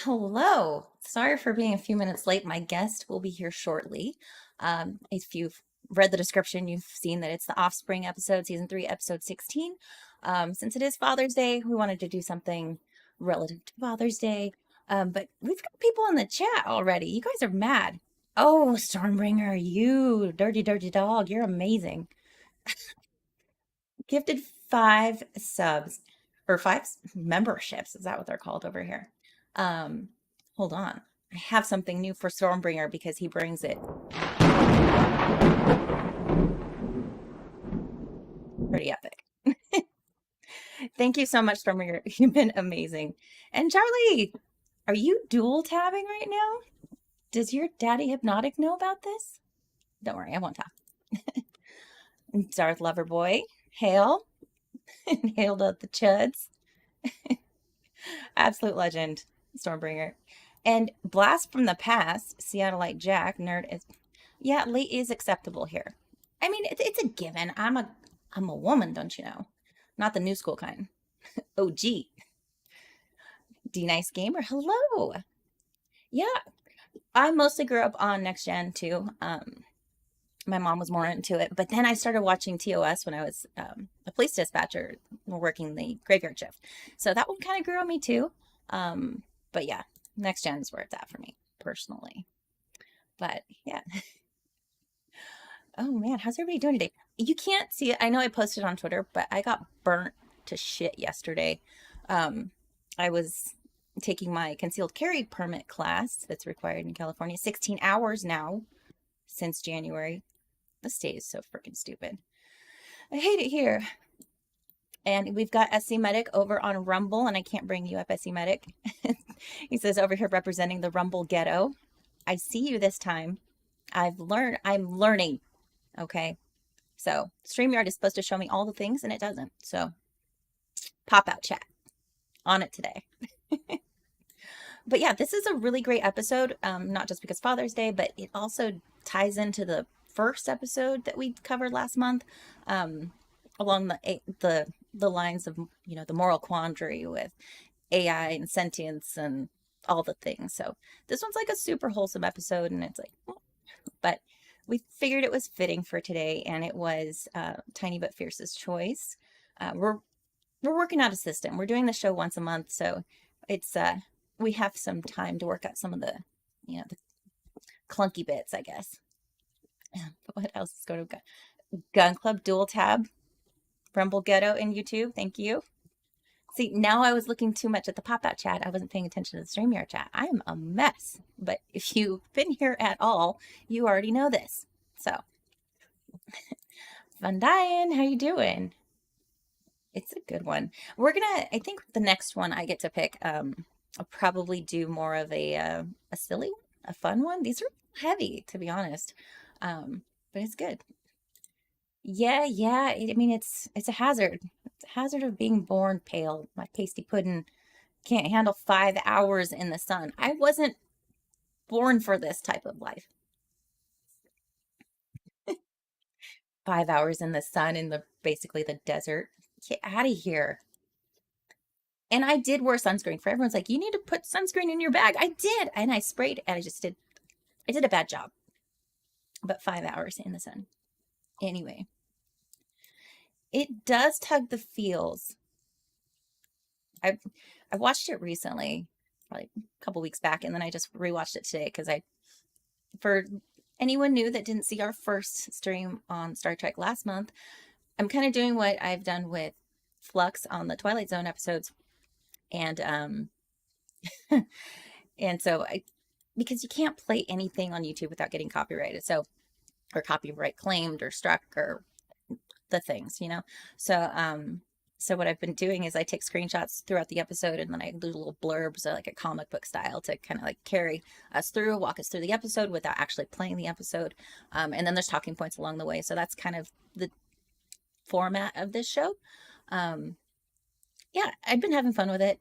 Hello. Sorry for being a few minutes late. My guest will be here shortly. If you've read the description, you've seen that it's the Offspring episode, season 3, episode 16. Since it is Father's Day, we wanted to do something relative to Father's Day. But we've got people in the chat already. You guys are mad. Oh, Stormbringer, you dirty, dirty dog. You're amazing. Gifted 5 subs or memberships. Is that what they're called over here? Um, Hold on. I have something new for Stormbringer because he brings it. Pretty epic. Thank you so much, Stormbringer. You've been amazing. And Charlie, are you dual tabbing right now? Does your daddy hypnotic know about this? Don't worry, I won't talk. Darth Loverboy, hail. Hail to the chuds. Absolute legend, Stormbringer. And Blast from the Past, Seattleite Jack, nerd is, yeah, late is acceptable here. I mean, it's a given. I'm a woman, don't you know? Not the new school kind. OG. D Nice Gamer, hello. Yeah, I mostly grew up on Next Gen too. My mom was more into it, but then I started watching TOS when I was a police dispatcher working the graveyard shift. So that one kind of grew on me too. But yeah, Next Gen is where it's at for me personally. But yeah. Oh man, how's everybody doing today? You can't see it. I know I posted on Twitter, but I got burnt to shit yesterday. Um, I was taking my concealed carry permit class that's required in California, 16 hours now since January. The state is so freaking stupid. I hate it here. And we've got SC Medic over on Rumble, and I can't bring you up, SC Medic. He says over here representing the Rumble ghetto. I see you this time. I'm learning. Okay. So StreamYard is supposed to show me all the things and it doesn't. So pop out chat on it today. But yeah, this is a really great episode. Not just because Father's Day, but it also ties into the first episode that we covered last month, along the lines of, you know, the moral quandary with AI and sentience and all the things. So this one's like a super wholesome episode, and it's like, but we figured it was fitting for today, and it was Tiny But Fierce's choice. We're working out a system. We're doing the show once a month, so it's we have some time to work out some of the, you know, the clunky bits, I guess. What else is going to Gun Club Dual Tab, Rumble Ghetto in YouTube? Thank you. See, now I was looking too much at the pop-out chat. I wasn't paying attention to the StreamYard chat. I am a mess. But if you've been here at all, you already know this. So, Van Dyne, how you doing? It's a good one. I think the next one I get to pick, I'll probably do more of a silly, a fun one. These are heavy, to be honest. But it's good. Yeah, yeah. I mean, it's a hazard. It's a hazard of being born pale. My pasty pudding can't handle 5 hours in the sun. I wasn't born for this type of life. 5 hours in the sun in the basically the desert. Get out of here. And I did wear sunscreen. For everyone's like, you need to put sunscreen in your bag. I did, and I sprayed, and I did a bad job. But 5 hours in the sun. Anyway, it does tug the feels. I watched it recently, probably a couple weeks back, and then I just rewatched it today because for anyone new that didn't see our first stream on Star Trek last month, I'm kind of doing what I've done with Flux on the Twilight Zone episodes, and and so because you can't play anything on YouTube without getting copyrighted, or copyright claimed or struck or the things, you know. So what I've been doing is I take screenshots throughout the episode, and then I do little blurbs, like a comic book style, to kind of like carry us through, walk us through the episode without actually playing the episode. And then there's talking points along the way. So that's kind of the format of this show. Yeah, I've been having fun with it.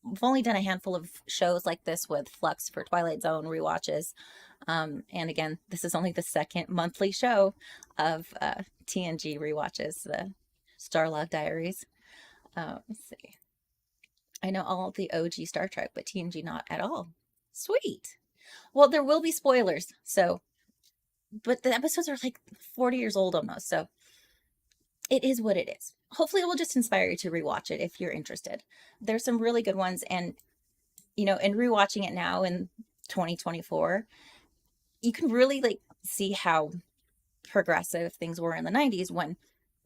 We've only done a handful of shows like this with Flux for Twilight Zone rewatches. And again, this is only the second monthly show of TNG rewatches, the Starlog Diaries. Let's see. I know all the OG Star Trek, but TNG not at all. Sweet. Well, there will be spoilers. So, but the episodes are like 40 years old almost. So it is what it is. Hopefully, it will just inspire you to rewatch it if you're interested. There's some really good ones. And, in rewatching it now in 2024, you can really like see how progressive things were in the 90s when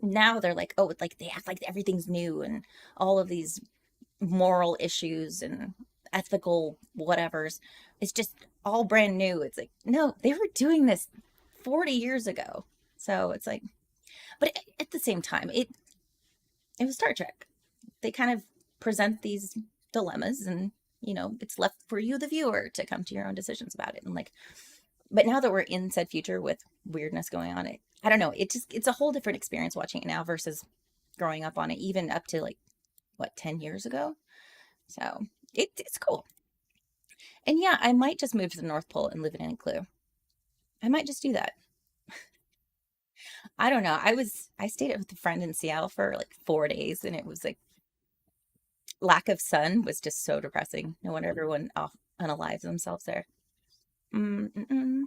now they're like, oh, like they act like everything's new and all of these moral issues and ethical whatevers. It's just all brand new. It's like, no, they were doing this 40 years ago. So it's like, but at the same time, it was Star Trek. They kind of present these dilemmas and, it's left for you, the viewer, to come to your own decisions about it. And like, but now that we're in said future with weirdness going on, I don't know. It's a whole different experience watching it now versus growing up on it, even up to like, what, 10 years ago? So it's cool. And yeah, I might just move to the North Pole and live in Igloo. I might just do that. I don't know. I stayed with a friend in Seattle for like 4 days, and it was like lack of sun was just so depressing. No wonder everyone unalives themselves there. Mm-mm.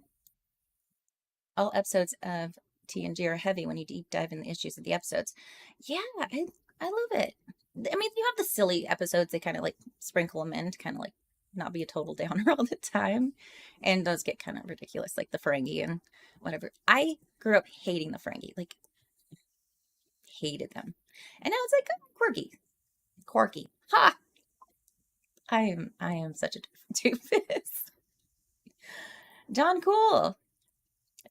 All episodes of TNG are heavy when you deep dive in the issues of the episodes. Yeah, I love it. I mean, you have the silly episodes, they kind of like sprinkle them in to kind of like not be a total downer all the time. And those get kind of ridiculous, like the Ferengi and whatever. I grew up hating the Ferengi, like hated them. And I was like, oh, quirky. Ha! I am such a doofus. John Cool.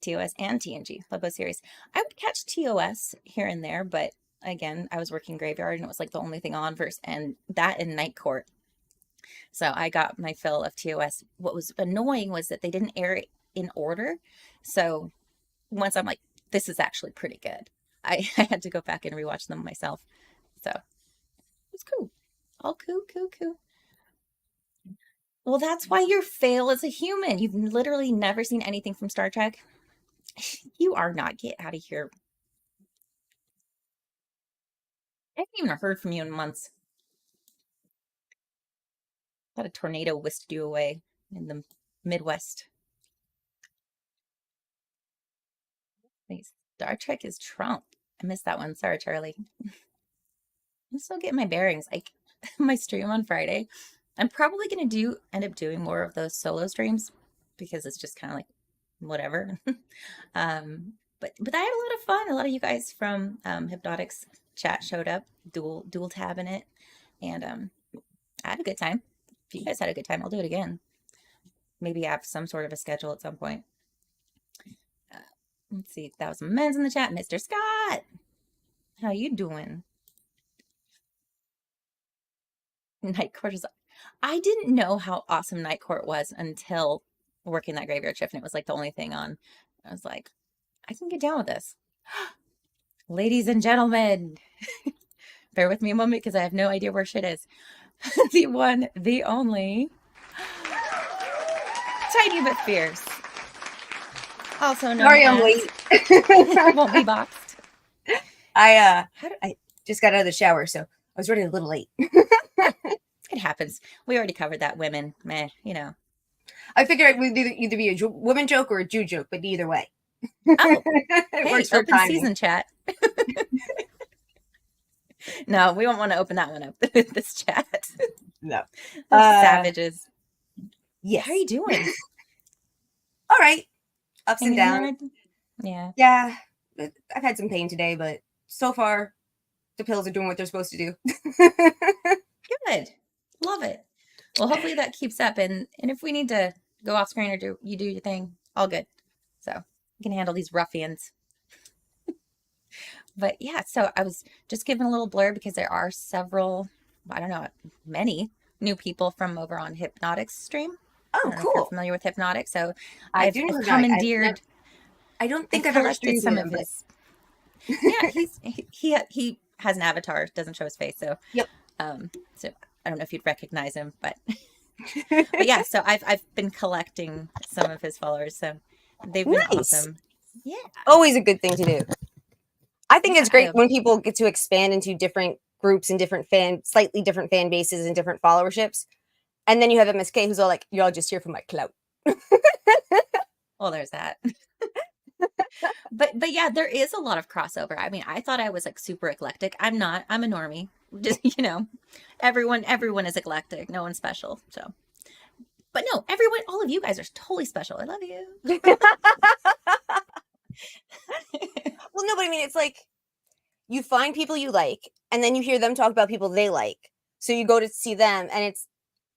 TOS and TNG, love both series. I would catch TOS here and there, but again, I was working graveyard and it was like the only thing on verse, and that in Night Court. So I got my fill of TOS. What was annoying was that they didn't air it in order. So once I'm like, this is actually pretty good, I had to go back and rewatch them myself. So it was cool. All cool. Well, that's why you're fail as a human. You've literally never seen anything from Star Trek. You are not. Get out of here. I haven't even heard from you in months. Thought a tornado whisked you away in the Midwest. Wait, Star Trek is Trump. I missed that one. Sorry, Charlie. I'm still getting my bearings. Like my stream on Friday, I'm probably gonna end up doing more of those solo streams because it's just kind of like whatever. But I had a lot of fun. A lot of you guys from Hypnotics chat showed up, dual tabbing it, and I had a good time. If you guys had a good time, I'll do it again. Maybe have some sort of a schedule at some point. Let's see. That was some men's in the chat. Mr. Scott, how you doing? Night Court is. I didn't know how awesome Night Court was until working that graveyard shift, and it was like the only thing on. I was like, I can get down with this. Ladies and gentlemen, bear with me a moment because I have no idea where shit is. The one, the only, Tiny but Fierce. Also known Sorry, as... I'm late. Won't be boxed. I just got out of the shower, so I was running a little late. It happens. We already covered that. Women, meh, I figured it would either be a woman joke or a Jew joke, but either way. Oh, hey, open season chat. No, we won't want to open that one up. This chat. No. Savages. Yes. How are you doing? All right. Ups and downs. Yeah. Yeah. I've had some pain today, but so far the pills are doing what they're supposed to do. Good. Love it. Well, hopefully that keeps up. And if we need to go off screen or do your thing, all good. So we can handle these ruffians. But yeah, so I was just giving a little blur because there are several, I don't know, many new people from over on Hypnotics stream. Oh, cool. If you're familiar with Hypnotics. So I've commandeered. I don't think I've ever streamed some him, of his. Yeah, he has an avatar, doesn't show his face. So yep. So I don't know if you'd recognize him, but yeah. So I've been collecting some of his followers. So they've been awesome. Yeah, always a good thing to do. I think it's great when people get to expand into different groups and slightly different fan bases and different followerships. And then you have MSK who's all like, y'all just here for my clout. Well, there's that. But yeah, there is a lot of crossover. I mean, I thought I was like super eclectic. I'm not. I'm a normie. Just, everyone is eclectic. No one's special. So, but no, everyone, all of you guys are totally special. I love you. Well, no, but I mean, it's like you find people you like, and then you hear them talk about people they like. So you go to see them, and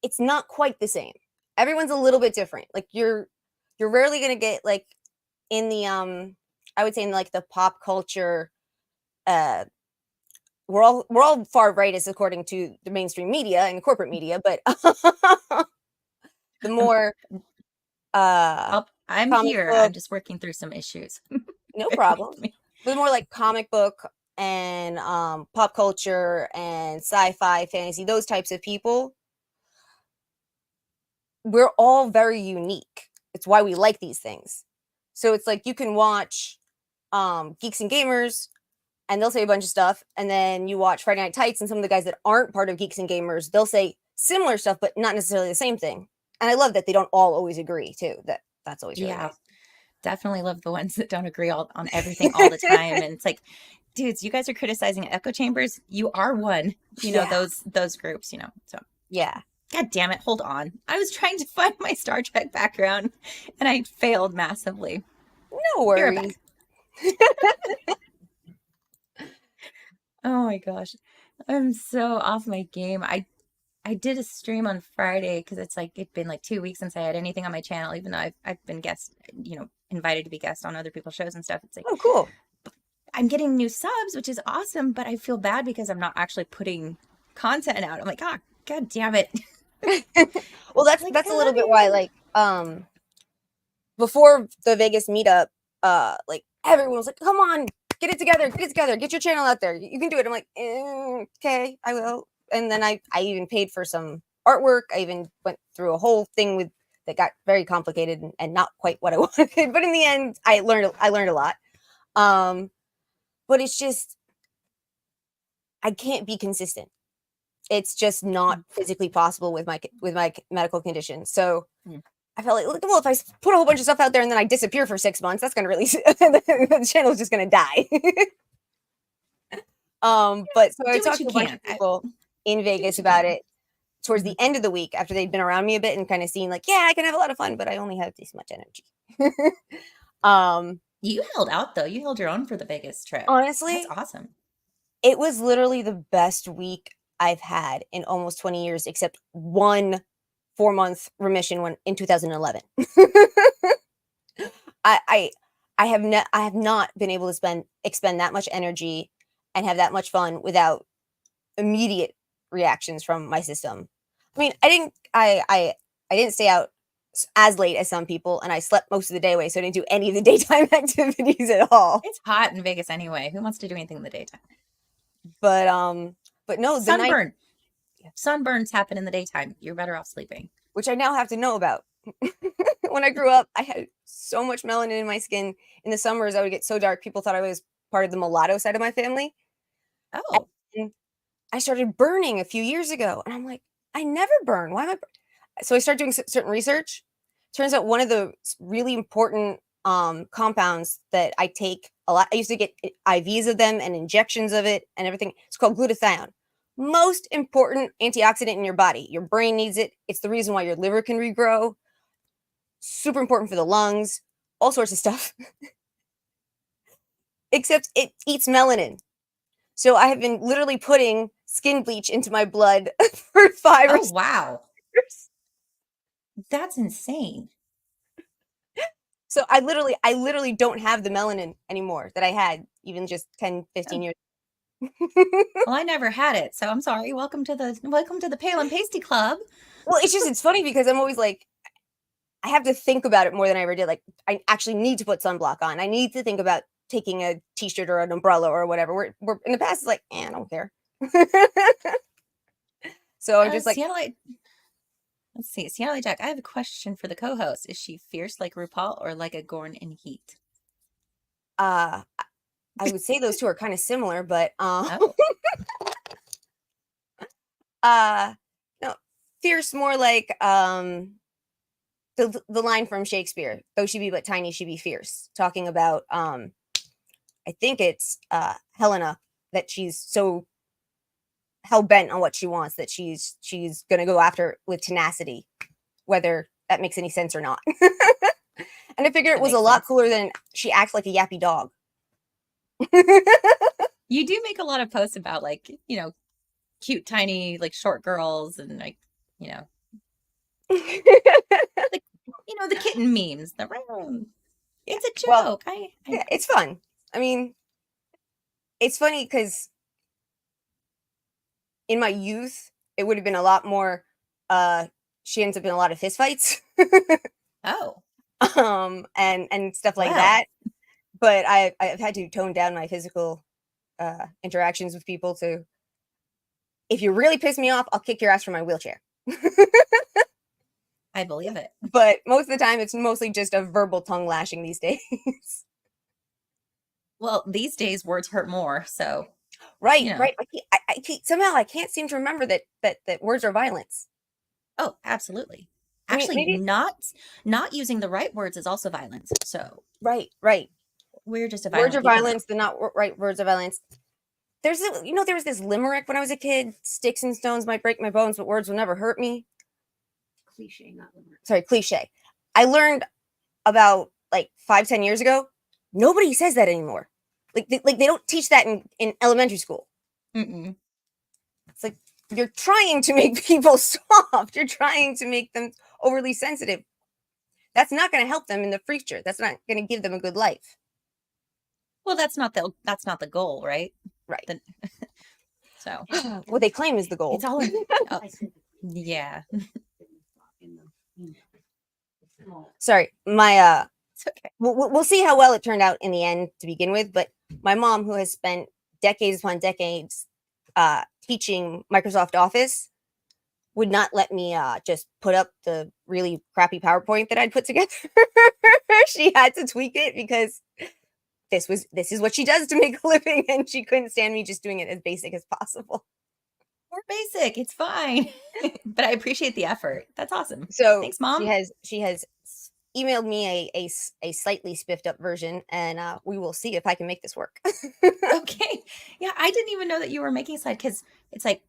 it's not quite the same. Everyone's a little bit different. Like you're rarely gonna get like in the I would say in like the pop culture we're all far rightist according to the mainstream media and corporate media, but the more I'm comic here. book, I'm just working through some issues. no Bear problem. with me. But the more like comic book and pop culture and sci-fi, fantasy, those types of people, we're all very unique. It's why we like these things. So it's like you can watch Geeks and Gamers and they'll say a bunch of stuff, and then you watch Friday Night Tights and some of the guys that aren't part of Geeks and Gamers, they'll say similar stuff but not necessarily the same thing. And I love that they don't all always agree too. That's always really Yeah, nice. definitely love the ones that don't agree on everything all the time. And it's like, dudes, you guys are criticizing echo chambers. You are one. Yeah. Those groups. So Yeah. God damn it, hold on. I was trying to find my Star Trek background and I failed massively. No Be right worries. back. Oh my gosh. I'm so off my game. I did a stream on Friday because it's like it'd been like 2 weeks since I had anything on my channel, even though I've been invited to be guest on other people's shows and stuff. It's like Oh, cool. I'm getting new subs, which is awesome, but I feel bad because I'm not actually putting content out. I'm like, oh, God damn it. Well, that's Like, that's I a little love bit you. why like before the Vegas meetup, like everyone was like, "Come on, get it together, get your channel out there. You can do it." I'm like, "Okay, I will." And then I even paid for some artwork. I even went through a whole thing with that got very complicated and not quite what I wanted. But in the end, I learned a lot. But it's just I can't be consistent. It's just not physically possible with my medical condition. So Mm. I felt like, well, if I put a whole bunch of stuff out there and then I disappear for 6 months, that's gonna really the channel's just gonna die. But so I Do what talked you to a bunch can. of people in Do what Vegas you about can. it towards Mhm. the end of the week after they'd been around me a bit and kind of seen like, yeah, I can have a lot of fun, but I only have this much energy. um, You held out though. You held your own for the Vegas trip. That's Honestly, awesome. it was literally the best week I've had in almost 20 years, except one 4-month remission when in 2011. I I I have not been able to expend that much energy and have that much fun without immediate reactions from my system. I mean, I didn't stay out as late as some people, and I slept most of the day away, so I didn't do any of the daytime activities at all. It's hot in Vegas anyway. Who wants to do anything in the daytime? But no, the night, Sunburn. Sunburns happen in the daytime. You're better off sleeping. which I now have to know about. When I grew up, I had so much melanin in my skin. In the summers, I would get so dark. People thought I was part of the mulatto side of my family. Oh, And I started burning a few years ago, and I'm like, I never burn. Why am I? So I started doing certain research. Turns out one of the really important compounds that I take a lot. I used to get IVs of them and injections of it and everything. It's called glutathione. Most important antioxidant in your body. Your brain needs it. It's the reason why your liver can regrow. Super important for the lungs. All sorts of stuff. Except it eats melanin. So I have been literally putting skin bleach into my blood for 5 or oh 6 wow. years. That's insane. So I literally don't have the melanin anymore that I had even just 10, Oh, 15 years. well, I never had it, so I'm sorry. Welcome to the Pale and Pasty Club. Well, it's funny because I'm always like, I have to think about it more than I ever did. Like, I actually need to put sunblock on. I need to think about taking a t-shirt or an umbrella or whatever. We're in the past, it's like, I don't care. So I'm just like, Seattle. Let's see, Seattle Jack. I have a question for the co-host. Is she fierce like RuPaul or like a Gorn in heat? uh, I would say those two are kind of similar, but Oh, No, fierce more like the line from Shakespeare, though she be but tiny, she be fierce, talking about I think it's Helena, that she's so hell bent on what she wants that she's gonna go after it with tenacity, whether that makes any sense or not. And I figured it That was a makes lot sense. cooler than she acts like a yappy dog. You do make a lot of posts about like, cute, tiny, like short girls and like, you know, the, the kitten memes. Yeah. It's a Well, joke. I yeah, it's fun. I mean, it's funny because in my youth, it would have been a lot more. She ends up in a lot of fistfights, oh, and stuff like well, that. But I've had to tone down my physical interactions with people to. If you really piss me off, I'll kick your ass from my wheelchair. I believe it. But most of the time, it's mostly just a verbal tongue lashing these days. Well, these days words hurt more, so Right, you know. right. Somehow I can't seem to remember that words are violence. Oh, absolutely. I mean, Actually, maybe not using the right words is also violence. So right, right. we're just a Words violent are people now. violence. They're not right words are violence. There was this limerick when I was a kid: "Sticks and stones might break my bones, but words will never hurt me." Cliche, not limerick. Sorry, cliche. I learned about like 5-10 years ago. Nobody says that anymore. Like they don't teach that in elementary school. Mm-mm. It's like you're trying to make people soft. You're trying to make them overly sensitive. That's not going to help them in the future. That's not going to give them a good life. Well, that's not the goal, right? Right. The, so What they claim is the goal. it's all in. Oh, yeah, Sorry, my it's okay. we'll see how well it turned out in the end to begin with. But my mom, who has spent decades upon decades teaching Microsoft Office, would not let me just put up the really crappy PowerPoint that I'd put together. She had to tweak it because this is what she does to make a living, and she couldn't stand me just doing it as basic as possible. We're basic. It's fine, but I appreciate the effort. That's awesome. So Thanks, Mom. she has emailed me a slightly spiffed up version, and we will see if I can make this work. Okay. Yeah, I didn't even know that you were making a slide because it's like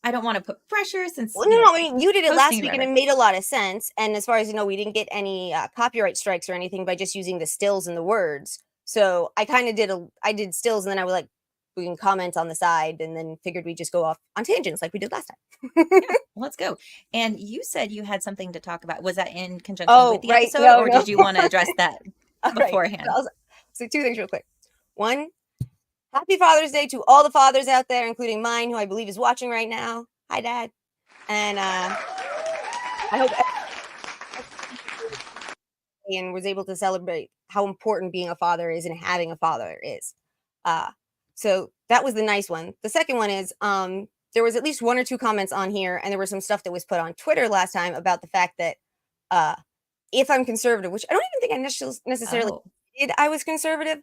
I don't want to put pressure since Well, no, I mean, you did it last posting week, about and it it. made a lot of sense. And as far as you know, we didn't get any copyright strikes or anything by just using the stills and the words. So I kind of I did stills, and then I was like, we can comment on the side, and then figured we'd just go off on tangents like we did last time. Yeah, let's go. And you said you had something to talk about. Was that in conjunction with Oh, the right. episode, No, or no. did you want to address that All right. So beforehand? I'll say two things real quick. One, happy Father's Day to all the fathers out there, including mine, who I believe is watching right now. Hi, Dad. And I hope and was able to celebrate how important being a father is and having a father is. Uh, so that was the nice one. The second one is there was at least one or two comments on here, and there was some stuff that was put on Twitter last time about the fact that uh, if I'm conservative, which I don't even think I necessarily Oh, did, I was conservative,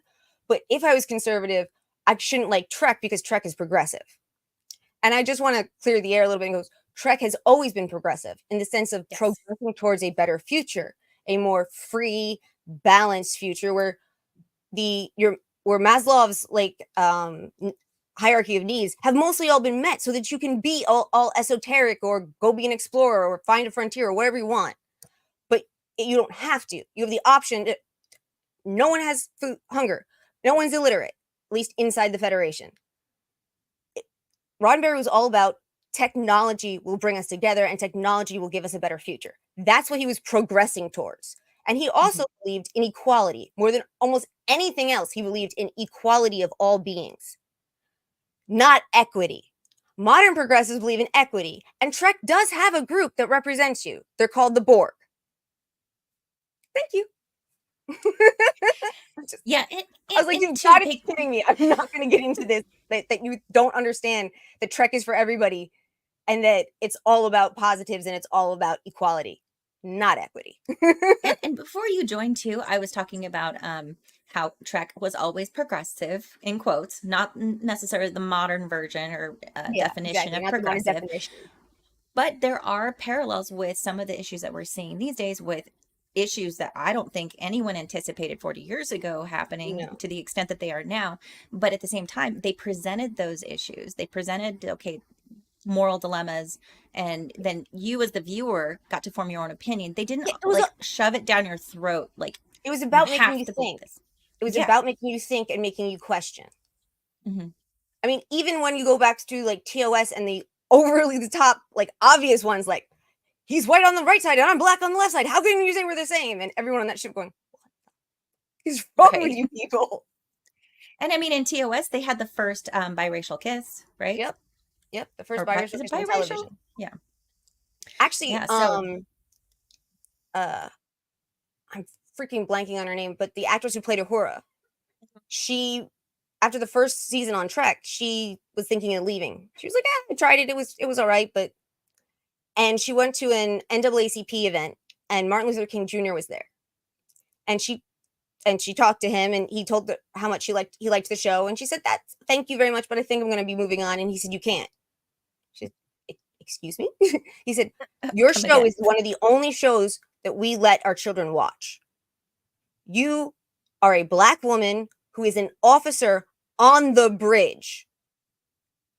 but if I was conservative, I shouldn't like Trek because Trek is progressive. And I just want to clear the air a little bit and goes, Trek has always been progressive in the sense of yes. progressing towards a better future, a more free, balanced future where where Maslow's like hierarchy of needs have mostly all been met so that you can be all esoteric or go be an explorer or find a frontier or whatever you want. But you don't have to. You have the option to, no one has food hunger. No one's illiterate, at least inside the Federation. Roddenberry was all about technology will bring us together and technology will give us a better future. That's what he was progressing towards. And he also believed in equality more than almost anything else. He believed in equality of all beings, not equity. Modern progressives believe in equity, and Trek does have a group that represents you. They're called the Borg. Thank you. Yeah, I was like, and you to gotta be take kidding me. I'm not gonna get into this, that you don't understand that Trek is for everybody and that it's all about positives and it's all about equality, not equity. and before you joined too, I was talking about how Trek was always progressive, in quotes, not necessarily the modern version or Yeah, definition exactly. of Not the modern progressive, definition. but there are parallels with some of the issues that we're seeing these days with issues that I don't think anyone anticipated 40 years ago happening No. to the extent that they are now. But at the same time, they presented those issues. They presented, okay, moral dilemmas, and then you as the viewer got to form your own opinion. They didn't Yeah, like shove it down your throat like it was you about making have you to believe think. this. It was Yeah. about making you think and making you question. Hmm. I mean, even when you go back to like TOS and the overly the top, like obvious ones, like he's white on the right side and I'm black on the left side. How can you say we're the same? And everyone on that ship going, "What is wrong with Right. you people?" And I mean, in TOS, they had the first biracial kiss, right? Yep, yep. The first Or biracial is it kiss on biracial? television. Yeah. Actually, Yeah. So, uh, I'm freaking blanking on her name, but the actress who played Uhura, she after the first season on Trek, she was thinking of leaving. She was like, "I tried it. It was all right," but and she went to an NAACP event, and Martin Luther King Jr. was there, and she talked to him, and he told her how much he liked the show, and she said, "That thank you very much, but I think I'm going to be moving on." And he said, "You can't." She said, "Excuse me." He said, "Your come show again. is one of the only shows that we let our children watch. You are a black woman who is an officer on the bridge."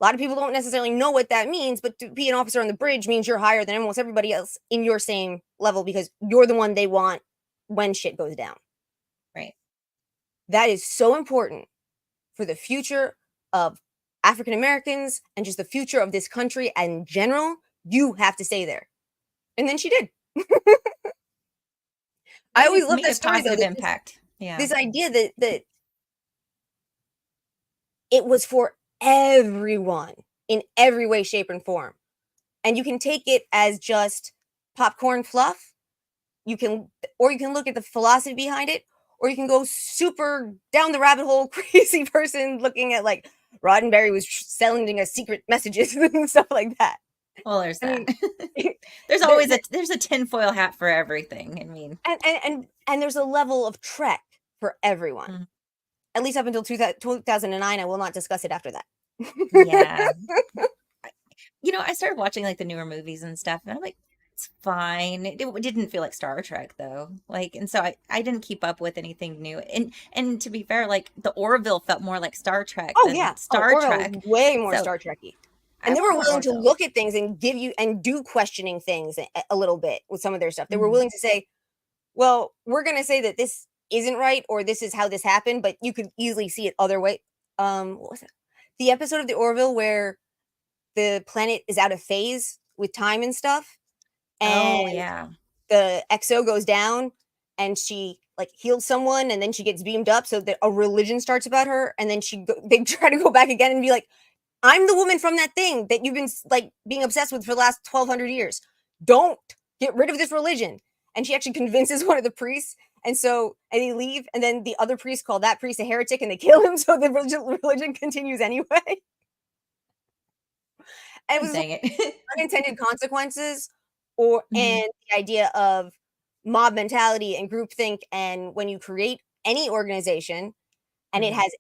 A lot of people don't necessarily know what that means, but to be an officer on the bridge means you're higher than almost everybody else in your same level because you're the one they want when shit goes down. Right. That is so important for the future of African Americans and just the future of this country in general. You have to stay there. And then she did. I always love Made that a story though. positive That impact. Yeah. this idea that it was for everyone in every way, shape, and form. And you can take it as just popcorn fluff. You can, or you can look at the philosophy behind it, or you can go super down the rabbit hole, crazy person looking at like Roddenberry was sending us secret messages and stuff like that. Well, there's I that. mean, There's there, always there's a tinfoil hat for everything. I mean, and there's a level of Trek for everyone. mm, At least up until 2009, I will not discuss it after that. yeah. I started watching like the newer movies and stuff, and I'm like, it's fine. It didn't feel like Star Trek though. Like, and so I didn't keep up with anything new. And to be fair, like the Orville felt more like Star Trek Oh than yeah. Oh, Star Orville was Trek. way more So Star Trekky. I And they want were more willing to Orville. look at things and give you and do questioning things a little bit with some of their stuff. They were Mhm. willing to say, "Well, we're going to say that this isn't right or this is how this happened, but you could easily see it other way." What was it? The episode of the Orville where the planet is out of phase with time and stuff, and Oh yeah. the XO goes down and she like heals someone and then she gets beamed up so that a religion starts about her and then they try to go back again and be like, "I'm the woman from that thing that you've been like being obsessed with for the last 1200 years. Don't get rid of this religion." And she actually convinces one of the priests. And they leave. And then the other priest called that priest a heretic and they kill him. So the religion continues anyway. And it was like Dang it. unintended consequences Mhm. and the idea of mob mentality and groupthink. And when you create any organization and it Mhm. has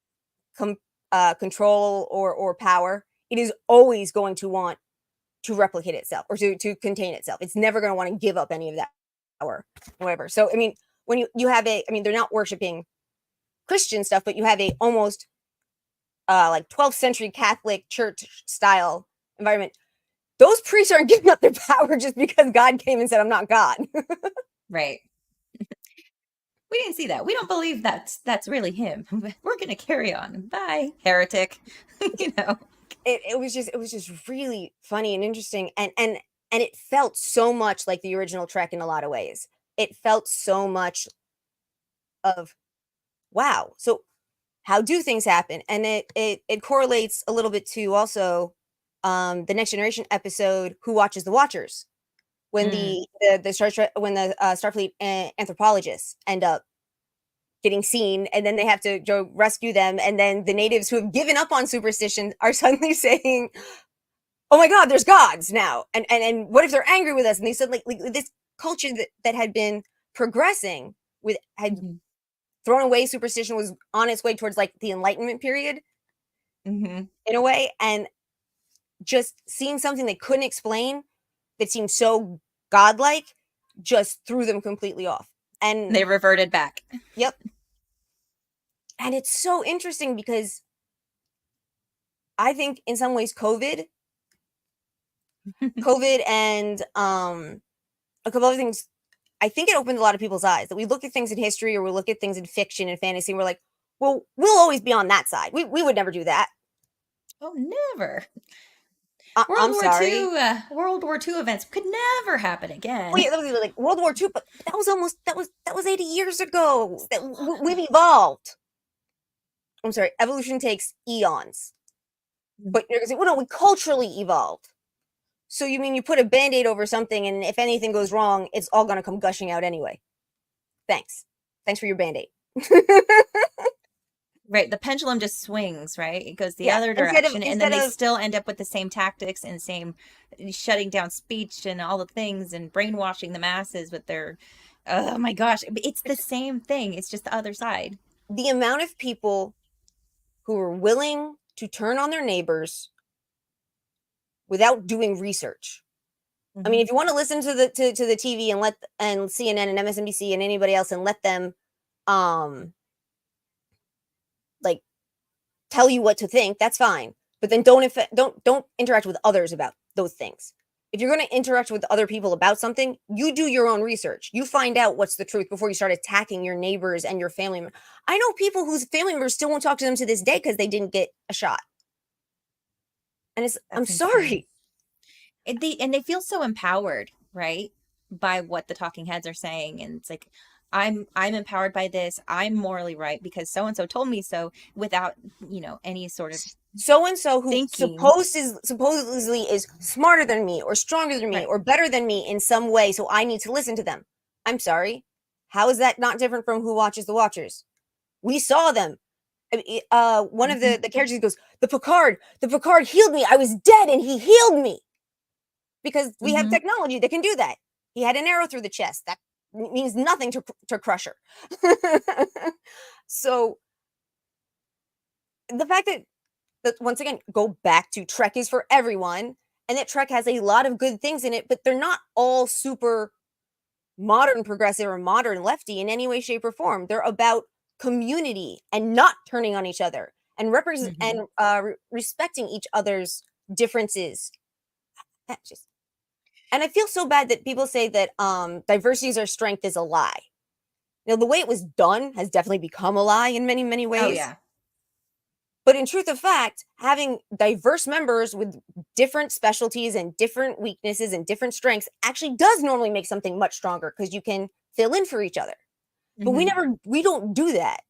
control or power, it is always going to want to replicate itself or to contain itself. It's never going to want to give up any of that power, whatever. So, I mean, when you have I mean, they're not worshiping Christian stuff, but you have a almost like 12th century Catholic church style environment. Those priests aren't giving up their power just because God came and said, "I'm not God." Right. We didn't see that. We don't believe that's really him. We're gonna carry on. Bye, heretic. you know. It was just really funny and interesting, and it felt so much like the original Trek in a lot of ways. It felt so much of wow. So how do things happen? And it correlates a little bit to also the Next Generation episode, Who Watches the Watchers, when Mm. the when the Starfleet anthropologists end up getting seen and then they have to go rescue them, and then the natives who have given up on superstition are suddenly saying, "Oh my god, there's gods now." And what if they're angry with us? And they said like this culture that had been progressing with had Mhm. thrown away superstition was on its way towards like the Enlightenment period Mm-hmm. in a way, and just seeing something they couldn't explain that seemed so godlike just threw them completely off. And They reverted back. yep. And it's so interesting because I think in some ways COVID and a couple other things, I think it opened a lot of people's eyes that we look at things in history or we look at things in fiction and fantasy and we're like, well, we'll always be on that side. We would never do that. Oh, never. I'm sorry. World War II events could never happen Well, again. yeah, that was like World War II, but that was almost that was 80 years ago. That we've evolved. I'm sorry, evolution takes eons. But you're gonna say, well, no, we culturally evolved. So you mean you put a band-aid over something and if anything goes wrong, it's all gonna come gushing out anyway. Thanks. Thanks for your band-aid. Right, the pendulum just swings, right? It goes the Yeah. other direction, and then they still end up with the same tactics and same shutting down speech and all the things and brainwashing the masses with their, oh my gosh, it's the same thing. It's just the other side. The amount of people who are willing to turn on their neighbors without doing research. I mean, Mm-hmm. if you want to listen to the TV and CNN and MSNBC and anybody else and let them like tell you what to think, that's fine. But then don't interact with others about those things. If you're going to interact with other people about something, you do your own research. You find out what's the truth before you start attacking your neighbors and your family members. I know people whose family members still won't talk to them to this day because they didn't get a shot. And I'm That's insane. sorry. And they feel so empowered, right? By what the talking heads are saying. And it's like, I'm empowered by this. I'm morally right because so and so told me so without, any sort of So and so who thinking. supposedly is smarter than me or stronger than me Right. or better than me in some way, so I need to listen to them. I'm sorry. How is that not different from Who Watches the Watchers? We saw them. One of Mhm. the characters goes, the Picard healed me. I was dead and he healed me because we have Mhm. technology that can do that. He had an arrow through the chest. That means nothing to Crusher. So the fact that once again go back to Trek is for everyone, and that Trek has a lot of good things in it, but they're not all super modern progressive or modern lefty in any way, shape, or form. They're about community and not turning on each other and Mhm. respecting each other's differences. Just and I feel so bad that people say that diversity is our strength is a lie. The way it was done has definitely become a lie in many, many Oh ways. yeah. But in truth of fact, having diverse members with different specialties and different weaknesses and different strengths actually does normally make something much stronger because you can fill in for each other. But Mhm. we don't do that.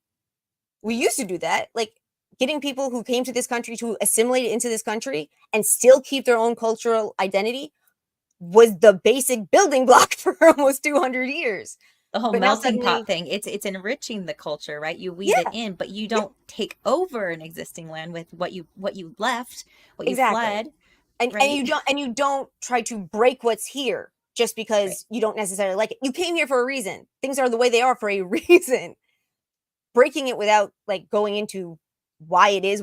We used to do that, like getting people who came to this country to assimilate into this country and still keep their own cultural identity was the basic building block for almost 200 years. The whole But now melting pot suddenly, thing, it's enriching the culture, right? You weave it yeah, in, but you yeah, don't take over an existing land with what you left, what you exactly. fled, And right? you don't try to break what's here just Right. because you don't necessarily like it. You came here for a reason. Things are the way they are for a reason. Breaking it without like going into why it is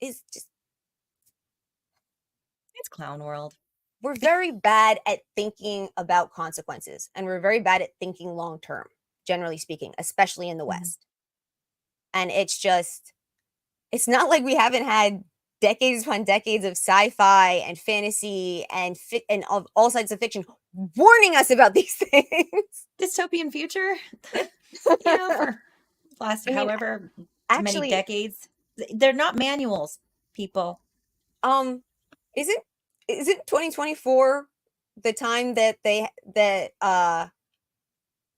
just It's clown world. we're very bad at thinking about consequences and we're very bad at thinking long term, generally speaking, especially in the Mhm. West. And it's not like we haven't had decades upon decades of sci-fi and fantasy and of all sides of fiction warning us about these things. Dystopian future, for last I mean, however many actually, decades. They're not manuals, people. um, isn't isn't 2024 the time that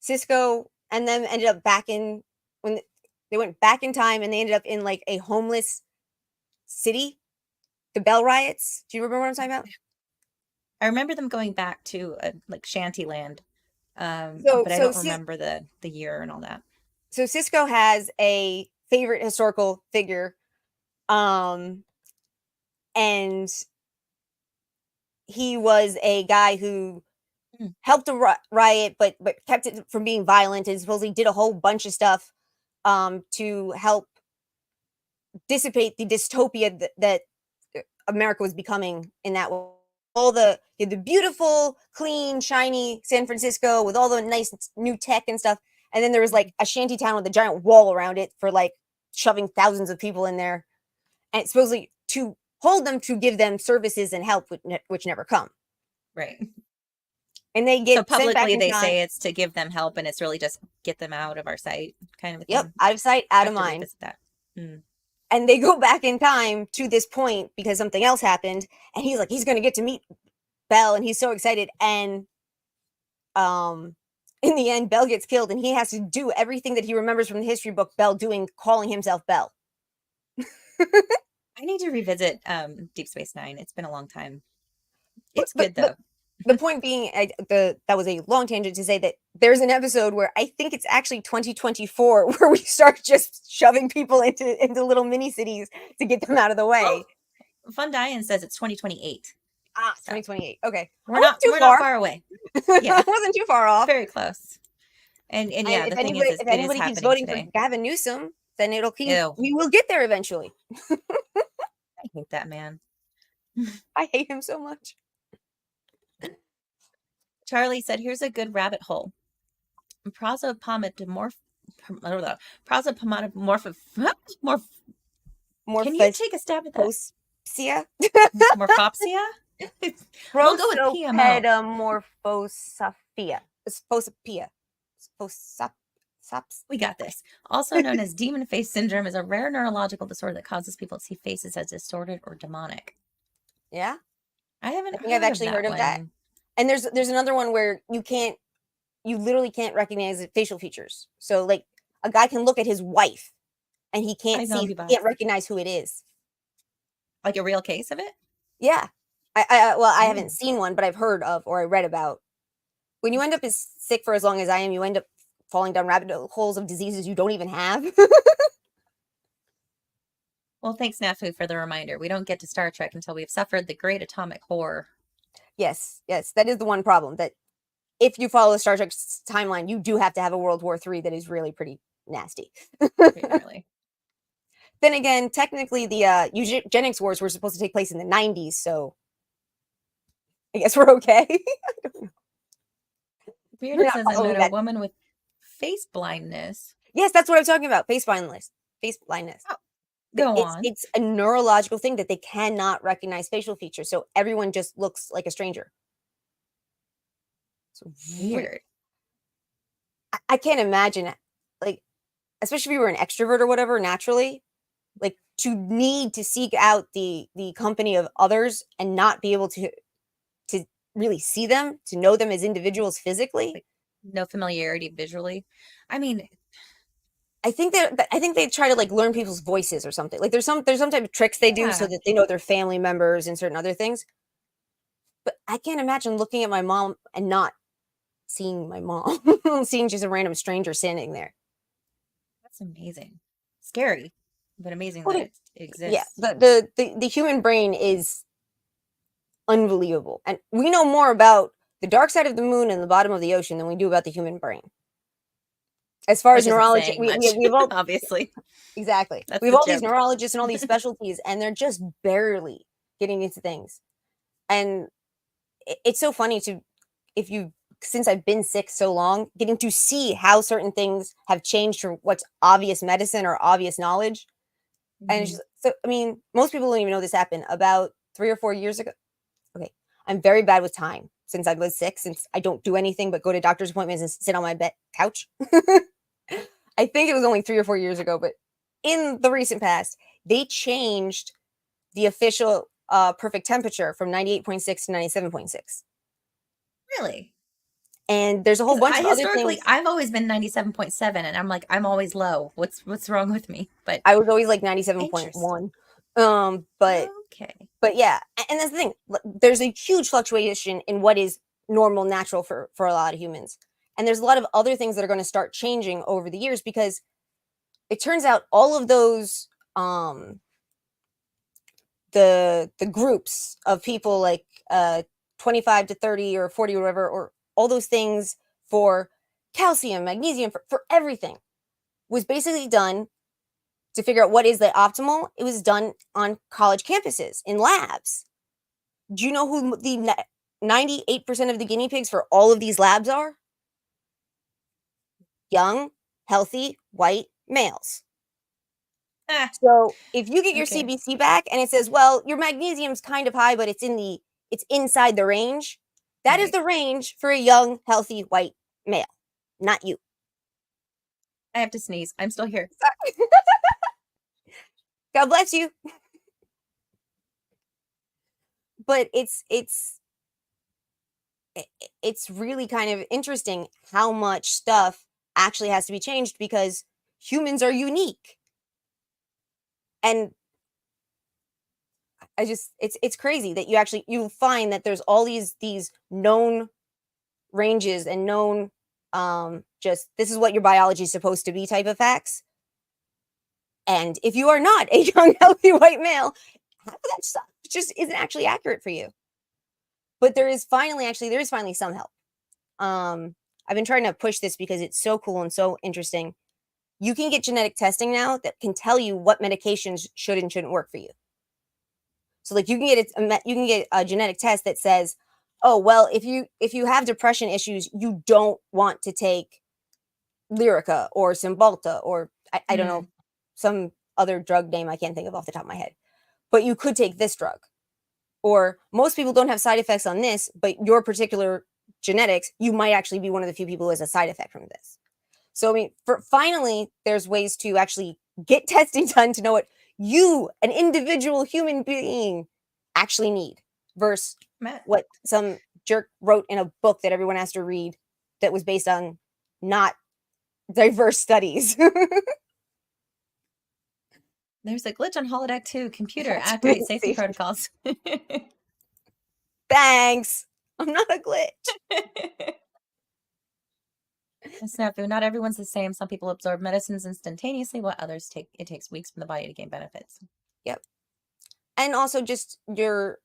Cisco and them ended up back in when they went back in time and they ended up in like a homeless city, the Bell riots? Do you remember what I'm talking about? I remember them going back to like Shantyland, So but I so don't Cis- remember the year and all that. so Cisco has a favorite historical figure, um, and he was a guy who helped a riot, but kept it from being violent, and supposedly did a whole bunch of stuff to help dissipate the dystopia that America was becoming in that way. All the beautiful, clean, shiny San Francisco with all the nice new tech and stuff, and then there was like a shanty town with a giant wall around it for like shoving thousands of people in there, and supposedly to hold them, to give them services and help, which never come. Right. And they So get sent back publicly in they time. say it's to give them help, and it's really just get them out of our sight, kind of a Yep, thing. out of sight, I out have of to mind. revisit that. And they go back in time to this point because something else happened, and he's like, he's going to get to meet Belle, and he's so excited. And in the end, Belle gets killed, and he has to do everything that he remembers from the history book Belle doing, calling himself Belle. I need to revisit Deep Space Nine. It's been a long time. It's But good though. the point being, that was a long tangent to say that there's an episode where I think it's actually 2024 where we start just shoving people into little mini cities to get them out of the way. Oh, Fun Diane says it's 2028. So 2028. Okay, we're not far away. Yeah, I wasn't too far off. Very close. And yeah, the thing is, if anybody keeps voting today. for Gavin Newsom, then it'll keep. Ew. We will get there eventually. I hate that man. I hate him so much. Charlie said, "Here's a good rabbit hole. Prosopometomorph. Prosopometomorph. Can you take a stab at that? Morphopsia? We'll go with PMO. Prosopometamorphosophia. We got this. Also known as demon face syndrome, is a rare neurological disorder that causes people to see faces as distorted or demonic. Yeah, I haven't. I think I've actually heard of that. And there's another one where you literally can't recognize facial features. So like a guy can look at his wife and he can't recognize who it is. Like a real case of it? Yeah. I haven't seen one, but I've heard of or I read about. When you end up as sick for as long as I am, you end up falling down rabbit holes of diseases you don't even have. Well, thanks, Nafu, for the reminder. We don't get to Star Trek until we've suffered the great atomic horror. Yes, that is the one problem, that if you follow the Star Trek timeline, you do have to have a World War III that is really pretty nasty. Really. Then again, technically, the eugenics wars were supposed to take place in the 90s, so I guess we're okay. I don't know. Bearded says, I met a woman with face blindness. Yes, that's what I'm talking about. Face blindness. Oh, go on. It's a neurological thing that they cannot recognize facial features, so everyone just looks like a stranger. It's weird. I can't imagine, like, especially if you were an extrovert or whatever, naturally, like, to need to seek out the company of others and not be able to really see them, to know them as individuals physically. Like, no familiarity visually. I mean, I think they try to like learn people's voices or something. Like there's some type of tricks they do so that they know their family members and certain other things. But I can't imagine looking at my mom and not seeing my mom, seeing just a random stranger standing there. That's amazing. Scary, but amazing that it exists. Yeah, the human brain is unbelievable. And we know more about the dark side of the moon and the bottom of the ocean than we do about the human brain. As far as neurology, we've all obviously. Exactly. We have all these neurologists and all these specialties, and they're just barely getting into things. And it's so funny since I've been sick so long, getting to see how certain things have changed from what's obvious medicine or obvious knowledge. Mm-hmm. And it's just, so, I mean, most people don't even know this happened about 3 or 4 years ago. Okay. I'm very bad with time since I was sick, since I don't do anything but go to doctor's appointments and sit on my couch. I think it was only 3 or 4 years ago, but in the recent past, they changed the official perfect temperature from 98.6 to 97.6. Really? And there's a whole bunch of other things. I've always been 97.7, and I'm like, I'm always low. What's wrong with me? But I was always like 97.1. But okay. But yeah, and that's the thing. There's a huge fluctuation in what is normal, natural for a lot of humans. And there's a lot of other things that are going to start changing over the years, because it turns out all of those the groups of people like 25 to 30 or 40 or whatever, or all those things for calcium, magnesium, for everything was basically done to figure out what is the optimal. It was done on college campuses in labs. Do you know who the 98% of the guinea pigs for all of these labs are? Young, healthy, white males. Ah, So if you get your okay. CBC back and it says, well, your magnesium's kind of high, but it's inside the range, that is Right. the range for a young, healthy white male, not you. I have to sneeze. I'm still here. God bless you. But it's really kind of interesting how much stuff actually has to be changed because humans are unique. And it's crazy that you find that there's all these known ranges and known just this is what your biology is supposed to be type of facts. And if you are not a young healthy white male, half of that stuff just isn't actually accurate for you. But there is finally some help. I've been trying to push this because it's so cool and so interesting. You can get genetic testing now that can tell you what medications should and shouldn't work for you. So like you can get a genetic test that says, oh well, if you have depression issues, you don't want to take Lyrica or Cymbalta or I don't know some other drug name I can't think of off the top of my head, but you could take this drug. Or most people don't have side effects on this, but your particular genetics, you might actually be one of the few people who has a side effect from this. So I mean, finally, there's ways to actually get testing done to know what you, an individual human being, actually need versus what some jerk wrote in a book that everyone has to read that was based on not diverse studies. There's a glitch on holodeck 2. Computer, That's activate really safety safe. protocols. Thanks. I'm not a glitch. Snafu, not everyone's the same. Some people absorb medicines instantaneously, while others it takes weeks for the body to gain benefits. Yep. And also just your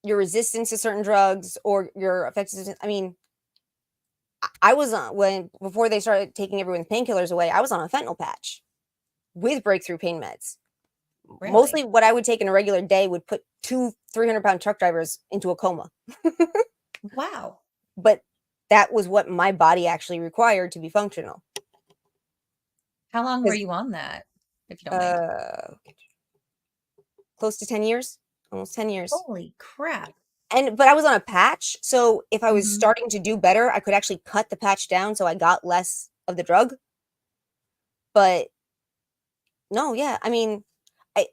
resistance to certain drugs or your effectiveness. I mean, I was on before they started taking everyone's painkillers away, I was on a fentanyl patch with breakthrough pain meds. Really? Mostly what I would take in a regular day would put 200-300-pound truck drivers into a coma. Wow. But that was what my body actually required to be functional. How long were you on that, if you don't mind? Close to 10 years, almost 10 years. Holy crap. But I was on a patch, so if I was Mhm. starting to do better, I could actually cut the patch down so I got less of the drug. But no, yeah, I mean,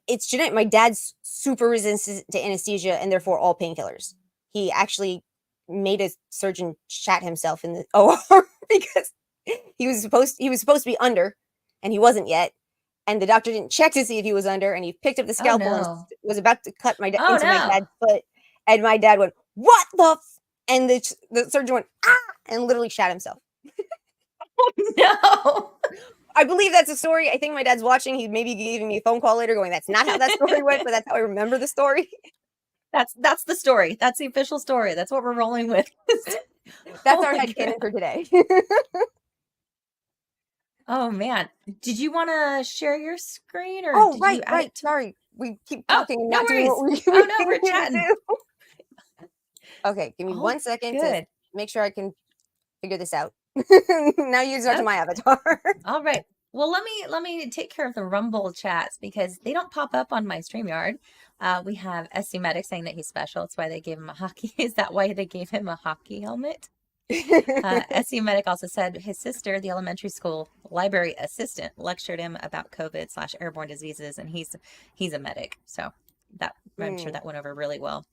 it's genetic. My dad's super resistant to anesthesia and therefore all painkillers. He actually made a surgeon shat himself in the OR because he was supposed to be under, and he wasn't yet. And the doctor didn't check to see if he was under, and he picked up the Oh scalpel and no. was about to cut Oh into my no. dad's foot. And my dad went, "What the?" And the surgeon went, "Ah!" and literally shat himself. No. I believe that's a story. I think my dad's watching. He maybe giving me a phone call later going, that's not how that story went, but that's how I remember the story. That's the story. That's the official story. That's what we're rolling with. That's our Holy crap. headcanon for today. Oh man. Did you want to share your screen or Oh, did you right, add right. it to? Sorry. We keep Oh, talking and no not doing what worries. we Oh no, came we're here to chatting. do. Okay, give me Oh, 1 second to good. make sure I can figure this out. Now you start to my Okay. avatar. All right. Well, let me take care of the Rumble chats because they don't pop up on my StreamYard. We have SC Medic saying that he's special. That's why they gave him a hockey. Is that why they gave him a hockey helmet? SC Medic also said his sister, the elementary school library assistant, lectured him about COVID/airborne diseases, and he's a medic, so that I'm sure that went over really well.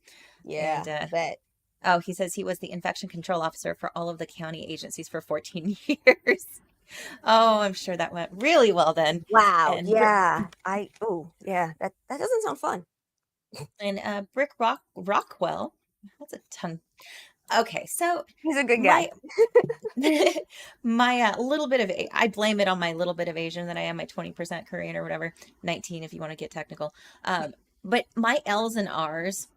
Yeah, And I bet. oh, he says he was the infection control officer for all of the county agencies for 14 years. Oh, I'm sure that went really well then. Wow. And Yeah. Yeah. That doesn't sound fun. Brick Rockwell. That's a tongue. Okay, so He's a good guy. my my little bit of I blame it on my little bit of Asian that I am, my 20% Korean or whatever, 19 if you want to get technical. But my L's and R's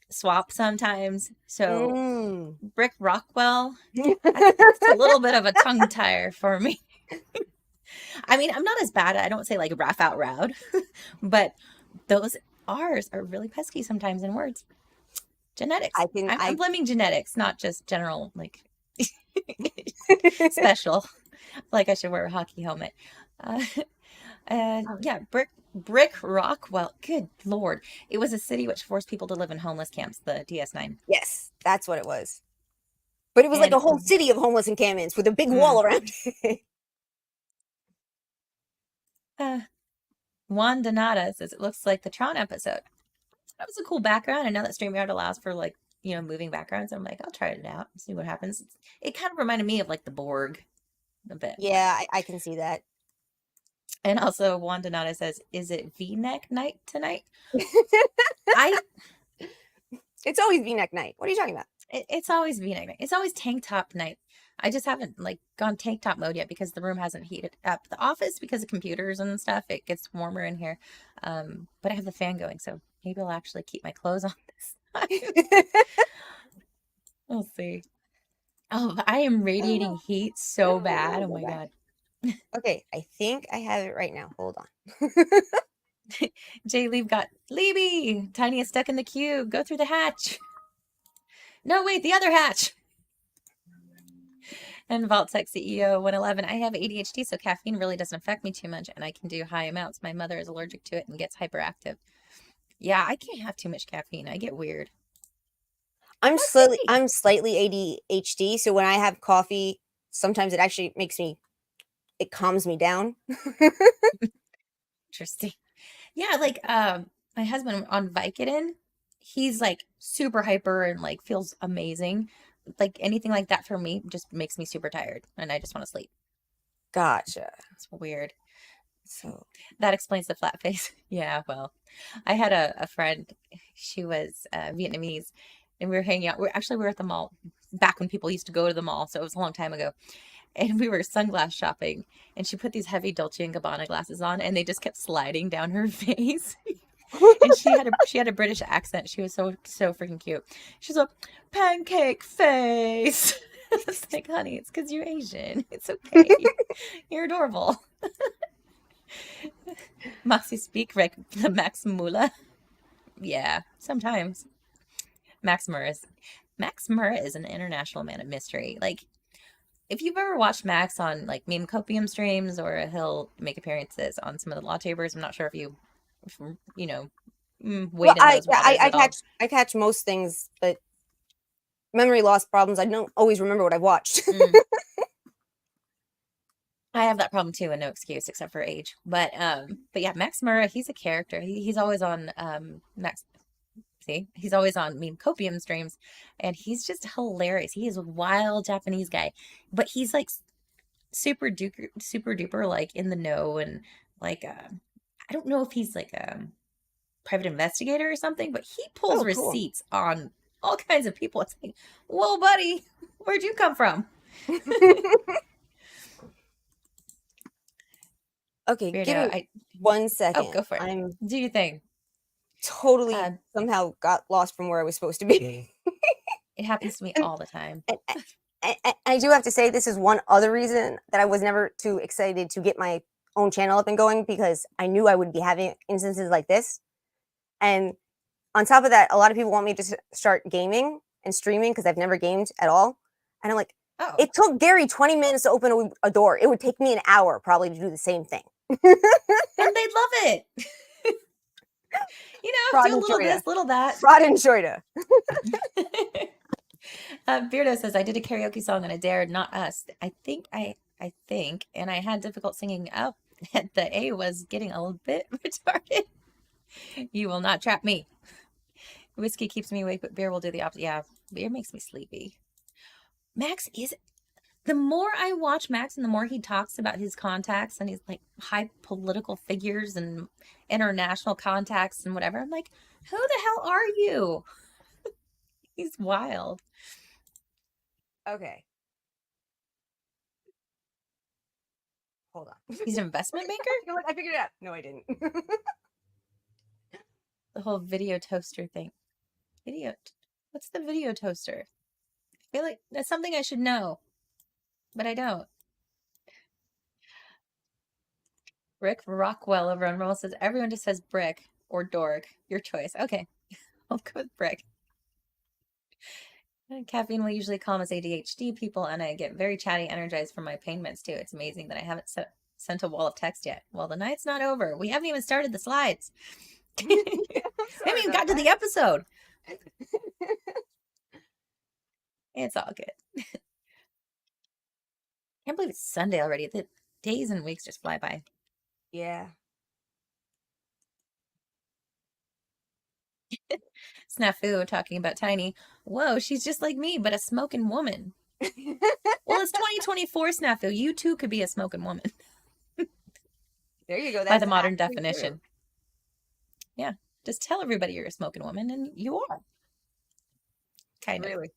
swap sometimes. So Mm. Brick Rockwell, that's a little bit of a tongue tire for me. I mean, I'm not as bad. I don't say like raff out loud, but those R's are really pesky sometimes in words. Genetics. I can I'm I blaming genetics, not just general like special. Like I should wear a hockey helmet. Uh, yeah, Brick Rockwell. Good lord, it was a city which forced people to live in homeless camps. The DS9, Yes, that's what it was. But it was like and a whole city of homeless encampments with a big mm, wall around it. uh, Juan Donata says it looks like the Tron episode. That was a cool background. I know that StreamYard allows for like moving backgrounds. I'm like, I'll try it out and see what happens. It kind of reminded me of like the Borg a bit. Yeah, I can see that. And also, Juan Donata says, "Is it V-neck night tonight?" I It's always V-neck night. What are you talking about? it's always V-neck night. It's always tank top night. I just haven't like gone tank top mode yet because the room hasn't heated up. The office, because of computers and stuff, it gets warmer in here. But I have the fan going, so maybe I'll actually keep my clothes on this time. We'll see. Oh, I am radiating heat so bad. Oh my God. Okay, I think I have it right now. Hold on. Jay Lee got Libby. Tiny is stuck in the cube. Go through the hatch. No, wait, the other hatch. And Vault-Tec CEO 111. I have ADHD, so caffeine really doesn't affect me too much, and I can do high amounts. My mother is allergic to it and gets hyperactive. Yeah, I can't have too much caffeine. I get weird. Let's see. I'm slightly ADHD, so when I have coffee, sometimes it actually it calms me down. Interesting. Yeah, like my husband on Vicodin, he's like super hyper and like feels amazing. Like anything like that for me just makes me super tired and I just want to sleep. Gotcha. It's weird. So, That explains the flat face. Yeah, well, I had a friend, she was Vietnamese, and we were hanging out. We were at the mall back when people used to go to the mall, so it was a long time ago. And we were sunglass shopping, and she put these heavy Dolce and Gabbana glasses on, and they just kept sliding down her face. And she had a British accent. She was so freaking cute. She's a pancake face. It's like, honey, it's because you're Asian. It's okay. You're adorable. Maxi speak like the Max Mula. Yeah, sometimes. Max Murra is an international man of mystery. Like if you've ever watched Max on like meme copium streams or he'll make appearances on some of the law tapers, I'm not sure if well, wade in those waters at all. I catch most things, but memory loss problems. I don't always remember what I've watched. Mm. I have that problem too, and no excuse except for age. But yeah, Max Murra, he's a character. He's always on Max. See, he's always on meme copium streams, and he's just hilarious. He is a wild Japanese guy, but he's like super duper like in the know and like I don't know if he's like a private investigator or something, but he pulls Oh, cool. receipts on all kinds of people. It's like, whoa, buddy, where'd you come from? Okay, give Weirdo. me 1 Oh, second. go for it. I'm Do your thing. totally somehow got lost from where I was supposed to be. It happens to me and, all the time. and I do have to say, this is one other reason that I was never too excited to get my own channel up and going, because I knew I would be having instances like this. And on top of that, a lot of people want me to start gaming and streaming because I've never gamed at all. And I'm like, Oh, it took Gary 20 minutes to open a door. It would take me an hour probably to do the same thing. and they'd love it. Fraud Do a and little Shoida. this, little that. Fraud and Shoida. Beardo says, I did a karaoke song on a dare, not us. I think, and I had difficult singing up. The A was getting a little bit retarded. You will not trap me. Whiskey keeps me awake, but beer will do the opposite. Yeah, beer makes me sleepy. Max is, the more I watch Max and the more he talks about his contacts and his like high political figures and international contacts and whatever, I'm like, who the hell are you? He's wild. Okay. Hold on. He's an investment banker? I figured it out. No, I didn't. The whole video toaster thing. Video. What's the video toaster? I feel like that's something I should know, but I don't. Rick Rockwell over on Roll says everyone just says brick or dork. Your choice. Okay, I'll go with brick. Caffeine will usually calm us ADHD people, and I get very chatty, energized from my pain meds too. It's amazing that I haven't sent a wall of text yet. Well, the night's not over. We haven't even started the slides. We haven't even got to the episode. It's all good. Can't believe it's Sunday already. The days and weeks just fly by. Yeah. Snafu talking about Tiny. Whoa, she's just like me, but a smoking woman. Well, it's 2024, Snafu. You too could be a smoking woman. There you go. By the modern definition. True. Yeah. Just tell everybody you're a smoking woman, and you are. Kind of. Really?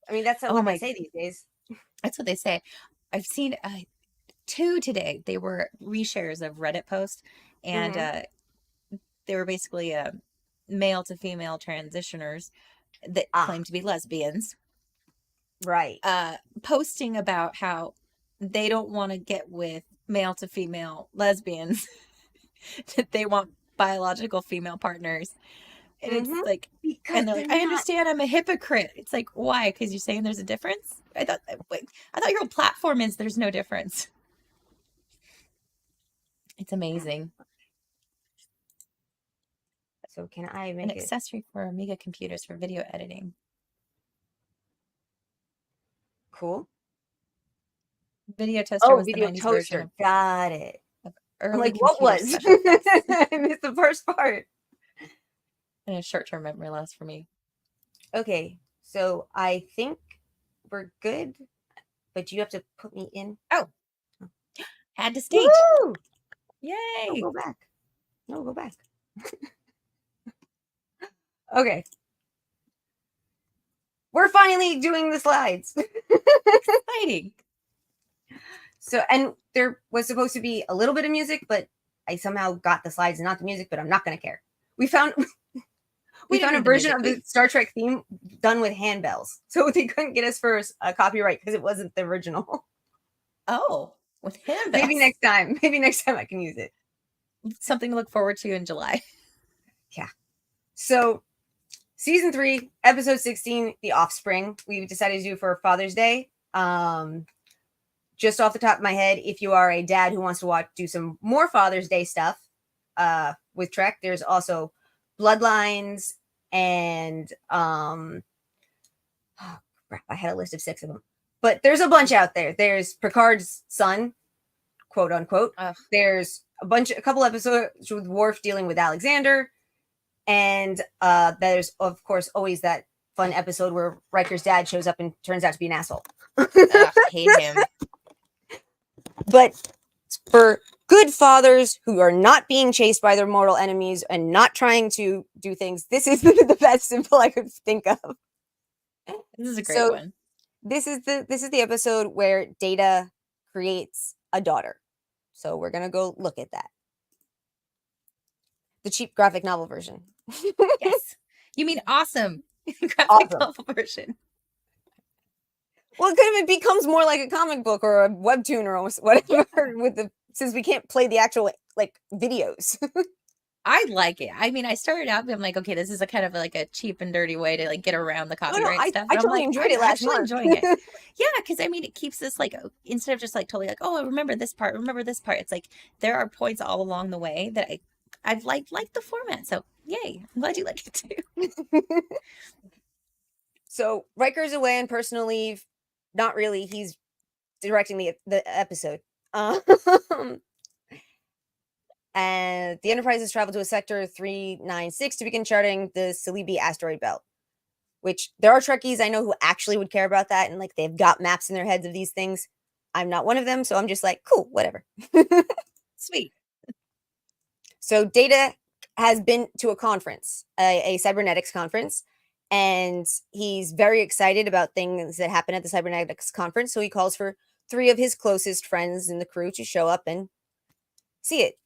I mean, that's what they say these days. That's what they say. I've seen 2 today. They were reshares of Reddit posts, and they were basically male to female transitioners that claim to be lesbians. Right. Posting about how they don't want to get with male to female lesbians, that they want biological female partners. And it's like, because and they're like, I understand I'm a hypocrite. It's like, why? Because you're saying there's a difference? I thought your whole platform is there's no difference. It's amazing. So can I make an accessory for Amiga computers for video editing? Cool. Video toaster was video the 90s toaster. Version of, got it. Early I'm like, what was? I missed the first part. And a short-term memory loss for me. Okay, so I think we're good, but you have to put me in. Oh. Had to stage. Woo! Yay! No, go back. No, go back. Okay. We're finally doing the slides. Exciting. So, and there was supposed to be a little bit of music, but I somehow got the slides and not the music, but I'm not going to care. We found a version of the Star Trek theme done with handbells. So they couldn't get us for a copyright because it wasn't the original. Oh, with handbells. Maybe next time I can use it. Something to look forward to in July. Yeah. So season 3, episode 16, The Offspring, we decided to do for Father's Day. Just off the top of my head, if you are a dad who wants to do some more Father's Day stuff with Trek, there's also Bloodlines and oh crap, I had a list of 6 of them. But there's a bunch out there. There's Picard's son, quote unquote. There's a couple episodes with Worf dealing with Alexander. And there's, of course, always that fun episode where Riker's dad shows up and turns out to be an asshole. Hate him. But for good fathers who are not being chased by their mortal enemies and not trying to do things, this is the best symbol I could think of. This is a great one. This is the episode where Data creates a daughter. So we're gonna go look at that. The cheap graphic novel version. Yes. You mean awesome graphic novel version. Well, it becomes more like a comic book or a webtoon or whatever since we can't play the actual videos. I like it. I mean, I started out, but I'm like, okay, this is a kind of like a cheap and dirty way to get around the copyright stuff. I totally enjoyed it last month. Enjoying it. Yeah, because I mean, it keeps us instead of just totally oh, I remember this part, It's like there are points all along the way that I've liked the format. So yay, I'm glad you like it too. So Riker's away on personal leave. Not really. He's directing the episode. And the Enterprise has traveled to a sector 396 to begin charting the Celebi asteroid belt. Which there are Trekkies I know who actually would care about that, and they've got maps in their heads of these things. I'm not one of them, so I'm just cool, whatever. Sweet. So Data has been to a conference, a cybernetics conference, and he's very excited about things that happen at the cybernetics conference. So he calls for 3 of his closest friends in the crew to show up and see it.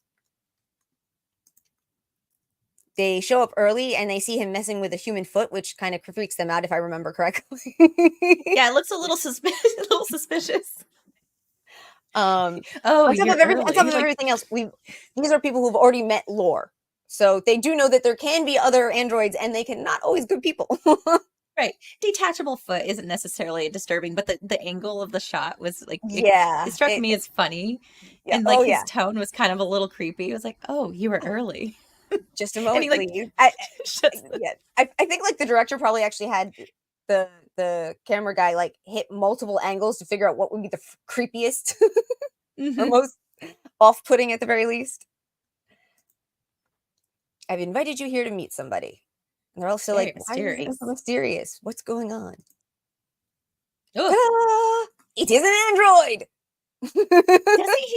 they show up early and they see him messing with a human foot, which kind of freaks them out if I remember correctly. Yeah, it looks a little suspicious. A little suspicious. On Oh, top you're of early. Like, everything else, these are people who've already met lore, so they do know that there can be other androids, and they can not always good people. right, detachable foot isn't necessarily disturbing, but the angle of the shot was like it Yeah, struck me as funny, yeah. and Oh like his yeah, tone was kind of a little creepy. It was like, oh, you were early, just a and moment, he like please. shuts the Yeah, I think like the director probably actually had the camera guy like hit multiple angles to figure out what would be the creepiest or Mhm. most off-putting at the very least. I've invited you here to meet somebody. And they're also Very like, why is it so mysterious. mysterious? What's going on? Oh, Ta-da! It is an android.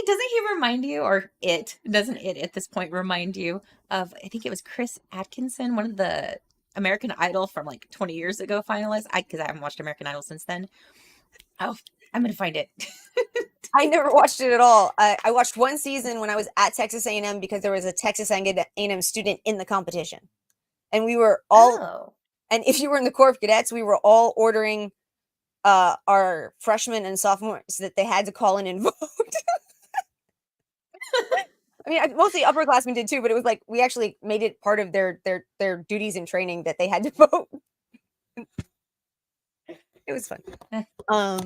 doesn't he remind you, or it doesn't it at this point remind you of, I think it was Chris Atkinson, one of the American Idol from like 20 years ago finalists. Because I haven't watched American Idol since then. Oh, I'm gonna find it. I never watched it at all. I watched one season when I was at Texas A&M because there was a Texas A&M student in the competition. And we were all, Oh. and if you were in the Corps of Cadets, we were all ordering our freshmen and sophomores that they had to call in and vote. I mean, mostly upperclassmen did too, but it was like we actually made it part of their duties and training that they had to vote. It was fun. Eh, all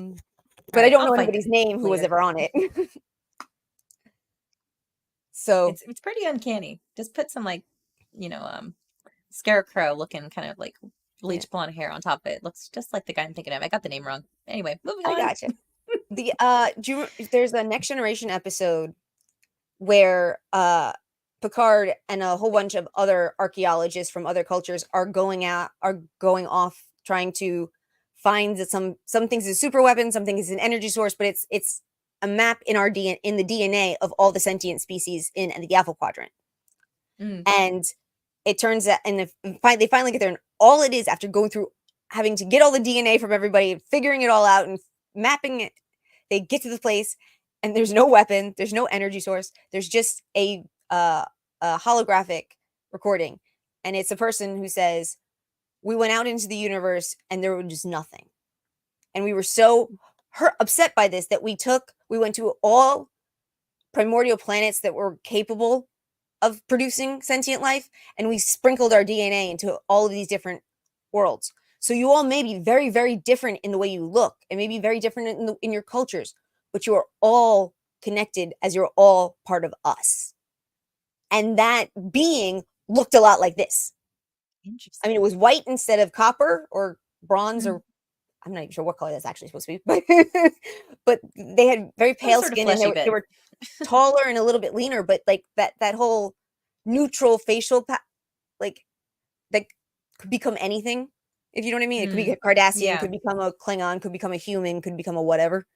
But I right, don't I'll know find anybody's it name who was later. ever on it. So It's pretty uncanny. Just put some like, you know, scarecrow looking kind of like yeah, bleach blonde hair on top of it. Looks just like the guy I'm thinking of. I got the name wrong. Anyway, moving I on. gotcha. There's a Next Generation episode where Picard and a whole bunch of other archaeologists from other cultures are going off trying to find that some things is super weapon, some things is an energy source, but it's a map in our DNA, in the DNA of all the sentient species in the Alpha Quadrant. Mm. And it turns out, and they finally get there, and all it is, after going through having to get all the DNA from everybody and figuring it all out and mapping it, they get to the place, and there's no weapon, there's no energy source, there's just a holographic recording, and it's a person who says, "We went out into the universe, and there was just nothing, and we were so upset by this that we went to all primordial planets that were capable of producing sentient life, and we sprinkled our DNA into all of these different worlds. So you all may be very, very different in the way you look, and maybe very different in your cultures, but you are all connected as you're all part of us." And that being looked a lot like this. I mean, Interesting. it was white instead of copper or bronze, Mm. or I'm not even sure what color that's actually supposed to be, but but they had very Some pale sort of skin, and fleshy they bit. were taller and a little bit leaner, but like that whole neutral facial like that could become anything, if you know what I mean. It could be Mm. a Cardassian, Yeah. could become a Klingon, could become a human, could become a whatever.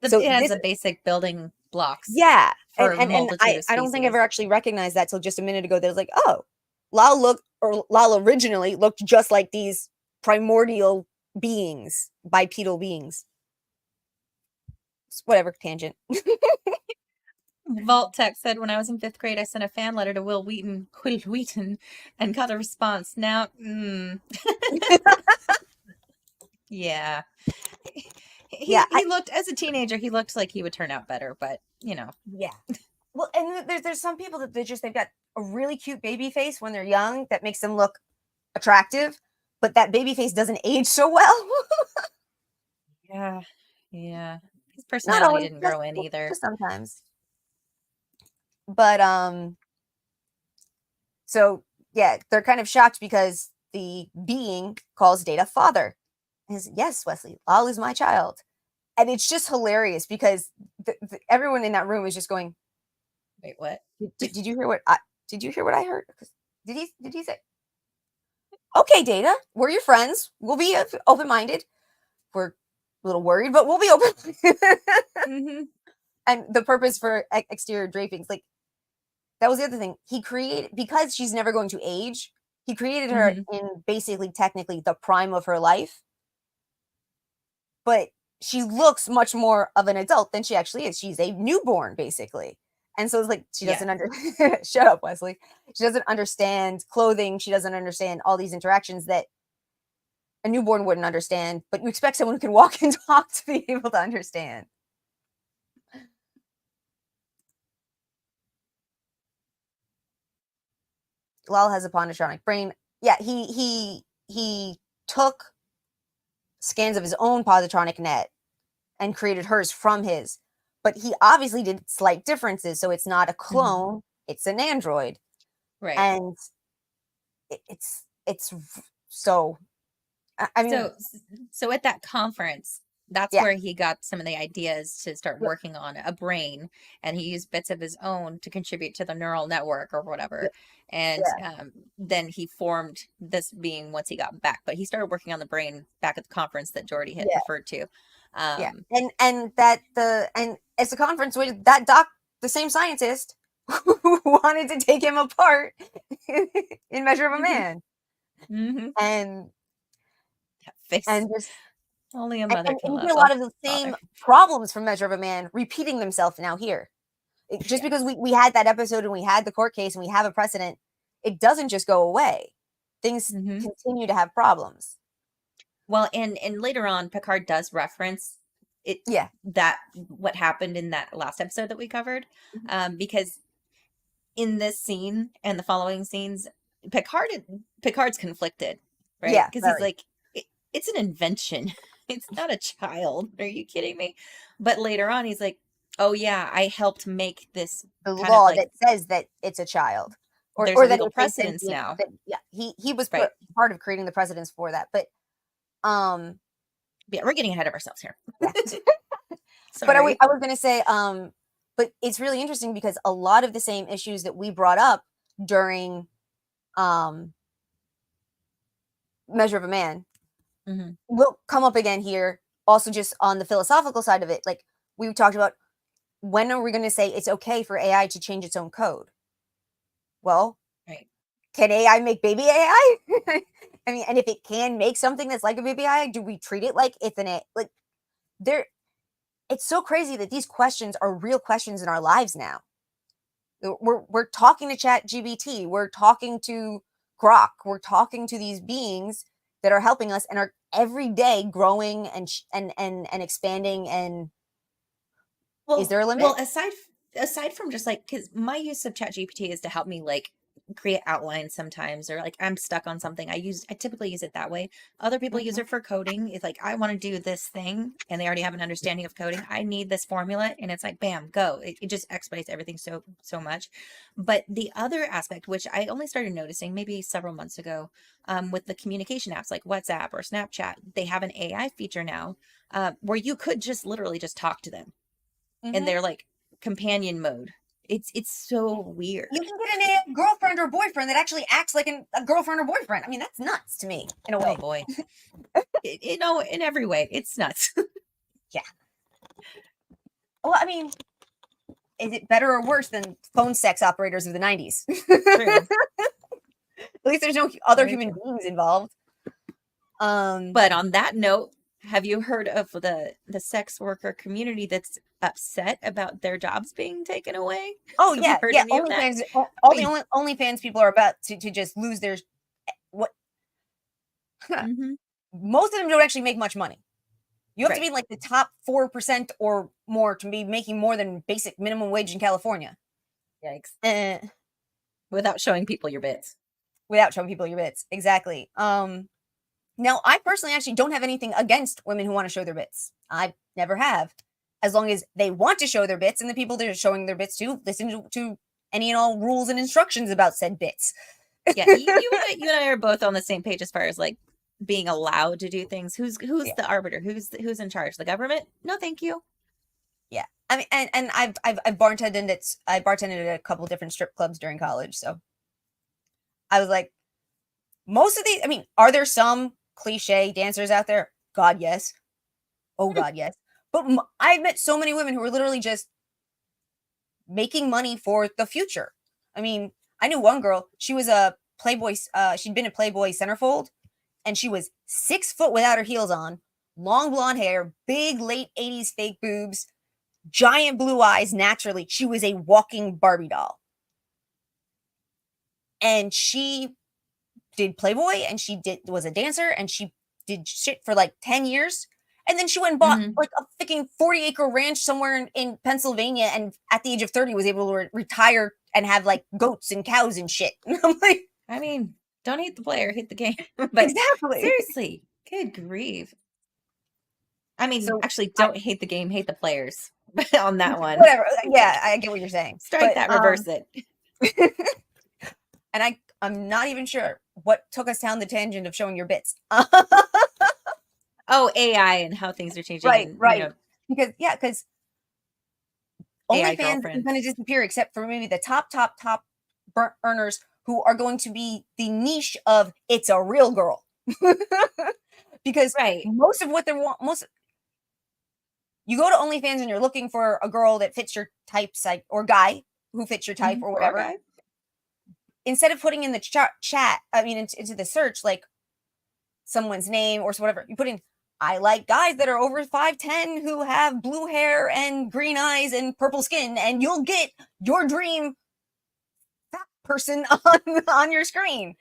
It So has this, the basic building blocks yeah, for a and multitude of I don't think I ever species. actually recognized that till just a minute ago. That was like, oh, Lal originally looked just like these primordial beings, bipedal beings. Whatever, tangent. Vault Tech said, when I was in fifth grade, I sent a fan letter to Will Wheaton, and got a response. Now, yeah, Yeah, he looked, as a teenager, he looked like he would turn out better, but yeah. Well, and there's some people that they've got a really cute baby face when they're young that makes them look attractive, but that baby face doesn't age so well. yeah, yeah. His Not personality always, didn't grow in either. just sometimes. But so yeah, they're kind of shocked because the being calls Data father. And says, "Yes, Wesley, Lal is my child." And it's just hilarious because everyone in that room is just going, Wait, what? Did you hear what did you hear what I heard? Did he say, "Okay, Data, we're your friends. We'll be open minded. We're a little worried, but we'll be open." Mm-hmm. And the purpose for exterior drapings, like that was the other thing. He created, because she's never going to age. He created her Mm-hmm. in basically technically the prime of her life, but she looks much more of an adult than she actually is. She's a newborn basically, And so it's like she Yeah. doesn't shut up, Wesley. She doesn't understand clothing. She doesn't understand all these interactions that a newborn wouldn't understand, but you expect someone who can walk and talk to be able to understand. Lal has a positronic brain. Yeah, he took scans of his own positronic net and created hers from his, but he obviously did slight differences, so it's not a clone, it's an android. Right. And it's so I mean, So at that conference, that's yeah, where he got some of the ideas to start yeah, working on a brain, and he used bits of his own to contribute to the neural network or yeah, whatever. And yeah, then he formed this being once he got back. But he started working on the brain back at the conference that Jordy had yeah, referred to. yeah. Um, And it's a conference with that the same scientist who wanted to take him apart in Measure of a mhm, Man. mhm. And That face. and just Only a mother and can you love see a a lot of the same father. problems from Measure of a Man repeating themselves now here. Just Yeah. because we had that episode and we had the court case and we have a precedent, it doesn't just go away. Things Hmm. continue to have problems. Well, and later on, Picard does reference it, Yeah. that what happened in that last episode that we covered, Mhm. because in this scene and the following scenes, Picard Picard's conflicted, right? Yeah, Because he's very. like, it's an invention. It's not a child. Are you kidding me? But later on, he's like, oh yeah, I helped make this The kind of law like that says that it's a child, there's a or that legal it's a precedence sentient now, that, yeah, he was right? part of creating the precedents for that. But um Yeah, we're getting ahead of ourselves here. yeah. But Sorry. I was going to say but it's really interesting because a lot of the same issues that we brought up during um Measure of a Man Hmm. will come up again here, also just on the philosophical side of it. Like we talked about, when are we going to say it's okay for AI to change its own code? Well, Right. can AI make baby AI? I mean, and if it can make something that's like a baby AI, do we treat it like it's an like there? It's so crazy that these questions are real questions in our lives now. We're talking to Chat GBT, we're talking to Grok, we're talking to these beings that are helping us and are every day growing and expanding. And is there a Well, limit? aside from just like because my use of ChatGPT is to help me like create outlines sometimes, or like I'm stuck on something. I typically use it that way. Other people use Mhm. it for coding. It's like I want to do this thing, and they already have an understanding of coding. I need this formula, and it's like bam, go. It just expedites everything so much. But the other aspect, which I only started noticing maybe several months ago, with the communication apps like WhatsApp or Snapchat, they have an AI feature now, where you could just literally just talk to them and Mhm. they're like companion mode. It's so You weird. can get an AI girlfriend or boyfriend that actually acts like a girlfriend or boyfriend. I mean, that's nuts to me in a Oh way. boy. In every way, it's nuts. Yeah. Well, I mean, is it better or worse than phone sex operators of the 90s? True. At least there's no other Very human true. beings involved. Um, But on that note, have you heard of the sex worker community that's upset about their jobs being taken away? oh Have you yeah, heard yeah. any of that? OnlyFans, all the We OnlyFans people are about to just lose their what. hmm Most of them don't actually make much money. You have to right. be like the top 4% or more to be making more than basic minimum wage in California. Yikes. Uh, Without showing people your bits. Without showing people your bits. Exactly. Now I personally actually don't have anything against women who want to show their bits. I never have. As long as they want to show their bits and the people they're showing their bits to listen to any and all rules and instructions about said bits. Yeah, you and I are both on the same page as far as like being allowed to do things. Who's Yeah. the arbiter? Who's in charge? The government? No, thank you. Yeah. I mean, and I've bartended I bartended at a couple different strip clubs during college, so I was like, most of these. I mean, are there some cliche dancers out there? God, yes. Oh God, yes. But I've met so many women who were literally just making money for the future. I mean, I knew one girl. She was a Playboy. She'd been a Playboy centerfold, and she was 6 foot without her heels on, long blonde hair, big late '80s fake boobs, giant blue eyes naturally. She was a walking Barbie doll. And she did Playboy and was a dancer and she did shit for like 10 years. And then she went and bought Mhm. like a freaking 40-acre ranch somewhere in Pennsylvania, and at the age of 30 was able to retire and have like goats and cows and shit. And I'm like, I mean, don't hate the player, hate the game. But exactly. seriously, good grief. I mean, So actually, don't hate the game, hate the players on that one. whatever. Yeah, I get what you're saying. Strike But that, reverse it. and I'm not even sure what took us down the tangent of showing your bits. Oh, AI and how things are changing, Right, and right. Because AI OnlyFans is girlfriend. going to disappear, except for maybe the top earners who are going to be the niche of it's a real girl. Because Right. most of what they want, you go to OnlyFans and you're looking for a girl that fits your type, or guy who fits your type or Or whatever. guy. Instead of putting in the chat, I mean, into the search, like someone's name or whatever, you put in, I like guys that are over 5'10" who have blue hair and green eyes and purple skin, and you'll get your dream person on your screen.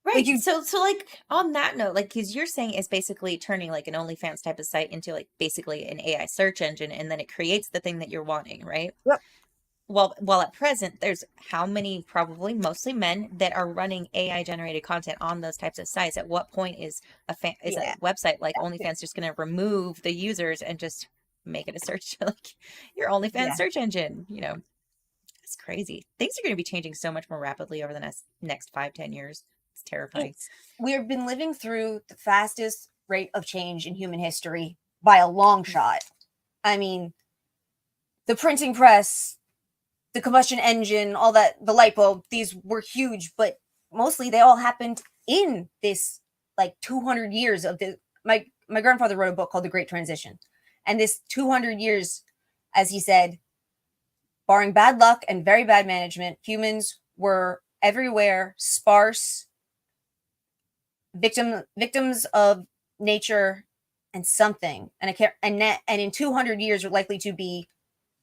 Like Right. you, So like on that note, like because you're saying it's basically turning like an OnlyFans type of site into like basically an AI search engine, and then it creates the thing that you're wanting, right? yep, Well, while at present, there's how many, probably mostly men, that are running AI generated content on those types of sites. At what point is is a yeah, website like OnlyFans just going to remove the users and just make it a search like your OnlyFans yeah. search engine? It's crazy. Things are going to be changing so much more rapidly over the next 5, 10 years. It's terrifying. We've been living through the fastest rate of change in human history by a long shot. I mean, the printing press, the combustion engine, all that, the light bulb, these were huge, but mostly they all happened in this like 200 years of the. My grandfather wrote a book called The Great Transition, and this 200 years, as he said, barring bad luck and very bad management, humans were everywhere, sparse, victims of nature and something. And I can't and in 200 years we're likely to be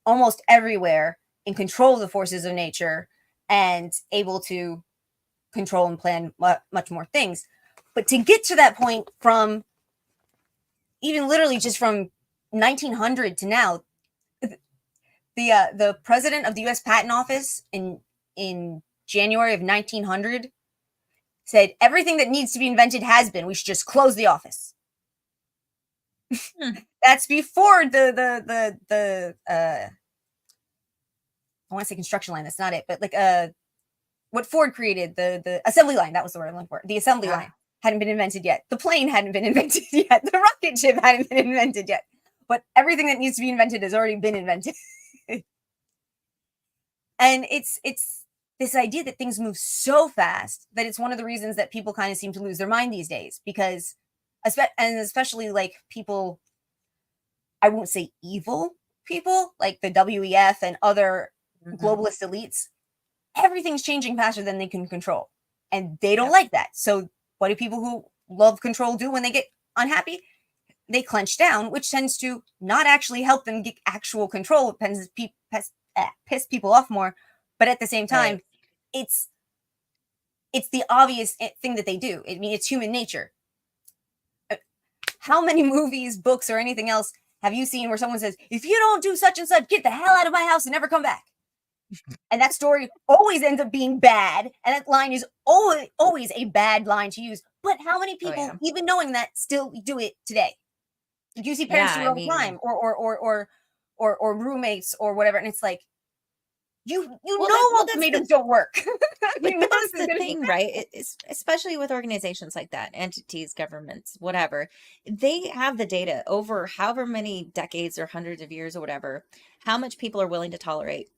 almost everywhere in control of the forces of nature and able to control and plan much more things. But to get to that point, from even literally just from 1900 to now, the president of the U.S. Patent Office in January of 1900 said everything that needs to be invented has been. We should just close the office. Hmm. That's before the I want to say construction line. That's not it, but like what Ford created, the assembly line. That was the word I'm looking for. The assembly line hadn't been invented yet. The plane hadn't been invented yet. The rocket ship hadn't been invented yet. But everything that needs to be invented has already been invented. And it's this idea that things move so fast that it's one of the reasons that people kind of seem to lose their mind these days, because especially like people, I won't say evil people like the WEF and other globalist elites, everything's changing faster than they can control. And they don't like that. So what do people who love control do when they get unhappy? They clench down, which tends to not actually help them get actual control. It piss people off more. But at the same time, Right. it's the obvious thing that they do. I mean, it's human nature. How many movies, books, or anything else have you seen where someone says, if you don't do such and such, get the hell out of my house and never come back? And that story always ends up being bad. And that line is always a bad line to use. But how many people, even knowing that, still do it today? You see parents do it all the time, or roommates or whatever. And it's like, you know ultimatums don't work. But that's the thing, right? It's, especially with organizations like that, entities, governments, whatever. They have the data over however many decades or hundreds of years or whatever, how much people are willing to tolerate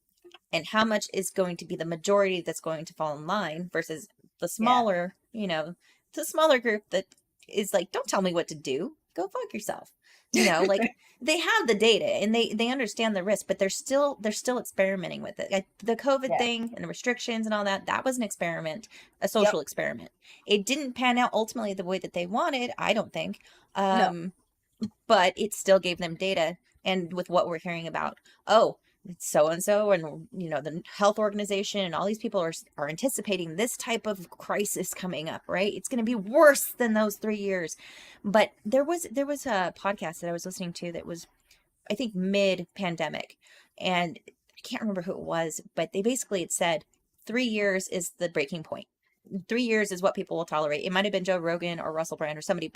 and how much is going to be the majority that's going to fall in line versus the smaller, the smaller group that is like, don't tell me what to do. Go fuck yourself. Like they have the data and they understand the risk, but they're still experimenting with it. Like the COVID thing and the restrictions and all that, that was an experiment, a social experiment. It didn't pan out ultimately the way that they wanted, I don't think. No. But it still gave them data And with what we're hearing about, oh, so and so, and the health organization and all these people are anticipating this type of crisis coming up, right? It's going to be worse than those 3 years. But there was a podcast that I was listening to that was, I think, mid pandemic, and I can't remember who it was, but they basically had said 3 years is the breaking point. 3 years is what people will tolerate. It might have been Joe Rogan or Russell Brand or somebody,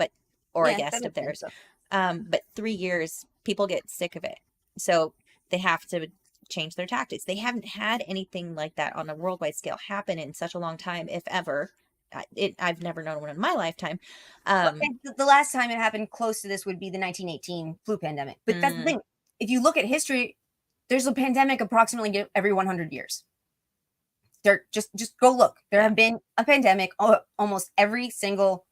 or a Yeah, that guest of makes sense. theirs. But 3 years, people get sick of it. So they have to change their tactics. They haven't had anything like that on a worldwide scale happen in such a long time, if ever. I've never known one in my lifetime. And the last time it happened close to this would be the 1918 flu pandemic. But that's the thing. If you look at history, there's a pandemic approximately every 100 years. Just go look. There have been a pandemic almost every single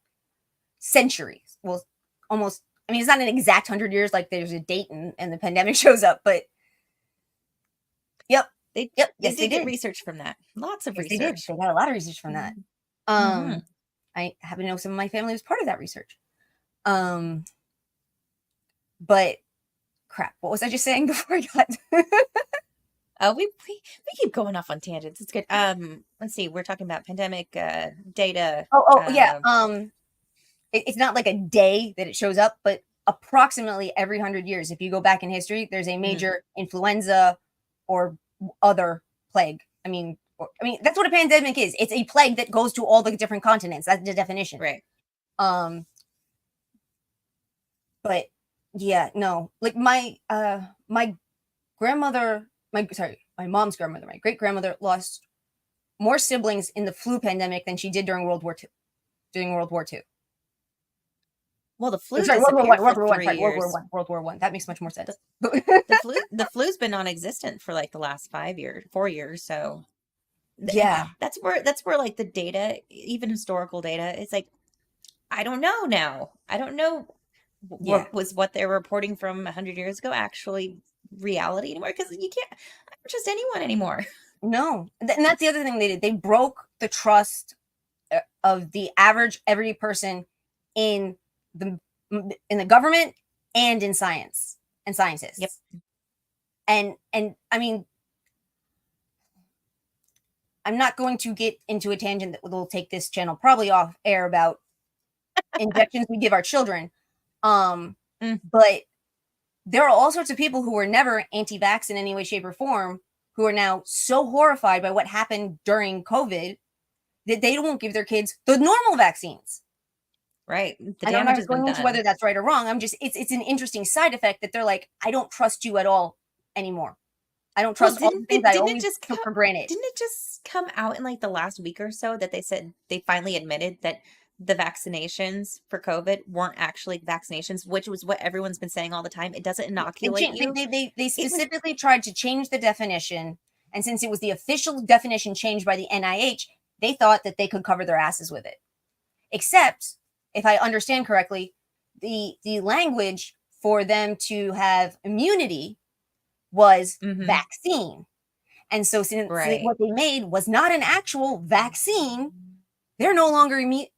century. Well, almost. I mean, it's not an exact 100 years, like there's a date and the pandemic shows up, but yep. They Yes, did get research from that. Lots of Yes, research. they did. They got a lot of research from that. I happen to know some of my family was part of that research. But crap, what was I just saying before I got? We keep going off on tangents. It's good. Let's see. We're talking about pandemic data. Yeah. It's not like a day that it shows up, but approximately every 100 years, if you go back in history, there's a major influenza or other plague. I mean, that's what a pandemic is. It's a plague that goes to all the different continents. That's the definition. Right. But yeah, no, like my grandmother, my mom's grandmother, my great grandmother lost more siblings in the flu pandemic than she did during World War II. Well, the flu World War One. That makes much more sense. The flu's been non-existent for like the last 4 years. So yeah, that's where like the data, even historical data, it's like, I don't know now. I don't know what they were reporting from 100 years ago actually reality anymore, because you can't trust anyone anymore. No, and that's the other thing they did. They broke the trust of the average everyday person in the government and in science and scientists. Yep. And I mean, I'm not going to get into a tangent that will take this channel probably off air about injections we give our children. But there are all sorts of people who were never anti-vax in any way, shape, or form who are now so horrified by what happened during COVID that they won't give their kids the normal vaccines. Right. And I'm not going into whether that's right or wrong. It's an interesting side effect that they're like, I don't trust you at all anymore. I don't trust all the things I always took for granted. Didn't it just come out in like the last week or so that they said they finally admitted that the vaccinations for COVID weren't actually vaccinations, which was what everyone's been saying all the time. It doesn't inoculate you. They specifically tried to change the definition. And since it was the official definition changed by the NIH, they thought that they could cover their asses with it. Except, if I understand correctly, the language for them to have immunity was vaccine. And so since what they made was not an actual vaccine, they're no longer immune.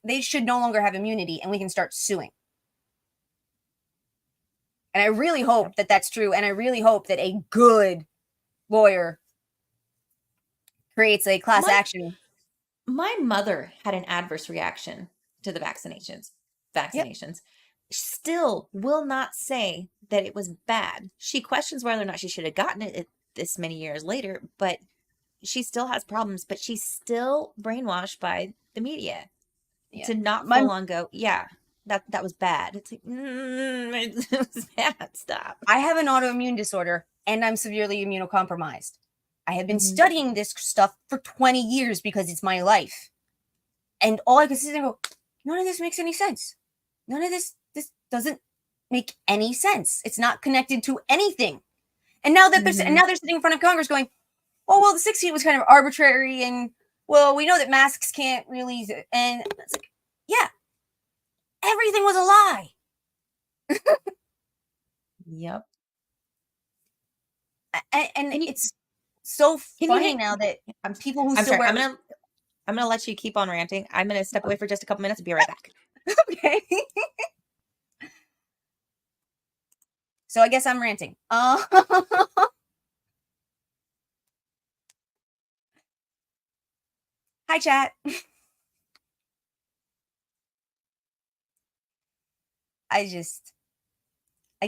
They should no longer have immunity, and we can start suing. And I really hope that that's true. And I really hope that a good lawyer creates a class action. My mother had an adverse reaction to the vaccinations. Yep. Still will not say that it was bad. She questions whether or not she should have gotten it this many years later, but she still has problems. But she's still brainwashed by the media to not full on go, that was bad. It's like, it was bad. Stop. I have an autoimmune disorder and I'm severely immunocompromised. I have been studying this stuff for 20 years because it's my life. And all I could sit there and go, none of this makes any sense. None of this doesn't make any sense. It's not connected to anything. And now that they're sitting in front of Congress going, oh, well, the 6 feet was kind of arbitrary. And, well, we know that masks can't really. And it's like, yeah, everything was a lie. Yep. And it's so funny now that people who still wear. I'm gonna let you keep on ranting. I'm gonna step away for just a couple minutes and be right back. Okay. So I guess I'm ranting. Hi, chat. I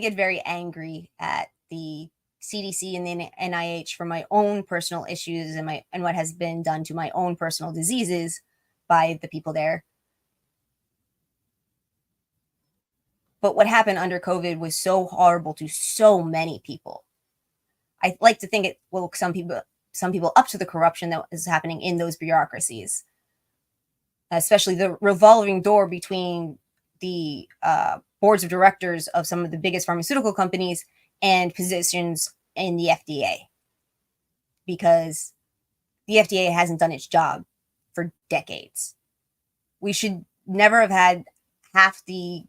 get very angry at the CDC and the NIH for my own personal issues and what has been done to my own personal diseases by the people there. But what happened under COVID was so horrible to so many people. I like to think it will some people up to the corruption that is happening in those bureaucracies, especially the revolving door between the boards of directors of some of the biggest pharmaceutical companies and positions in the FDA, because the FDA hasn't done its job for decades. We should never have had half the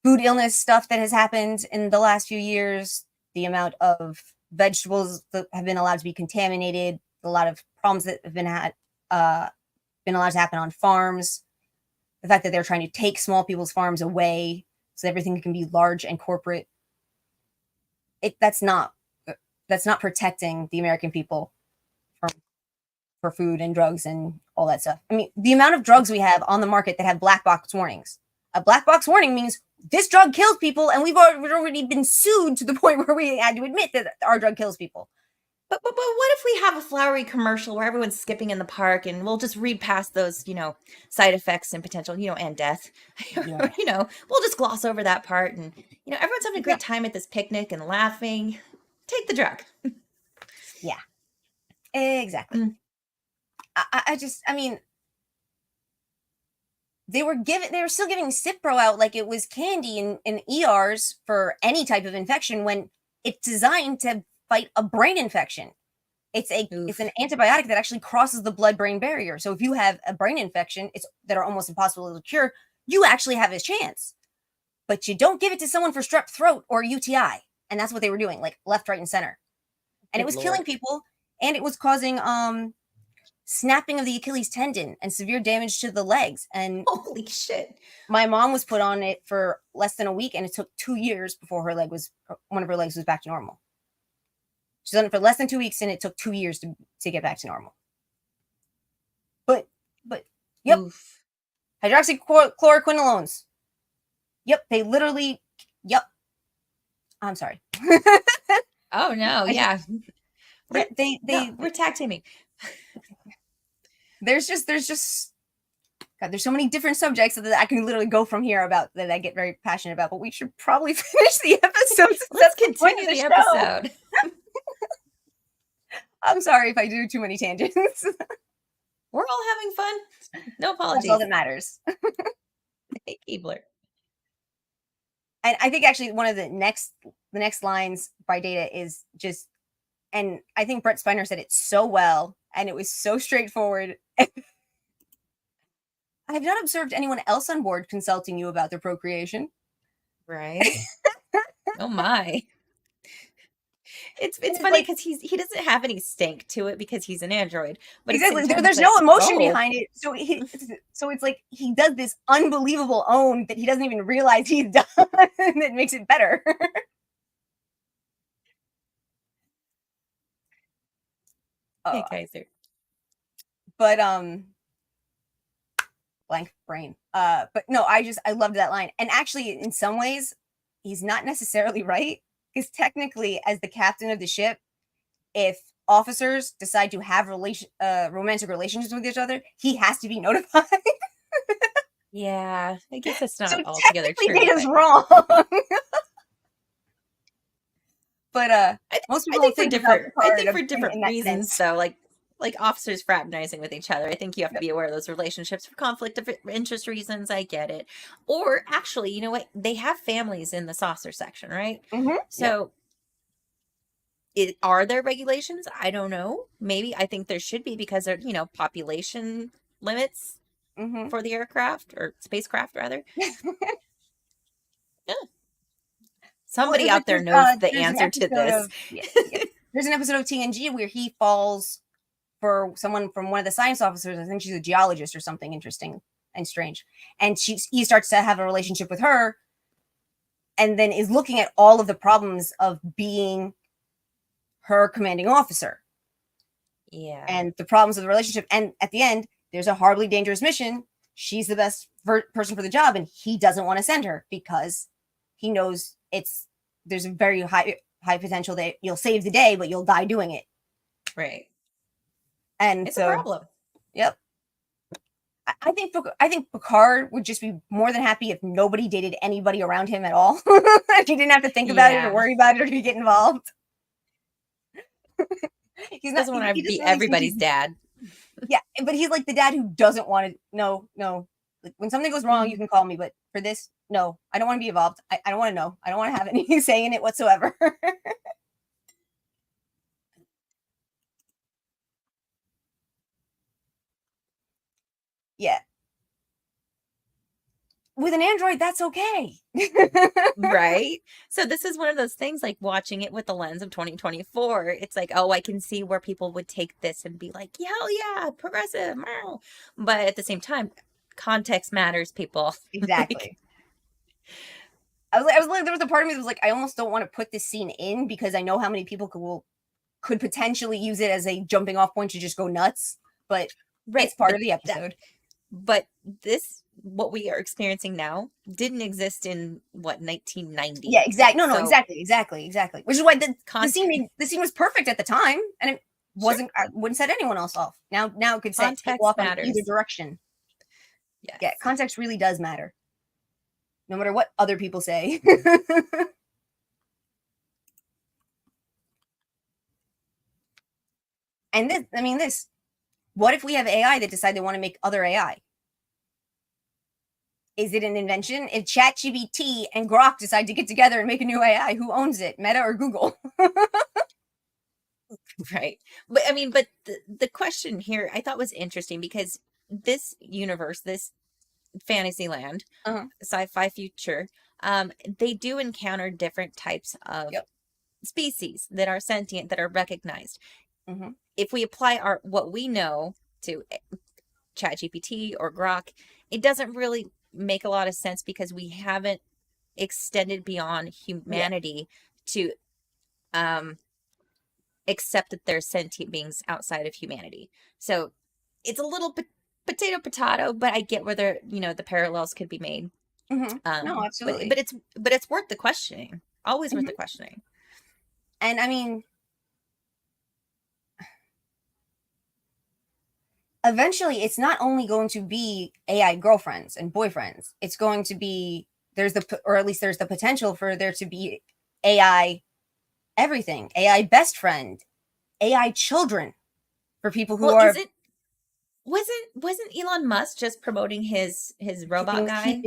food illness stuff that has happened in the last few years, the amount of vegetables that have been allowed to be contaminated, a lot of problems that have been allowed to happen on farms, the fact that they're trying to take small people's farms away so everything can be large and corporate. That's not protecting the American people for food and drugs and all that stuff. I mean, the amount of drugs we have on the market that have black box warnings. A black box warning means this drug kills people, and we've already been sued to the point where we had to admit that our drug kills people. But what if we have a flowery commercial where everyone's skipping in the park, and we'll just read past those, side effects and potential, and death. Yeah. We'll just gloss over that part, and everyone's having a great time at this picnic and laughing. Take the drug. Yeah, exactly. I mean, they were still giving Cipro out like it was candy in ERs for any type of infection, when it's designed to fight a brain infection. It's an antibiotic that actually crosses the blood-brain barrier. So if you have a brain infection, that are almost impossible to cure, you actually have a chance. But you don't give it to someone for strep throat or UTI. And that's what they were doing, like left, right, and center. And it was killing people, and it was causing snapping of the Achilles tendon and severe damage to the legs. And holy shit. My mom was put on it for less than a week, and it took 2 years before one of her legs was back to normal. She's on it for less than 2 weeks, and it took 2 years to get back to normal. But yep. Oof. Hydroxychloroquinolones. Yep, they literally, yep. I'm sorry. Oh no, yeah. We're tag teaming. There's God, there's so many different subjects that I can literally go from here about that I get very passionate about, but we should probably finish the episode. Let's continue the episode. I'm sorry if I do too many tangents. We're all having fun. No apologies. That's all that matters. Hey, Keebler. And I think actually one of the next lines by Data is just, and I think Brett Spiner said it so well, and it was so straightforward. I have not observed anyone else on board consulting you about their procreation. Right. Oh my. It's funny because he doesn't have any stank to it because he's an android. But exactly, there's no emotion behind it. So it's like he does this unbelievable own that he doesn't even realize he's done, that makes it better. Hey, Kaiser. But blank brain. But no, I loved that line. And actually, in some ways, he's not necessarily right, because technically, as the captain of the ship, if officers decide to have romantic relationships with each other, he has to be notified. Yeah, I guess that's not altogether true. Data's wrong. But most people I think for different reasons, though, like officers fraternizing with each other. I think you have to be aware of those relationships for conflict of interest reasons. I get it. Or actually, you know what? They have families in the saucer section, right? Mm-hmm. So are there regulations? I don't know. Maybe. I think there should be, because there, population limits for the aircraft, or spacecraft rather. Yeah. Somebody out there knows the answer to this. There's an episode of TNG where he falls for someone from one of the science officers. I think she's a geologist or something interesting and strange. And he starts to have a relationship with her. and then is looking at all of the problems of being her commanding officer Yeah. and the problems of the relationship. And at the end, there's a horribly dangerous mission. She's the best person for the job, and he doesn't want to send her because he knows there's a very high potential that you'll save the day, but you'll die doing it. Right. And It's a so, problem. yep. I think Picard would just be more than happy if nobody dated anybody around him at all. If he didn't have to think about it or worry about it or to get involved. He's not. Doesn't want to He be doesn't really everybody's dad. Yeah, but he's like the dad who doesn't want to. No. Like, when something goes wrong, you can call me, but for this, no, I don't want to be involved. I don't want to know. I don't want to have any say in it whatsoever. Yeah. With an android, that's okay. Right? So this is one of those things, like watching it with the lens of 2024. It's like, oh, I can see where people would take this and be like, hell yeah, progressive. Meow. But at the same time, context matters, people. Exactly. I was like, there was a part of me that was like, I almost don't want to put this scene in because I know how many people could potentially use it as a jumping off point to just go nuts. But it's part of the episode. But what we are experiencing now didn't exist in 1990. Yeah, exactly. No, exactly. Which is why the scene was perfect at the time, and it wasn't. I wouldn't set anyone else off. Now it could set people off in either direction. Yes. Yeah, context really does matter, no matter what other people say. And this. What if we have AI that decide they want to make other AI? Is it an invention? If ChatGPT and Grok decide to get together and make a new AI, who owns it? Meta or Google? Right. But the question here I thought was interesting because this universe, this fantasy land, sci-fi future, they do encounter different types of species that are sentient, that are recognized. Mm-hmm. If we apply what we know to ChatGPT or Grok, it doesn't really make a lot of sense because we haven't extended beyond humanity to accept that there's sentient beings outside of humanity. So it's a little bit potato, but I get where the parallels could be made. Mm-hmm. No, absolutely. But it's worth the questioning. Always worth the questioning. And I mean, eventually it's not only going to be AI girlfriends and boyfriends. It's going to be there's the potential for there to be AI everything, AI best friend, AI children for people who are. Wasn't Elon Musk just promoting his robot guy?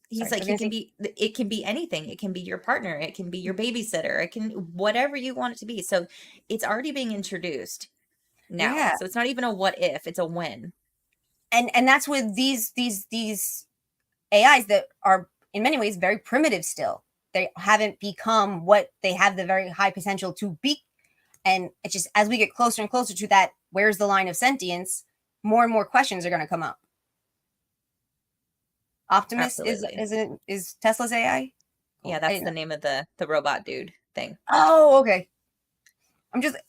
He's like, it can be anything. It can be your partner. It can be your babysitter. It can whatever you want it to be. So it's already being introduced now. Yeah. So it's not even a what if, it's a when. And that's with these AIs that are in many ways very primitive still. They haven't become what they have the very high potential to be. And it's just as we get closer and closer to that, where's the line of sentience, more and more questions are going to come up. Optimus is Tesla's AI? Yeah, that's the name of the robot dude thing. Oh, okay. Every time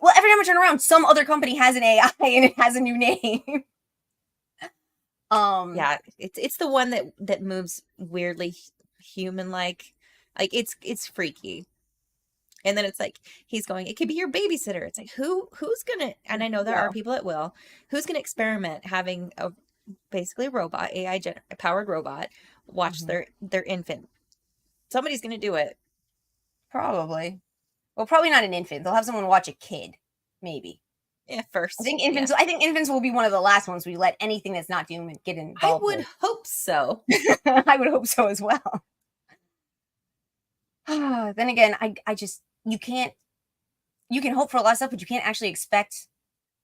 I turn around, some other company has an AI and it has a new name. Yeah, it's the one that moves weirdly human-like. Like it's freaky. And then it's like he's going, it could be your babysitter. It's like who's gonna, and I know there are people that will, who's gonna experiment having basically a robot, AI powered robot, watch their infant. Somebody's gonna do it. Probably. Well, probably not an infant. They'll have someone watch a kid, maybe. Yeah, first. I think infants will be one of the last ones we let anything that's not human get involved. I would hope so. I would hope so as well. Then again, I just you can hope for a lot of stuff, but you can't actually expect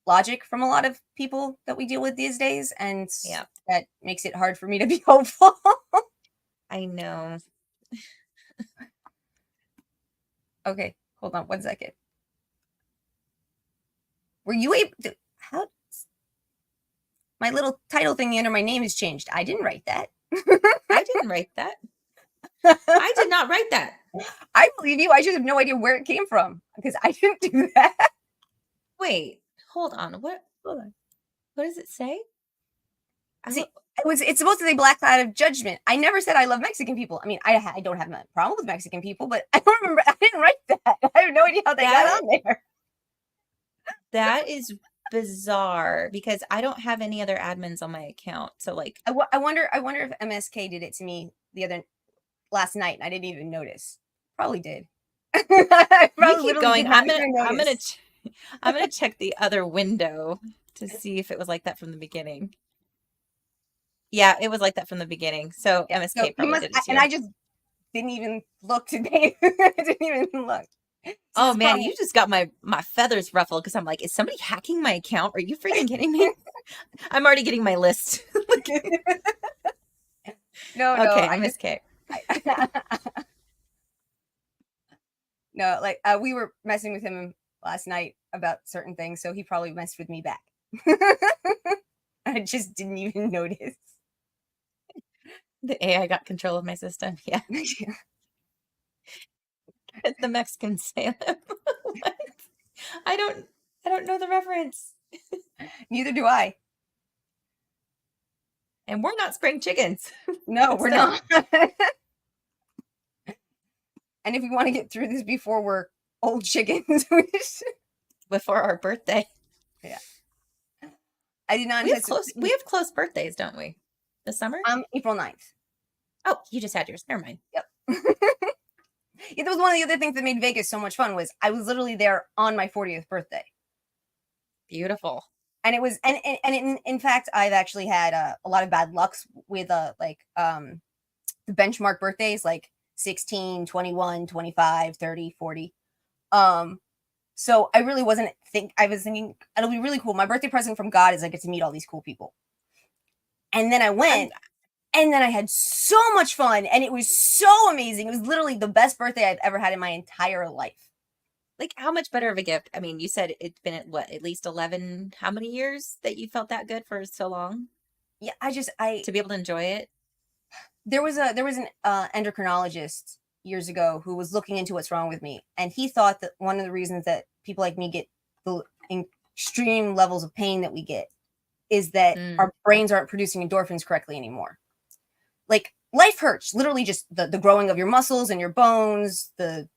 logic from a lot of people that we deal with these days, and that makes it hard for me to be hopeful. I know. Okay, hold on 1 second. Were you able to, how, my little title thing under my name has changed. I didn't write that. I didn't write that. I did not write that. I believe you. I just have no idea where it came from because I didn't do that. Wait, hold on. Hold on. What does it say? See, it's supposed to say Black Cloud of Judgment. I never said I love Mexican people. I mean, I don't have a problem with Mexican people, but I don't remember. I didn't write that. I have no idea how they got on there. That is bizarre because I don't have any other admins on my account. So like, I wonder if MSK did it to me last night and I didn't even notice. Probably did. I you keep going. I'm gonna check the other window to see if it was like that from the beginning. Yeah, it was like that from the beginning. So Yeah, MSK probably did it too. And I just didn't even look today. I didn't even look. Oh man, you just got my feathers ruffled because I'm like, is somebody hacking my account? Are you freaking kidding me? I'm already getting my list. No, okay, MSK. No, like we were messing with him last night about certain things, so he probably messed with me back. I just didn't even notice. The AI got control of my system. Yeah. The Mexican Salem. What? I don't know the reference. Neither do I. And we're not spring chickens. No, we're not. And if we want to get through this before we're old chickens, before our birthday. Yeah. I did not. We have close birthdays, don't we? This summer? April 9th. Oh, you just had yours. Never mind. Yep. Yeah, that was one of the other things that made Vegas so much fun was I was literally there on my 40th birthday. Beautiful. And it was, and in fact, I've actually had a lot of bad lucks with the benchmark birthdays, like 16, 21, 25, 30, 40. So I really I was thinking it'll be really cool. My birthday present from God is I get to meet all these cool people. And then I went and then I had so much fun and it was so amazing. It was literally the best birthday I've ever had in my entire life. Like, how much better of a gift? I mean, you said it's been at least 11, how many years that you felt that good for so long? Yeah, to be able to enjoy it. There was an endocrinologist years ago who was looking into what's wrong with me. And he thought that one of the reasons that people like me get the extreme levels of pain that we get is that our brains aren't producing endorphins correctly anymore. Like life hurts, literally just the growing of your muscles and your bones, the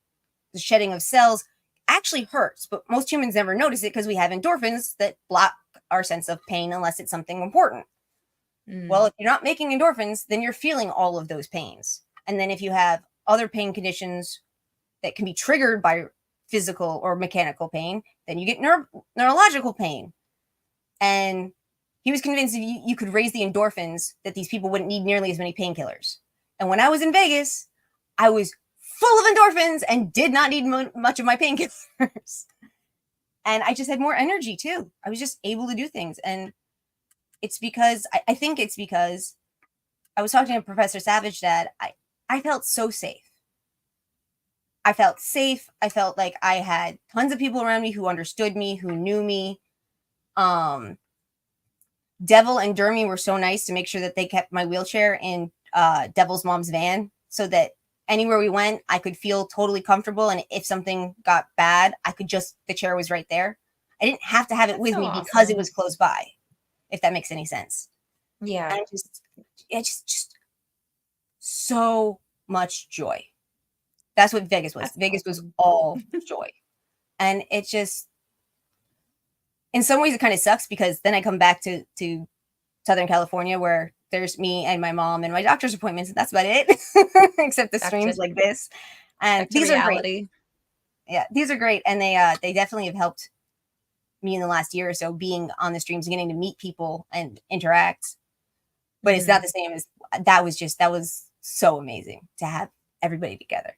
shedding of cells actually hurts, but most humans never notice it because we have endorphins that block our sense of pain unless it's something important. Well, if you're not making endorphins, then you're feeling all of those pains. And then if you have other pain conditions that can be triggered by physical or mechanical pain, then you get neurological pain. And he was convinced if you could raise the endorphins that these people wouldn't need nearly as many painkillers. And when I was in Vegas, I was full of endorphins and did not need much of my painkillers. And I just had more energy too. I was just able to do things. And it's because, I think it's because I was talking to Professor Savage that I felt so safe. I felt safe. I felt like I had tons of people around me who understood me, who knew me. Devil and Dermy were so nice to make sure that they kept my wheelchair in Devil's mom's van so that anywhere we went, I could feel totally comfortable. And if something got bad, the chair was right there. I didn't have to have it with me because it was close by, if that makes any sense. Yeah. And just so much joy. That's what Vegas was. Vegas was all joy. And it just, in some ways it kind of sucks because then I come back to Southern California where there's me and my mom and my doctor's appointments. And that's about it. Except the streams like this. And these are great. Yeah, these are great. And they definitely have helped me in the last year or so being on the streams and getting to meet people and interact. But it's not the same as that was so amazing to have everybody together.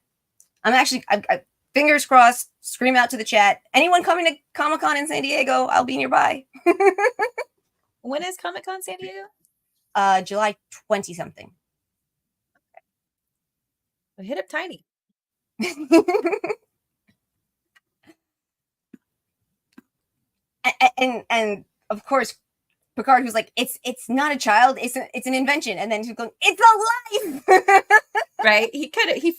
I'm actually, I fingers crossed, scream out to the chat. Anyone coming to Comic-Con in San Diego, I'll be nearby. When is Comic-Con San Diego? July 20 something. Okay. Well, hit up Tiny. and of course, Picard was like, it's not a child, it's an invention. And then she's going, it's a life. Right? He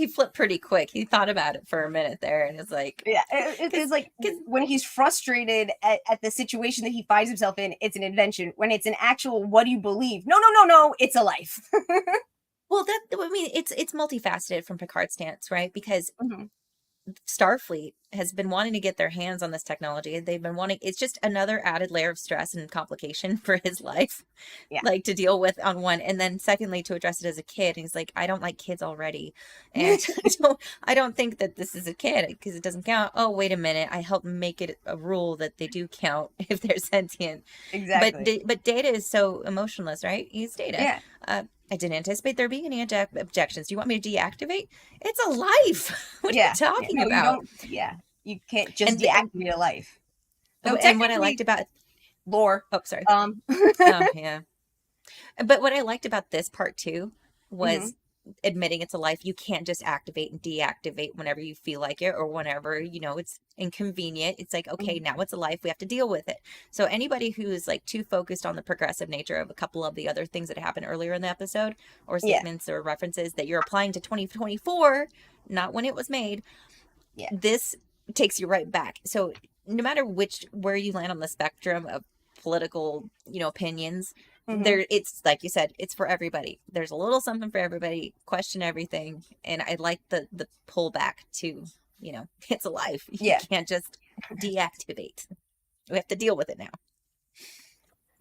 flipped pretty quick. He thought about it for a minute there, and it's like, Yeah, it's like because when he's frustrated at the situation that he finds himself in, it's an invention. When it's an actual, what do you believe? No, no, no, no, it's a life. well, that I mean, it's multifaceted from Picard's stance, right? Because Mhm. Starfleet has been wanting to get their hands on this technology. They've been wanting, it's just another added layer of stress and complication for his life, Yeah. like to deal with on one. And then secondly, to address it as a kid. And he's like, I don't like kids already. And I don't think that this is a kid because it doesn't count. Oh, wait a minute. I helped make it a rule that they do count if they're sentient. Exactly. But Data is so emotionless, right? He's Data. Yeah. I didn't anticipate there being any objections. Do you want me to deactivate? It's a life. What are you Yeah. Yeah. talking No, you about? don't. Yeah. You can't just And deactivate a life. Though and what I liked technically, about lore. oh sorry Um. oh yeah, but what I liked about this part too Mhm. was admitting it's a life. You can't just activate and deactivate whenever you feel like it or whenever it's inconvenient. It's like, okay, Mhm. now it's a life, we have to deal with it. So anybody who is like too focused on the progressive nature of a couple of the other things that happened earlier in the episode, or Yeah. statements or references that you're applying to 2024, not when it was made, Yeah. this takes you right back. So no matter where you land on the spectrum of political, opinions, Mhm. it's like you said, it's for everybody. There's a little something for everybody. Question everything, and I like the pullback to, it's a life. You Yeah. can't just deactivate. We have to deal with it now.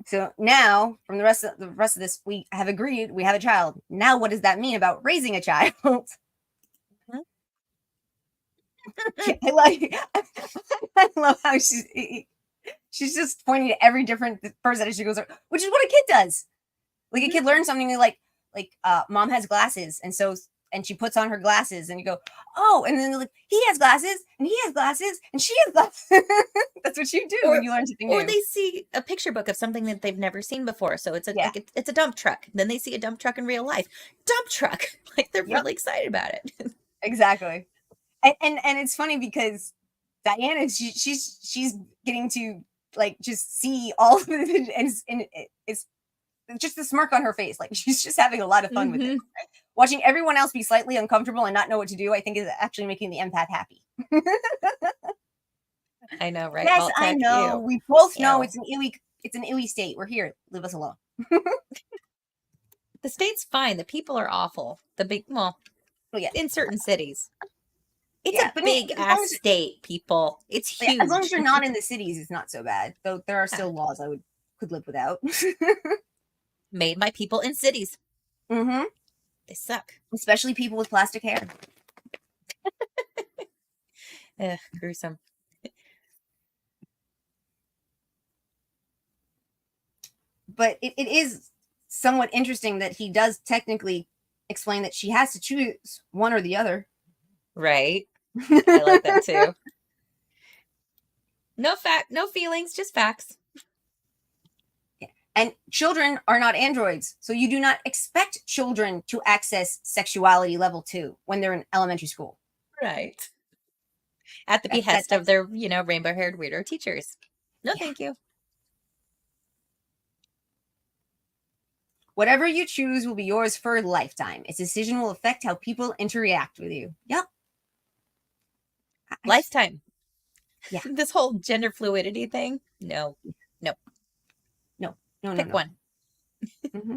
So now, from the rest of this, we have agreed we have a child. Now, what does that mean about raising a child? I like. I love how she's just pointing to every different person as she goes, which is what a kid does. Like a kid learns something mom has glasses, and she puts on her glasses, and you go, oh, and then like he has glasses, and he has glasses, and she has glasses. That's what you do when or you learn something or new. they see a picture book of something that they've never seen before. So it's Yeah. it's a dump truck. Then they see a dump truck in real life. Dump truck. Like they're Yep. really excited about it. Exactly. And it's funny because Diana, she's getting to like just see all of it, and it's just the smirk on her face. Like she's just having a lot of fun with it. Hmm. Watching everyone else be slightly uncomfortable and not know what to do, I think is actually making the empath happy. I know, right? Yes, Alt I tech, know. ew. We both know Ew. it's an illy state. We're here. Leave us alone. The state's fine. The people are awful. Well, But yeah, in certain cities. It's yeah. a But big as long ass as state, people. It's yeah, as long as huge. you're not in the cities, it's not so bad. Though there are Yeah. still laws I could live without. Made by people in cities. Mm-hmm. They suck. Especially people with plastic hair. Ugh, gruesome. But it is somewhat interesting that he does technically explain that she has to choose one or the other. Right? I like that too. No feelings, just facts. And children are not androids, so you do not expect children to access sexuality level 2 when they're in elementary school. Right. At the That behest of their, rainbow haired weirdo teachers. No, yeah. thank you. Whatever you choose will be yours for a lifetime. Its decision will affect how people interact with you. Yep. Lifetime. Yeah. This whole gender fluidity thing. No. Nope. No. No. No. Pick No. one Mm-hmm.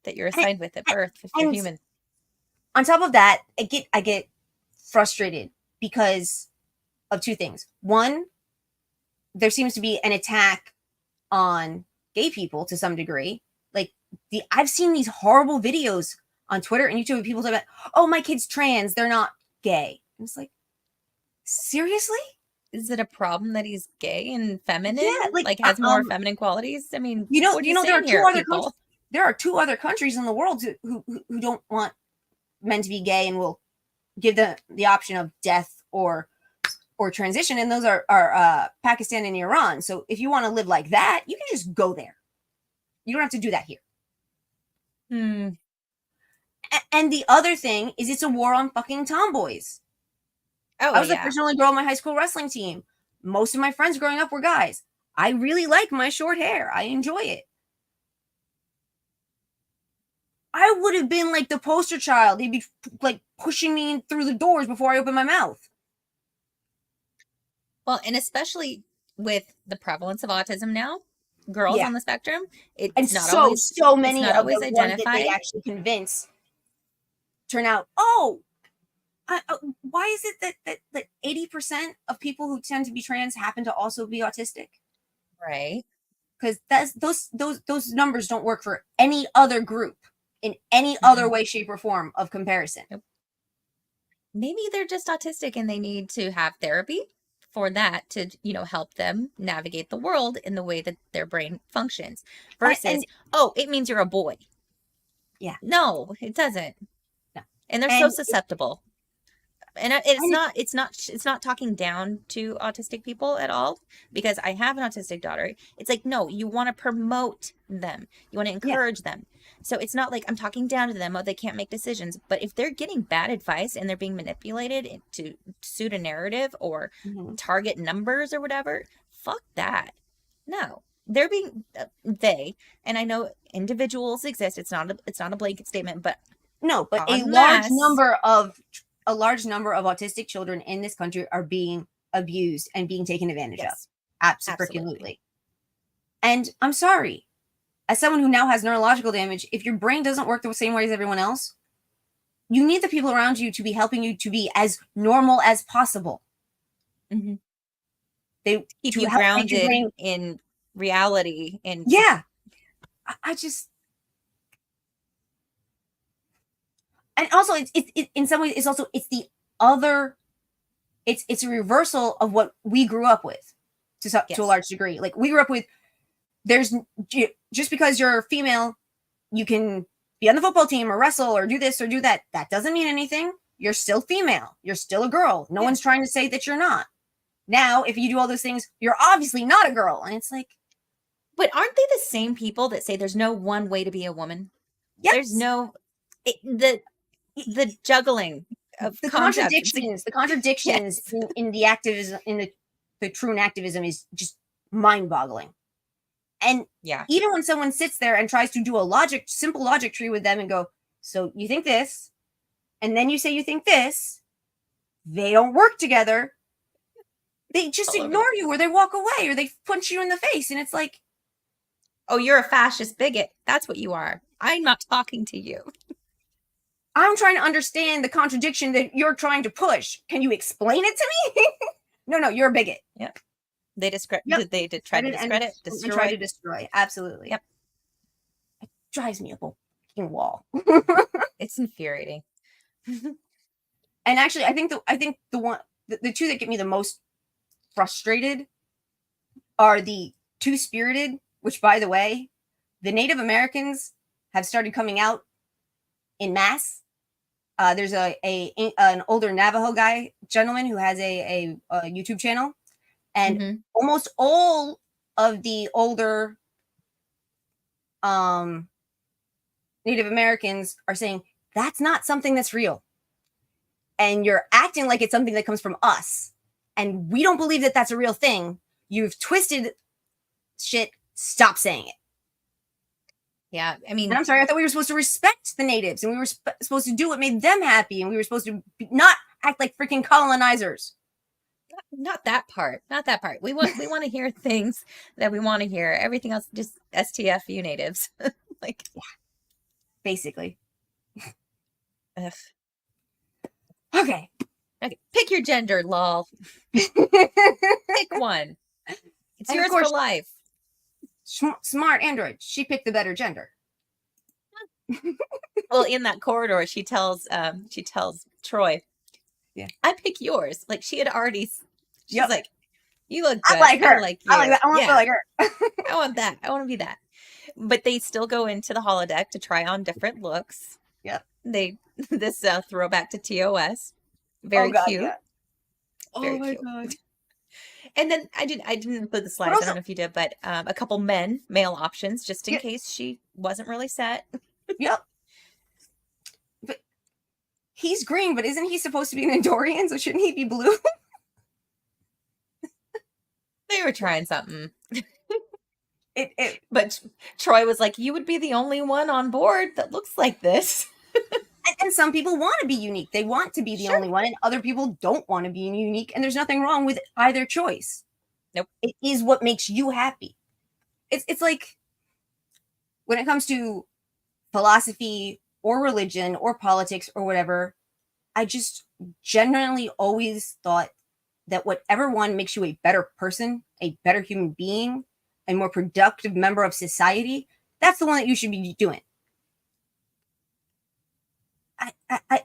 that you're assigned with at birth if you're And human. on top of that, I get frustrated because of two things. One, there seems to be an attack on gay people to some degree. Like I've seen these horrible videos on Twitter and YouTube of people talking about, oh, my kid's trans, they're not gay. And it's like, seriously? Is it a problem that he's gay and Yeah, feminine? Like has more feminine qualities? I mean, what are you there are saying here, people? there are two other countries in the world who don't want men to be gay and will give the option of death or transition, and those are Pakistan and Iran. So if you want to live like that, you can just go there. You don't have to do that here. Hmm. And the other thing is, it's a war on fucking tomboys. Oh, I was the yeah. first only girl on my high school wrestling team. Most of my friends growing up were guys. I really like my short hair. I enjoy it. I would have been like the poster child. He'd be like pushing me in through the doors before I open my mouth. Well, and especially with the prevalence of autism now, girls Yeah. on the spectrum, And it's not so always it's many not of always the ones that they identified. actually convince turn out, oh, why is it that 80% of people who tend to be trans happen to also be autistic? Right. Because those numbers don't work for any other group in any other Mm-mm. way, shape, or form of comparison. Nope. Maybe they're just autistic and they need to have therapy for that to, help them navigate the world in the way that their brain functions versus, And oh, it means you're a boy. yeah, No, it doesn't. no. And they're so And susceptible. And it's not talking down to autistic people at all, because I have an autistic daughter. It's like, no, you want to promote them, you want to yeah, encourage them. So it's not like I'm talking down to them, oh, they can't make decisions. But if they're getting bad advice and they're being manipulated to suit a narrative or target numbers or whatever, fuck that. No, they're being and I know individuals exist. It's not a blanket statement, but no, but en masse. a large number of autistic children in this country are being abused and being taken advantage of. Yes, absolutely. Absolutely. And I'm sorry, as someone who now has neurological damage, if your brain doesn't work the same way as everyone else, you need the people around you to be helping you to be as normal as possible. Mm-hmm. They Keep to you help make your grounded brain. in reality. And Yeah, I just. And also, it's in some ways, it's also it's the other. It's a reversal of what we grew up with, to a yes, large degree. Like we grew up with, there's just because you're female, you can be on the football team or wrestle or do this or do that. That doesn't mean anything. You're still female. You're still a girl. No one's trying to say that you're not. Now, if you do all those things, you're obviously not a girl. And it's like, but aren't they the same people that say there's no one way to be a woman? yes, There's no the juggling of the concepts. contradictions Yes. in the activism, in the true activism, is just mind-boggling. And Yeah. even when someone sits there and tries to do simple logic tree with them and go, so you think this, and then you say you think this, they don't work together. They just ignore you, or they walk away, or they punch you in the face. And it's like, oh, you're a fascist bigot. That's what you are. I'm not talking to you. I'm trying to understand the contradiction that you're trying to push. Can you explain it to me? No, you're a bigot. Yep. They Yep. They did try to discredit, and destroy. try to destroy. Absolutely. Yep. It drives me up a fucking wall. It's infuriating. And actually, I think the two that get me the most frustrated are the two-spirited, which, by the way, the Native Americans have started coming out in mass. There's an older Navajo gentleman who has a YouTube channel, and almost all of the older Native Americans are saying that's not something that's real, and you're acting like it's something that comes from us, and we don't believe that that's a real thing. You've twisted shit. Stop saying it. Yeah, I mean, and I'm sorry, I thought we were supposed to respect the natives, and we were supposed to do what made them happy, and we were supposed to not act like freaking colonizers. Not that part. Not that part. We want to hear things that we want to hear. Everything else, just STF, you natives. Like, yeah, basically. Ugh. Okay. Pick your gender, lol. Pick one. It's yours for life. Smart android. She picked the better gender. Well, in that corridor, she tells Troy, yeah, I pick yours. Like, she had already. She's like, you look good. I like her. I like you. I like that. I want to be like her. I want that. I want to be that. But they still go into the holodeck to try on different looks. Yep. This throwback to TOS. Very cute. Yeah. Very cute. God. And then I didn't include the slides. I don't know if you did, but a couple male options, just in case she wasn't really set. Yep. But he's green, but isn't he supposed to be an Andorian? So shouldn't he be blue? They were trying something. But Troy was like, you would be the only one on board that looks like this. And some people want to be unique. They want to be the Sure. only one, and other people don't want to be unique. And there's nothing wrong with either choice. Nope. It is what makes you happy. It's like when it comes to philosophy or religion or politics or whatever, I just genuinely always thought that whatever one makes you a better person, a better human being, a more productive member of society, that's the one that you should be doing.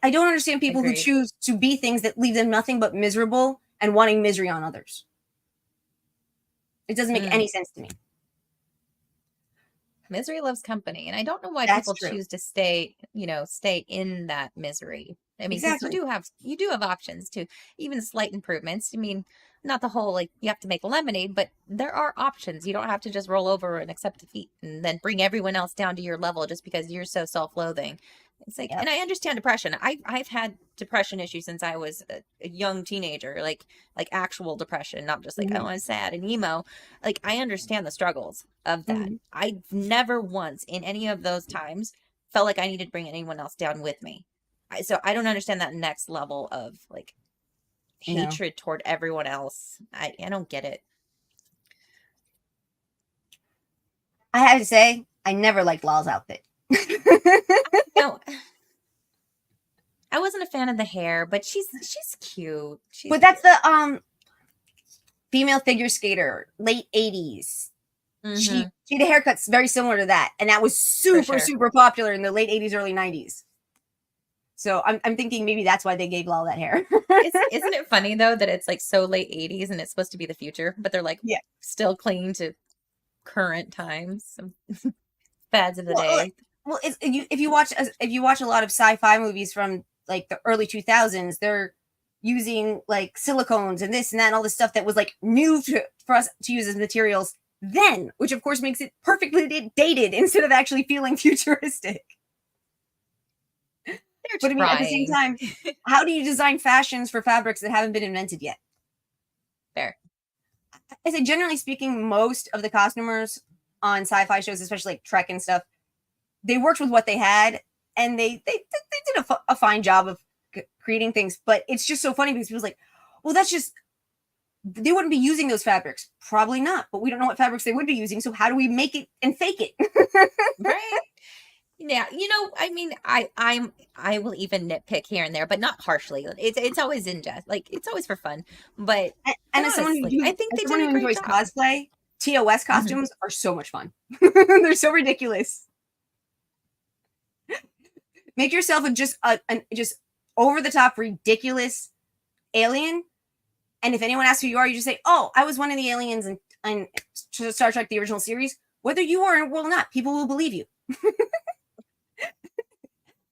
I don't understand people who Agreed. choose to be things that leave them nothing but miserable and wanting misery on others. It doesn't make any sense to me. Misery loves company, and I don't know why That's people true. choose to stay in that misery. I mean, because Exactly. you do have options to even slight improvements. I mean, not the whole like you have to make lemonade, but there are options. You don't have to just roll over and accept defeat and then bring everyone else down to your level just because you're so self-loathing. It's like, Yep. and I understand depression. I've had depression issues since I was a young teenager, like actual depression, not just like, oh, Mm-hmm. I'm sad and emo. Like, I understand the struggles of that. Mm-hmm. I've never once in any of those times felt like I needed to bring anyone else down with me. So I don't understand that next level of like No. hatred toward everyone else. I don't get it. I have to say, I never liked Lal's outfit. No, I wasn't a fan of the hair, but she's cute. She's But that's cute. the female figure skater, late 80s. Mm-hmm. She had a haircut very similar to that, and that was For super, sure. super popular in the late 80s, early 90s. So I'm thinking maybe that's why they gave Lal that hair. Isn't it funny though that it's like so late 80s and it's supposed to be the future, but they're like Yeah. still clinging to current times, some fads of the Well, day. if you watch a lot of sci-fi movies from like the early 2000s, they're using like silicones and this and that and all this stuff that was like new for us to use as materials then, which of course makes it perfectly dated instead of actually feeling futuristic. They're But I mean, at the same trying. time, how do you design fashions for fabrics that haven't been invented yet? Fair. I say, generally speaking, most of the costumers on sci-fi shows, especially like Trek and stuff, they worked with what they had, and they did a fine job of creating things. But it's just so funny because people's like, well, that's just they wouldn't be using those fabrics. Probably not, but we don't know what fabrics they would be using. So how do we make it and fake it? Right? Yeah, I mean, I will even nitpick here and there, but not harshly. It's always in jest, like it's always for fun. But And as someone honestly, I think as they someone did who a great enjoys job. cosplay, TOS Mhm. costumes are so much fun. They're so ridiculous. Make yourself just over the top ridiculous alien, and if anyone asks who you are, you just say, "Oh, I was one of the aliens in Star Trek: The Original Series." Whether you are or not, people will believe you.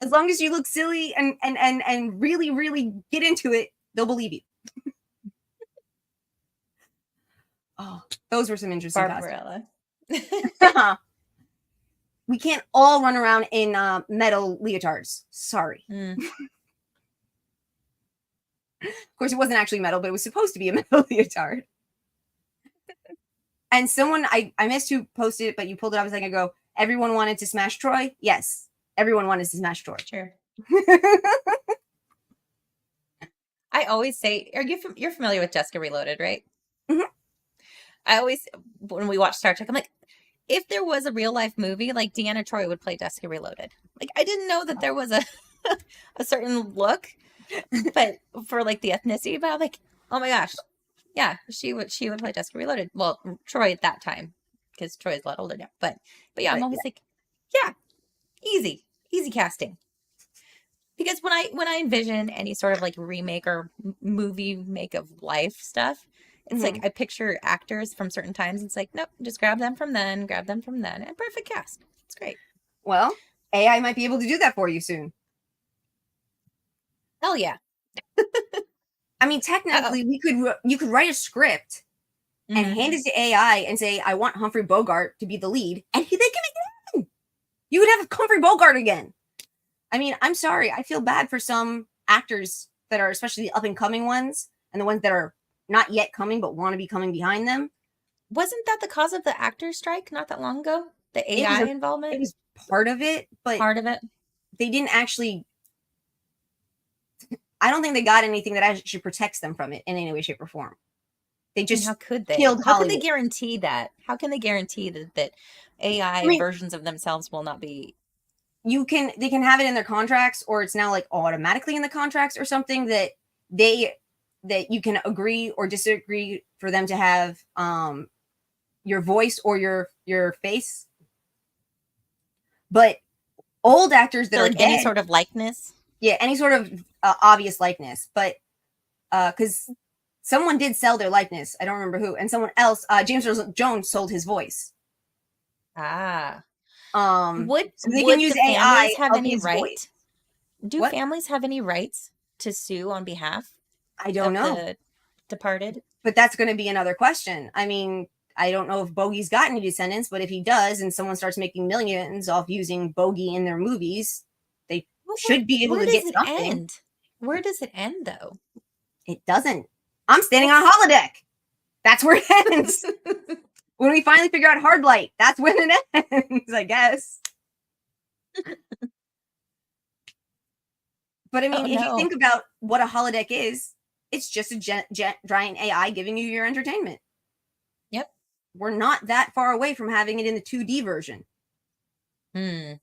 As long as you look silly and really really get into it, they'll believe you. Oh, those were some interesting costumes. Barbarella. We can't all run around in metal leotards. Sorry. Mm. Of course, it wasn't actually metal, but it was supposed to be a metal leotard. And someone I missed who posted it, but you pulled it up a second ago. Everyone wanted to smash Troy. Yes, everyone wanted to smash Troy. Sure. I always say, you're familiar with Jessica Reloaded, right? Mhm. I always, when we watch Star Trek, I'm like, if there was a real life movie, like Deanna Troy would play Jessica Reloaded. Like I didn't know that there was a a certain look, but for like the ethnicity, but I'm like, oh my gosh, yeah, she would play Jessica Reloaded. Well, Troy at that time, because Troy's a lot older now. But yeah, I'm But always like, yeah, easy casting. Because when I envision any sort of like remake or movie make of life stuff, it's like mhm. I picture actors from certain times. It's like, nope, just grab them from then, and perfect cast. It's great. Well, AI might be able to do that for you soon. Hell yeah. I mean, Uh technically, you could write a script oh. and Hmm. hand it to AI and say, "I want Humphrey Bogart to be the lead," and they can make it happen. You would have Humphrey Bogart again. I mean, I'm sorry. I feel bad for some actors that are especially the up and coming ones and the ones that are not yet coming but want to be coming behind them. Wasn't that the cause of the actor strike not that long ago? The It was AI it involvement was part of it, but part of it. they didn't actually. I don't think they got anything that actually protects them from it in any way, shape, or form. They And how just could they? killed How can they Hollywood. guarantee that? How can they guarantee that I AI mean, versions of themselves will not be? they can have it in their contracts, or it's now like automatically in the contracts or something they that you can agree or disagree for them to have your voice or your face. But old actors that So are like any dead, sort of likeness? yeah, any sort of obvious likeness, but because someone did sell their likeness, I don't remember who, and someone else, James Earl Jones, sold his voice. Ah. Would So they can would use the AI families have of any his voice. right? Do What? families have any rights to sue on behalf I don't of know, the departed? but that's going to be another question. I mean, I don't know if Bogey's got any descendants, but if he does, and someone starts making millions off using Bogey in their movies, they Well, should be able where to does get it something. end? Where does it end though? It doesn't. I'm standing on a That's holodeck. That's where it ends. When we finally figure out hard light, that's when it ends, I guess. But I oh mean, if you no. think about what a holodeck is, it's just a giant AI giving you your entertainment. Yep. We're not that far away from having it in the 2D version. Hmm.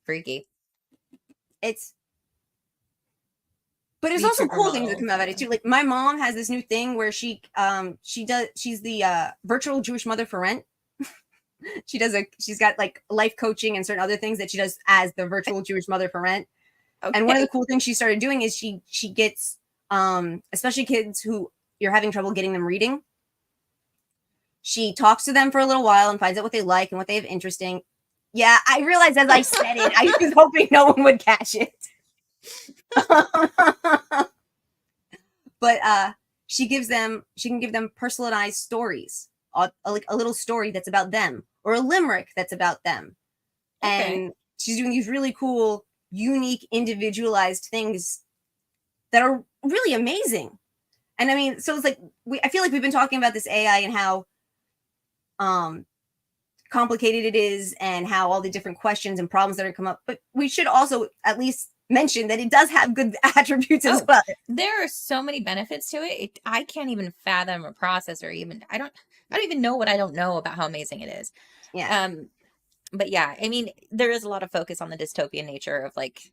Freaky. It's But there's Speech also cool things that hormonal. come out of it Yeah. too. Like my mom has this new thing where she's the virtual Jewish mother for rent. She's got like life coaching and certain other things that she does as the virtual Jewish mother for rent. And one of the Okay. cool things she started doing is she gets especially kids who you're having trouble getting them reading. She talks to them for a little while and finds out what they like and what they have interesting. Yeah, I realized as I said it, I was hoping no one would catch it. But she can give them personalized stories, like a little story that's about them or a limerick that's about them. Okay. And she's doing these really cool, unique, individualized things that are really amazing. And I mean, so it's like I feel like we've been talking about this AI and how um complicated it is and how all the different questions and problems that are come up, but we should also at least mention that it does have good attributes as Oh, well. there are so many benefits to it. I can't even fathom or process or even I don't even know what I don't know about how amazing it is. Yeah. Um, but yeah, I mean, there is a lot of focus on the dystopian nature of like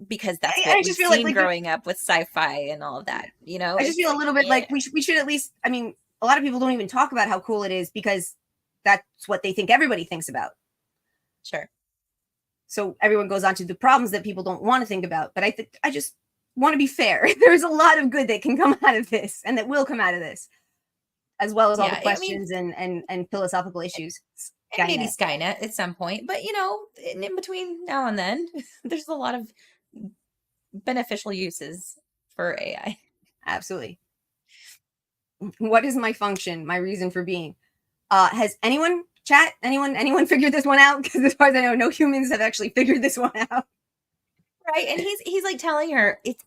because that's I what we've just feel like seen growing up with sci-fi and all of that. You know, I just it's feel a like, little bit yeah, like we should at least. I mean, a lot of people don't even talk about how cool it is because that's what they think everybody thinks about. sure. So everyone goes on to the problems that people don't want to think about. But I just want to be fair. There's a lot of good that can come out of this, and that will come out of this, as well as all the Yeah, I mean, questions and philosophical issues. and maybe Skynet, Skynet at some point, but you know, in between now and then, there's a lot of beneficial uses for AI. absolutely. What is my function? My reason for being? Has anyone figured this one out? Because as far as I know, no humans have actually figured this one out. Right. And he's like telling her it's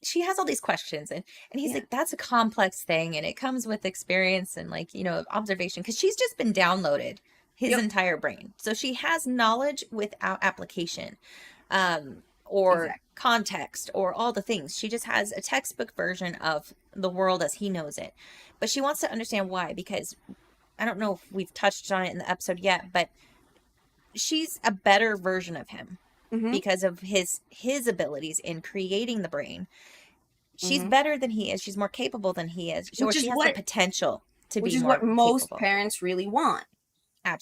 she has all these questions and he's Yeah. like that's a complex thing and it comes with experience and like, you know, observation because she's just been downloaded his Yep. entire brain. So she has knowledge without application. Or Exactly. context or all the things. She just has a textbook version of the world as he knows it. But she wants to understand why because I don't know if we've touched on it in the episode yet, but she's a better version of him Mm-hmm. because of his abilities in creating the brain. She's Mm-hmm. better than he is. She's more capable than he is. Or Which is she has the what potential to which be is what more most capable. parents really want.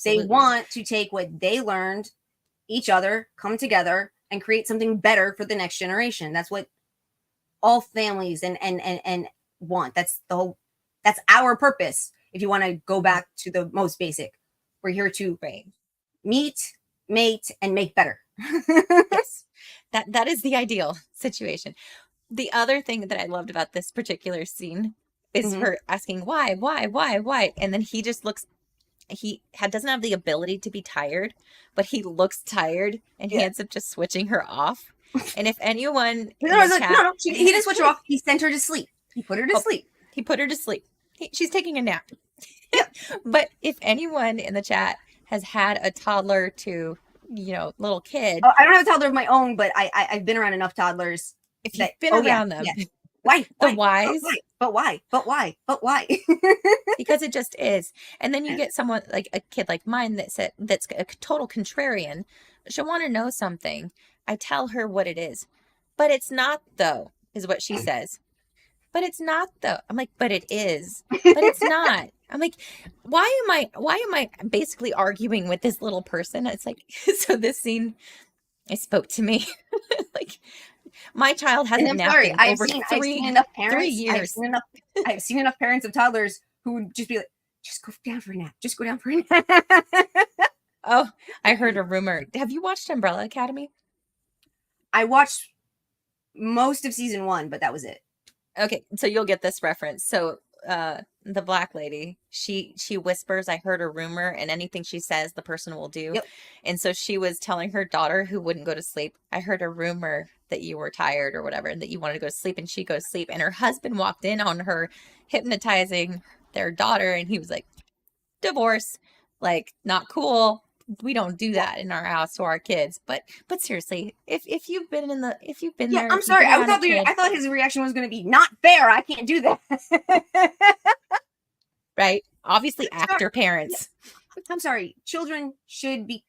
They Absolutely. want to take what they learned, each other, come together, and create something better for the next generation. That's what all families and want. That's our purpose. If you want to go back to the most basic, we're here to Right. meet, mate, and make better. Yes. That is the ideal situation. The other thing that I loved about this particular scene is Mm-hmm. her asking why, and then he just looks. Doesn't have the ability to be tired, but he looks tired, and he Yeah. ends up just switching her off. And if anyone No, in the no, no, chat, no. He didn't switch her off. He sent her to sleep. He put her to oh, sleep. he put her to sleep. She's taking a nap. Yep. But if anyone in the chat has had a toddler to, little kid, Oh, I don't have a toddler of my own, but I've been around enough toddlers if that, you've been oh yeah, around them, yeah. Why? the Why? But whys, why? But why? But why? But why? because it just is. And then you get someone like a kid like mine that's a total contrarian. She'll want to know something. I tell her what it is, but it's not though, is what she says. But it's not though. I'm like, but it is. But it's not. I'm like, why am I basically arguing with this little person? It's like, so this scene, it spoke to me. Like, my child And hasn't I'm napped sorry, in I've over seen three enough three parents. years. I've seen enough parents of toddlers who would just be like, just go down for a nap. Just go down for a nap. Oh, I heard a rumor. Have you watched Umbrella Academy? I watched most of season 1, but that was it. Okay, so you'll get this reference. So the black lady, she whispers, I heard a rumor, and anything she says the person will do. Yep. And so she was telling her daughter who wouldn't go to sleep, I heard a rumor that you were tired or whatever, and that you wanted to go to sleep, and she goes to sleep. And her husband walked in on her hypnotizing their daughter, and he was like, divorce, like, not cool. We don't do that in our house to our kids. But seriously, if you've been Yeah, there, I'm if you've sorry. been around a kid, I thought his reaction was going to be not fair. I can't do that. right? Obviously, I'm sorry. actor parents. I'm sorry. Children should be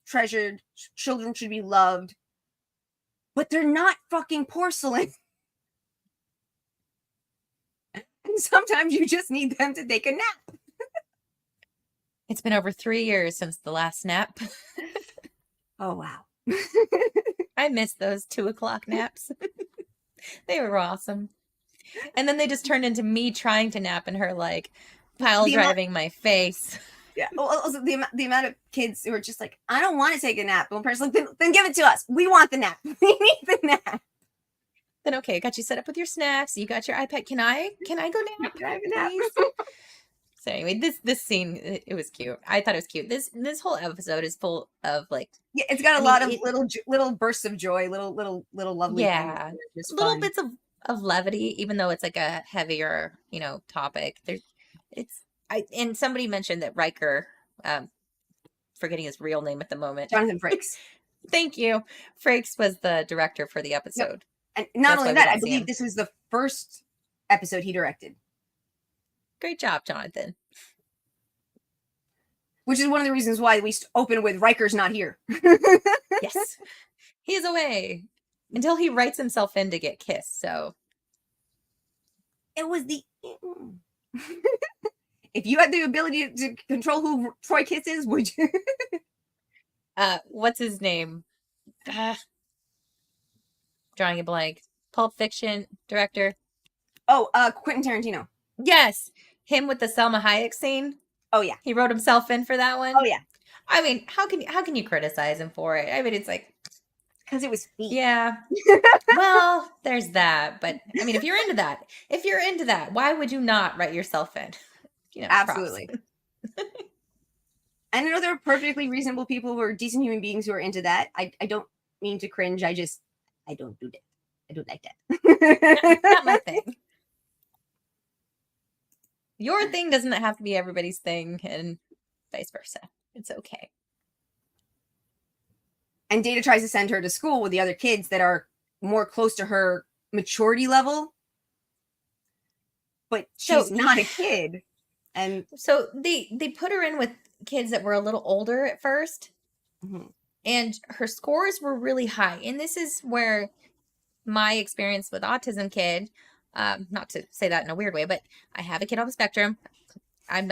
treasured. Children should be loved. But they're not fucking porcelain. And sometimes you just need them to take a nap. It's been over 3 years since the last nap. Oh, wow. I miss those 2 o'clock naps. They were awesome. And then they just turned into me trying to nap and her like pile driving my face. Yeah. Well, also the amount of kids who are just like, I don't want to take a nap. One person's like, then give it to us. We want the nap. We need the nap. Then okay, got you set up with your snacks. You got your iPad. Can I go nap? Can I have a nap? Please? So anyway, this scene, it was cute. I thought it was cute. This whole episode is full of like, Yeah, it's got a I lot mean, of little bursts of joy, little lovely things. yeah, Just little fun. bits of levity, even though it's like a heavier, topic. And somebody mentioned that Riker, forgetting his real name at the moment, Jonathan Frakes. Thank you. Frakes was the director for the episode. Yep. And not That's only why we that, don't I see believe him. this was the first episode he directed. Great job, Jonathan. Which is one of the reasons why we open with Riker's not here. Yes. He's away until he writes himself in to get kissed. So It was the if you had the ability to control who Troy Kiss is, would you? what's his name? Drawing a blank. Pulp Fiction director. Oh, Quentin Tarantino. Yes. Him with the Selma Hayek scene. Oh yeah. He wrote himself in for that one. Oh yeah. I mean, how can you criticize him for it? I mean, it's like, because it was feet. Yeah. Well, there's that. But I mean, if you're into that, why would you not write yourself in? Absolutely. I know there are perfectly reasonable people who are decent human beings who are into that. I don't mean to cringe. I don't do that. I don't like that. Not my thing. Your thing doesn't have to be everybody's thing, and vice versa. It's okay. And Data tries to send her to school with the other kids that are more close to her maturity level. But she's not a kid. And so they put her in with kids that were a little older at first. Mm-hmm. And her scores were really high. And this is where my experience with autism kid, not to say that in a weird way, but I have a kid on the spectrum. I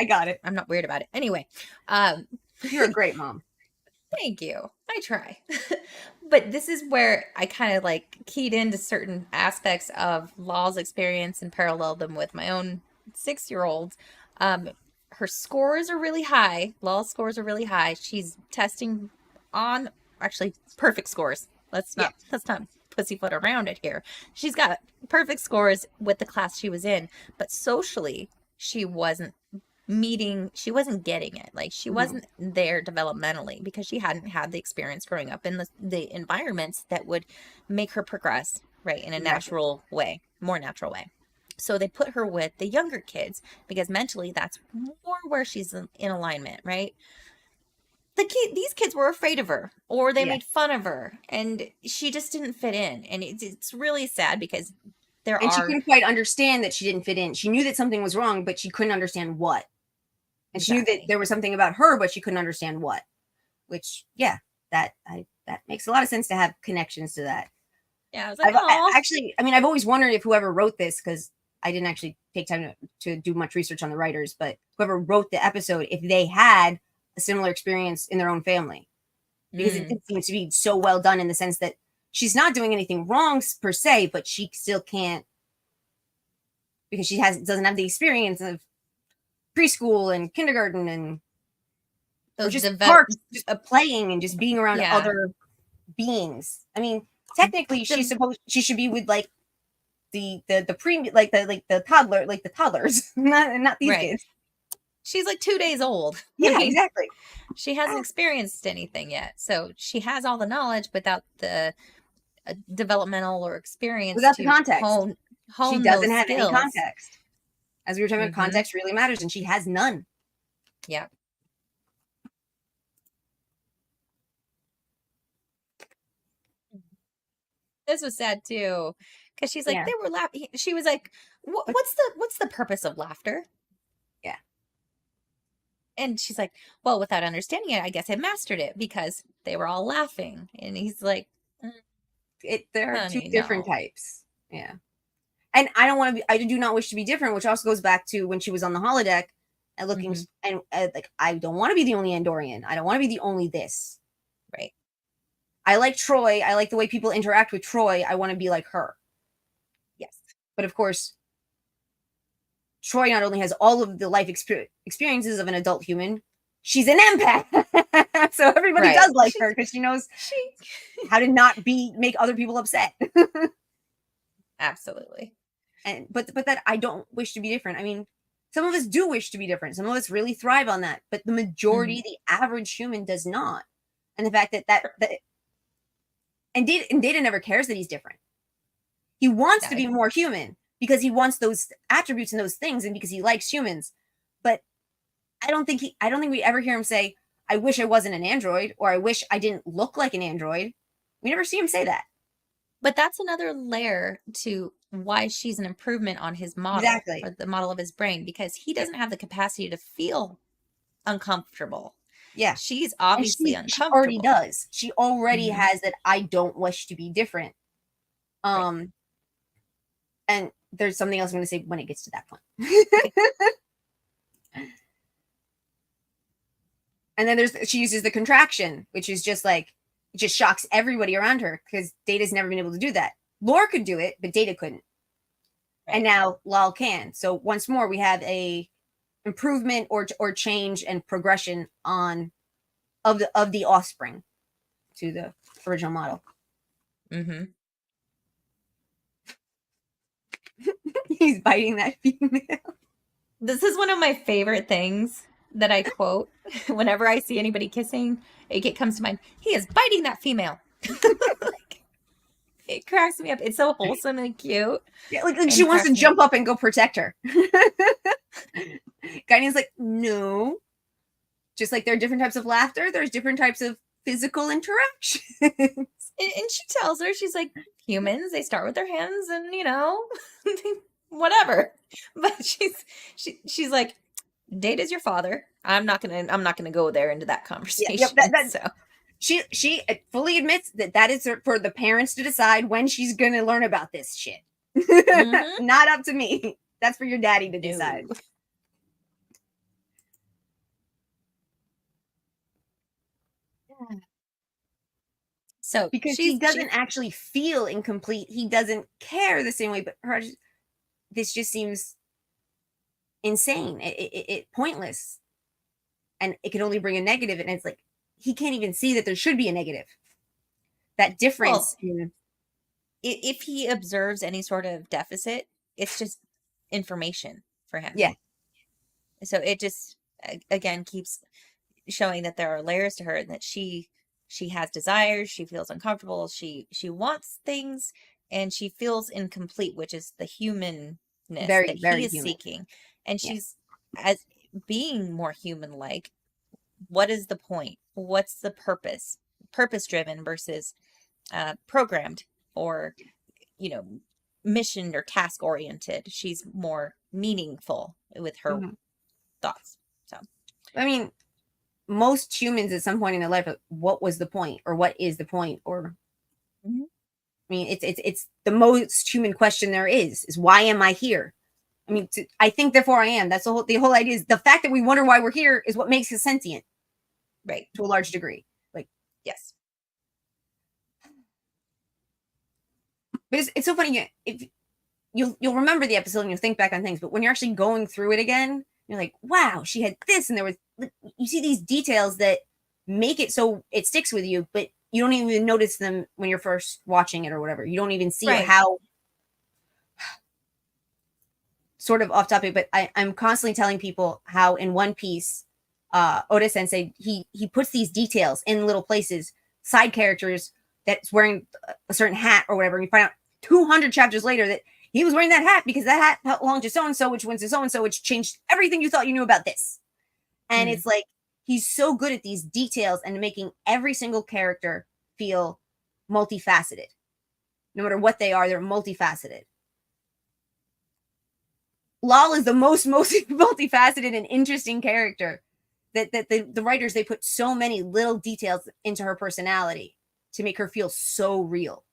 got it. I'm not weird about it. Anyway. You're a great mom. Thank you. I try. But this is where I kind of like keyed into certain aspects of Law's experience and paralleled them with my own 6-year-old. Her scores are really high. Law's scores are really high. She's testing on actually perfect scores. Let's not pussyfoot around it here. She's got perfect scores with the class she was in, but socially she wasn't getting it. Like she wasn't there developmentally because she hadn't had the experience growing up in the environments that would make her progress right in a natural way, more natural way. So they put her with the younger kids because mentally that's more where she's in alignment, right? These kids were afraid of her, or they Yeah. made fun of her, and she just didn't fit in. And it's really sad because there And she are couldn't quite understand that she didn't fit in. She knew that something was wrong, but she couldn't understand what. And she knew that exactly. there was something about her, but she couldn't understand what. Which, yeah, that makes a lot of sense to have connections to that. Yeah, I was like, oh, I've always wondered if whoever wrote this, because I didn't actually take time to do much research on the writers, but whoever wrote the episode, if they had a similar experience in their own family, because it seems to be so well done in the sense that she's not doing anything wrong per se, but she still can't, because she doesn't have the experience of preschool and kindergarten and or those just develop, parks, just playing and just being around yeah, other beings. I mean, technically, the she should be with like the pre like the toddler, like the toddlers, not these right. kids. She's like 2 days old. I Yeah, mean, exactly. she hasn't experienced anything yet, so she has all the knowledge without the developmental or experience Without the to context, she hone doesn't those have any skills. context. As we were talking about, Mm-hmm. context really matters, and she has none. Yeah. This was sad too, because she's like, Yeah, they were laughing. She was like, but what's the purpose of laughter? yeah, And she's like, well, without understanding it, I guess I mastered it because they were all laughing. And he's like, "Mm, there are two honey, different no. types. Yeah, and I don't want to be. I do not wish to be different, which also goes back to when she was on the holodeck and looking Hmm. and like I don't want to be the only Andorian. I don't want to be the only this. Right. I like Troy. I like the way people interact with Troy. I want to be like her. Yes. But of course, Troy not only has all of the life experiences of an adult human, she's an empath. So everybody Right. does like her because she knows She, how to not make other people upset. absolutely. And but that I don't wish to be different. I mean, some of us do wish to be different. Some of us really thrive on that, but the Hmm. majority, the average human, does not. And the fact that Data never cares that he's different. He wants No, to be more human because he wants those attributes and those things, and because he likes humans. But I don't think we ever hear him say, "I wish I wasn't an android," or "I wish I didn't look like an android." We never see him say that. but that's another layer to why she's an improvement on his model Exactly. or the model of his brain because he Yeah. doesn't have the capacity to feel uncomfortable. Yeah. She's And obviously she already uncomfortable. does. She already Hmm. has that I don't wish to be different. Right. Um and there's something else I'm going to say when it gets to that point. Okay. And then she uses the contraction, which is just like it just shocks everybody around her because Data's never been able to do that. Lore could do it, but Data couldn't. Right. And now Lal can. So once more we have a improvement or change and progression on of the offspring to the original model. Mm-hmm. He's biting that female. This is one of my favorite things that I quote whenever I see anybody kissing. It comes to mind. He is biting that female. Like, it cracks me up. It's so wholesome and cute, Yeah, like she and wants to cracks me up. jump up and go protect her. Guardian's like, no. Just like there are different types of laughter, there's different types of physical interaction. And she tells her, she's like, humans, they start with their hands, and whatever. But she's like, Data's your father. I'm not gonna go there into that Yeah, yep. conversation. So She fully admits that is for the parents to decide when she's gonna learn about this shit. mm-hmm. Not up to me. That's for your daddy to decide. No. So Because he she doesn't actually feel incomplete. He doesn't care the same way. But this just seems insane. It pointless, and it can only bring a negative. And it's like he can't even see that there should be a negative. That well, difference in if he observes any sort of deficit, it's just information for him. yeah, So it just again keeps showing that there are layers to her and that she has desires, she feels uncomfortable, she wants things and she feels incomplete, which is the human that Very, he very is human. seeking. And Yeah. she's as being more human like. What is the point? What's the purpose? Purpose driven versus programmed, or, you know, mission or task oriented. She's more meaningful with her Mhm. thoughts. So, I mean, most humans at some point in their life, what was the point, or what is the point, or mhm. I mean, it's the most human question there is why am I here? I mean, I think therefore I am. That's the whole idea is the fact that we wonder why we're here is what makes us sentient Right. to a large degree. Like, Yes. but it's so funny. If you'll remember the episode and you'll think back on things, but when you're actually going through it again, you're like, wow, she had this, and there was, you see these details that make it so it sticks with you, but you don't even notice them when you're first watching it or whatever. You don't even see Right. how, sort of off topic, but I'm constantly telling people how in One Piece, Oda Sensei, he puts these details in little places, side characters that's wearing a certain hat or whatever, and you find out 200 chapters later that he was wearing that hat because that hat belonged to so and so, which went to so and so, which changed everything you thought you knew about this. And Mm. it's like he's so good at these details and making every single character feel multifaceted. No matter what they are, they're multifaceted. Lal is the most multifaceted and interesting character. That the writers, they put so many little details into her personality to make her feel so real.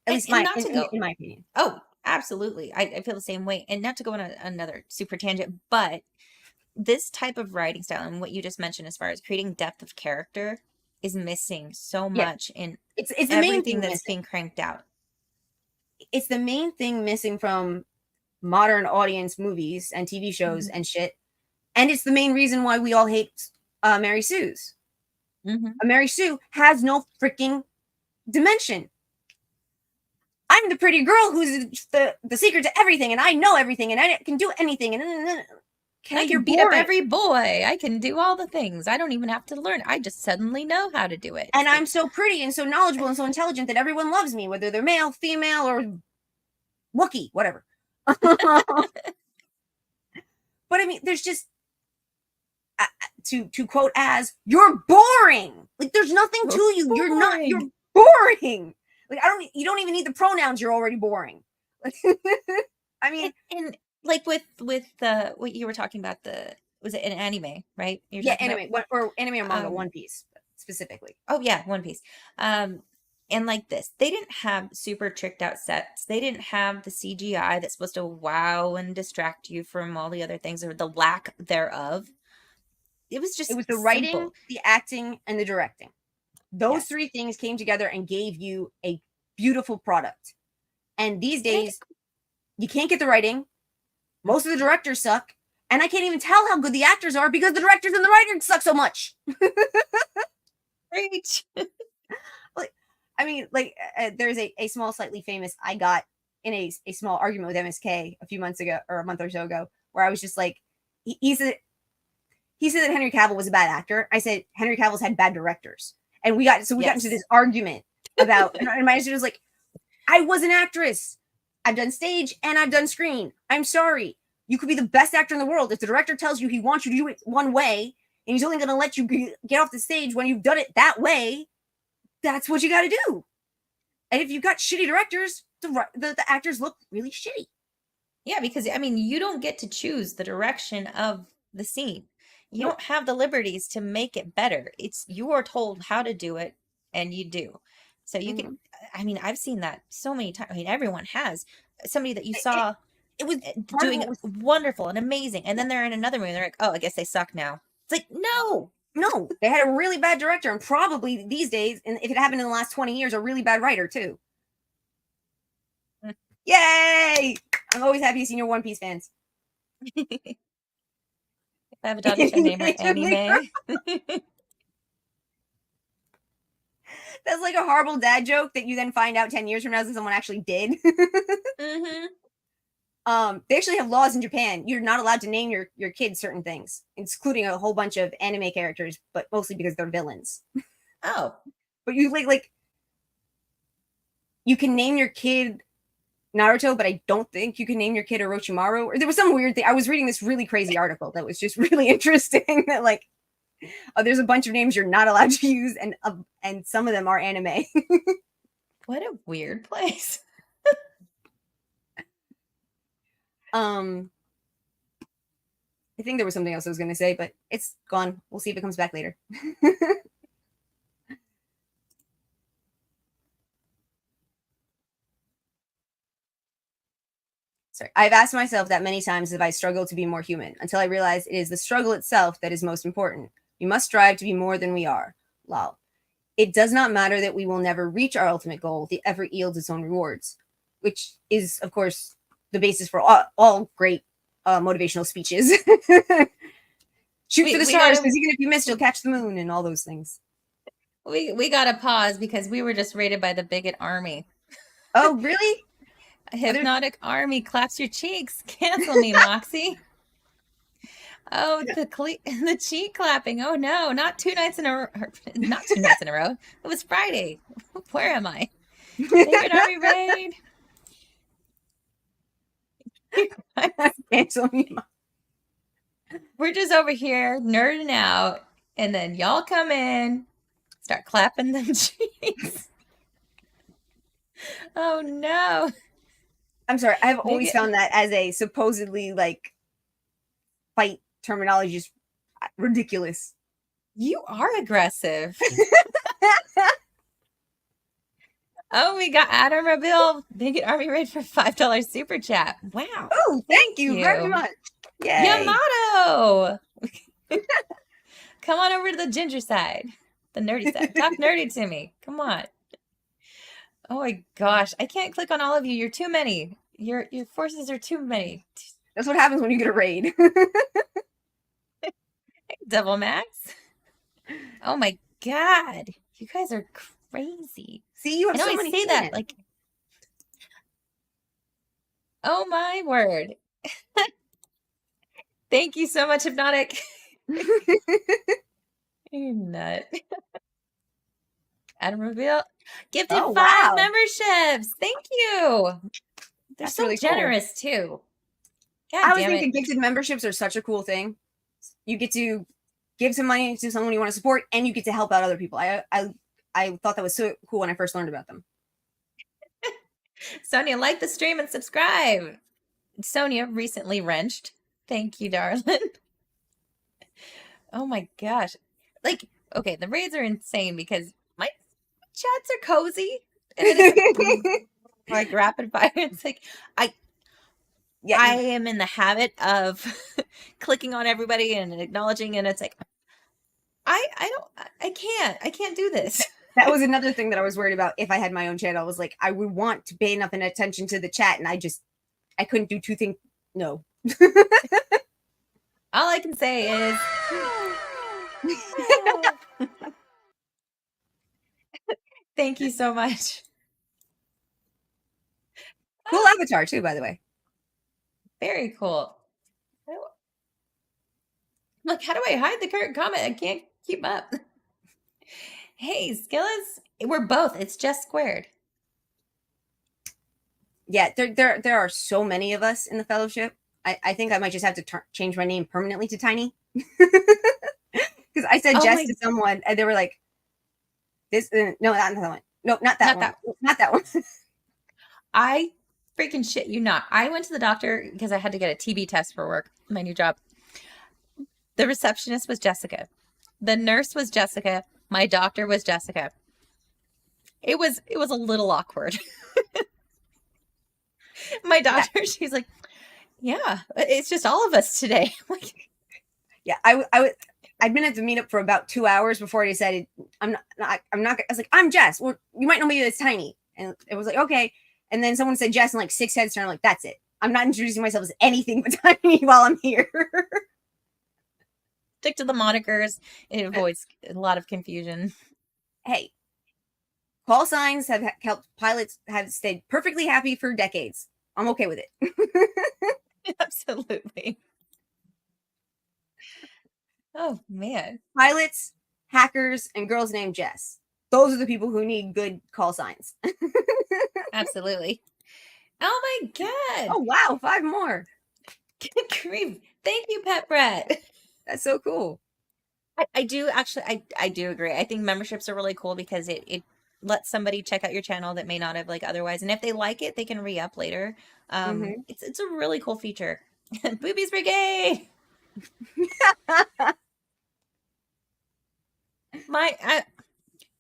At least And not to go, in my opinion. oh, absolutely. I feel the same way. And not to go on another super tangent, but this type of writing style and what you just mentioned as far as creating depth of character is missing so Yeah, much in it's the main everything thing that's missing. being cranked out. It's the main thing missing from modern audience movies and TV shows Hmm. and shit. And it's the main reason why we all hate Mary Sue's. Hmm. Mary Sue has no freaking dimension. I'm the pretty girl who's the secret to everything, and I know everything, and I can do anything. And I okay, you're can beat up boring. every boy. I can do all the things. I don't even have to learn. I just suddenly know how to do it. And It's I'm like, so pretty and so knowledgeable and so intelligent that everyone loves me, whether they're male, female, or Wookiee, whatever. But I mean, there's just to quote as you're boring. Like there's nothing to you're you. You're boring. boring. Like you don't even need the pronouns. You're already boring. Like, I mean, And like with the what you were talking about, the was it an anime, right? You're yeah, talking about or anime or manga, um One Piece specifically. oh yeah, One Piece. Um and like this, they didn't have super tricked out sets. They didn't have the CGI that's supposed to wow and distract you from all the other things or the lack thereof. It was It just was the writing, simple. the acting, and the directing. Those Yes. three things came together and gave you a beautiful product. And these And I days, you can't get the writing. Most of the directors suck. And I can't even tell how good the actors are because the directors and the writers suck so much. think great. Like, I mean, like, there's a small, slightly famous I got in a small argument with MSK a few months ago or a month or so ago, where I was just like, he said that Henry Cavill was a bad actor. I said Henry Cavill's had bad directors, and we got into this Yes. argument about. And my answer was like, I was an actress. I've done stage and I've done screen. I'm sorry. You could be the best actor in the world. If the director tells you he wants you to do it one way, and he's only going to let you get off the stage when you've done it that way, that's what you got to do. And if you've got shitty directors, the actors look really shitty. Yeah, because I mean, you don't get to choose the direction of the scene. You Nope. don't have the liberties to make it better. It's you are told how to do it and you do. So you can, Mm-hmm. I mean, I've seen that so many times. I mean, everyone has somebody that you It, saw it was part of doing what was. wonderful and amazing, and Yeah. then they're in another movie and they're like, "Oh, I guess they suck now." It's like, "No." No, they had a really bad director, and probably these days, and if it happened in the last 20 years, a really bad writer too. Yay! I'm always happy to see your One Piece fans. If I have a daughter, should I name her Anime? That's like a horrible dad joke that you then find out 10 years from now that someone actually did. Hmm. They actually have laws in Japan. You're not allowed to name your kids certain things, including a whole bunch of anime characters, but mostly because they're villains. Oh, But you like you can name your kid Naruto, but I don't think you can name your kid Orochimaru. Or there was some weird thing. I was reading this really crazy article that was just really interesting. That like, there's a bunch of names you're not allowed to use, and some of them are anime. What a weird place. I think there was something else I was going to say, but it's gone. We'll see if it comes back later. Sorry. I've asked myself that many times if I struggle to be more human, until I realize it is the struggle itself that is most important. We must strive to be more than we are. Lol. It does not matter that we will never reach our ultimate goal. The effort yields its own rewards, which is, of course, the basis for all great motivational speeches. Shoot for the stars, because even if you miss, you'll catch the moon, and all those things. We gotta pause because we were just raided by the bigot army. Oh, really? Hypnotic army claps your cheeks. Cancel me, Moxie. Oh, the cheek clapping. Oh no, not 2 nights in a row. Not 2 nights in a row. It was Friday. Where am I? Bigot army raid. Cancel me. We're just over here nerding out, and then y'all come in, start clapping them cheeks. Oh no. I'm sorry. I've always found that as a supposedly like fight terminology just ridiculous. You are aggressive. Oh, we got Adam Rabil, Bigot Army Raid for $5 super chat. Wow. Oh, thank you very much. Yay. Yamato. Come on over to the ginger side, the nerdy side. Talk nerdy to me. Come on. Oh my gosh, I can't click on all of you. You're too many. Your forces are too many. That's what happens when you get a raid. Devil Max. Oh my god, you guys are crazy. See, you have so many. I say that like, oh my word. Thank you so much, Hypnotic. You nut. Adam Reveal gifted 5 memberships. Thank you. They're That's so really generous cool. Too. God I was thinking gifted memberships are such a cool thing. You get to give some money to someone you want to support, and you get to help out other people. I thought that was so cool when I first learned about them. Sonia, like the stream and subscribe. Sonia recently wrenched. Thank you, darling. Oh my gosh. Like, okay, the raids are insane because my chats are cozy. And it's like rapid fire. It's like I am in the habit of clicking on everybody and acknowledging, and it's like I can't do this. That was another thing that I was worried about. If I had my own channel, I was like, I would want to pay enough attention to the chat, and I couldn't do 2 things. No. All I can say is thank you so much. Cool avatar too, by the way. Very cool. Look, how do I hide the current comment? I can't keep up. Hey, Skillas, we're both. It's just squared. Yeah, there are so many of us in the fellowship. I think I might just have to change my name permanently to Tiny. Because I said Jess to someone, and they were like, "This no, not that one. No, not that one. Not that one." I freaking shit you not. I went to the doctor because I had to get a TB test for work, my new job. The receptionist was Jessica. The nurse was Jessica. My doctor was Jessica. It was a little awkward. My doctor, she's like, "Yeah, it's just all of us today." Yeah, I'd been at the meetup for about 2 hours before I decided I'm not. I was like, "I'm Jess." Well, you might know me as Tiny, and it was like, okay. And then someone said Jess, and like 6 heads turned. I'm like, "That's it. I'm not introducing myself as anything but Tiny while I'm here." Stick to the monikers. It avoids a lot of confusion. Hey, call signs have helped pilots have stayed perfectly happy for decades. I'm okay with it. Absolutely. Oh, man. Pilots, hackers, and girls named Jess. Those are the people who need good call signs. Absolutely. Oh my God. Oh, wow, 5 more. Good grief. Thank you, Pet Brat. That's so cool. I do actually, I do agree. I think memberships are really cool because it lets somebody check out your channel that may not have like otherwise. And if they like it, they can re-up later. Mhm. It's a really cool feature. Boobies Brigade.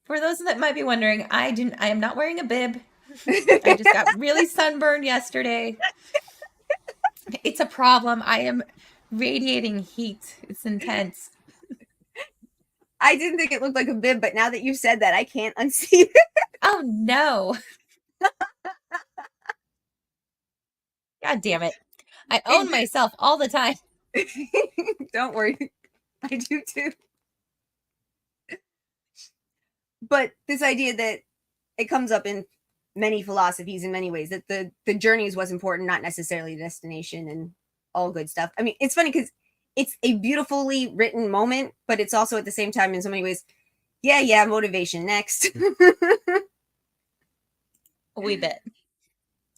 For those that might be wondering, I am not wearing a bib. I just got really sunburned yesterday. It's a problem. I am radiating heat. It's intense. I didn't think it looked like a bib, but now that you said that, I can't unsee it. Oh no. God damn it. I own myself all the time. Don't worry. I do too. But this idea that it comes up in many philosophies in many ways, that the journey is what's important, not necessarily the destination, and all good stuff. I mean, it's funny because it's a beautifully written moment, but it's also at the same time in so many ways, yeah, motivation next. A wee bit.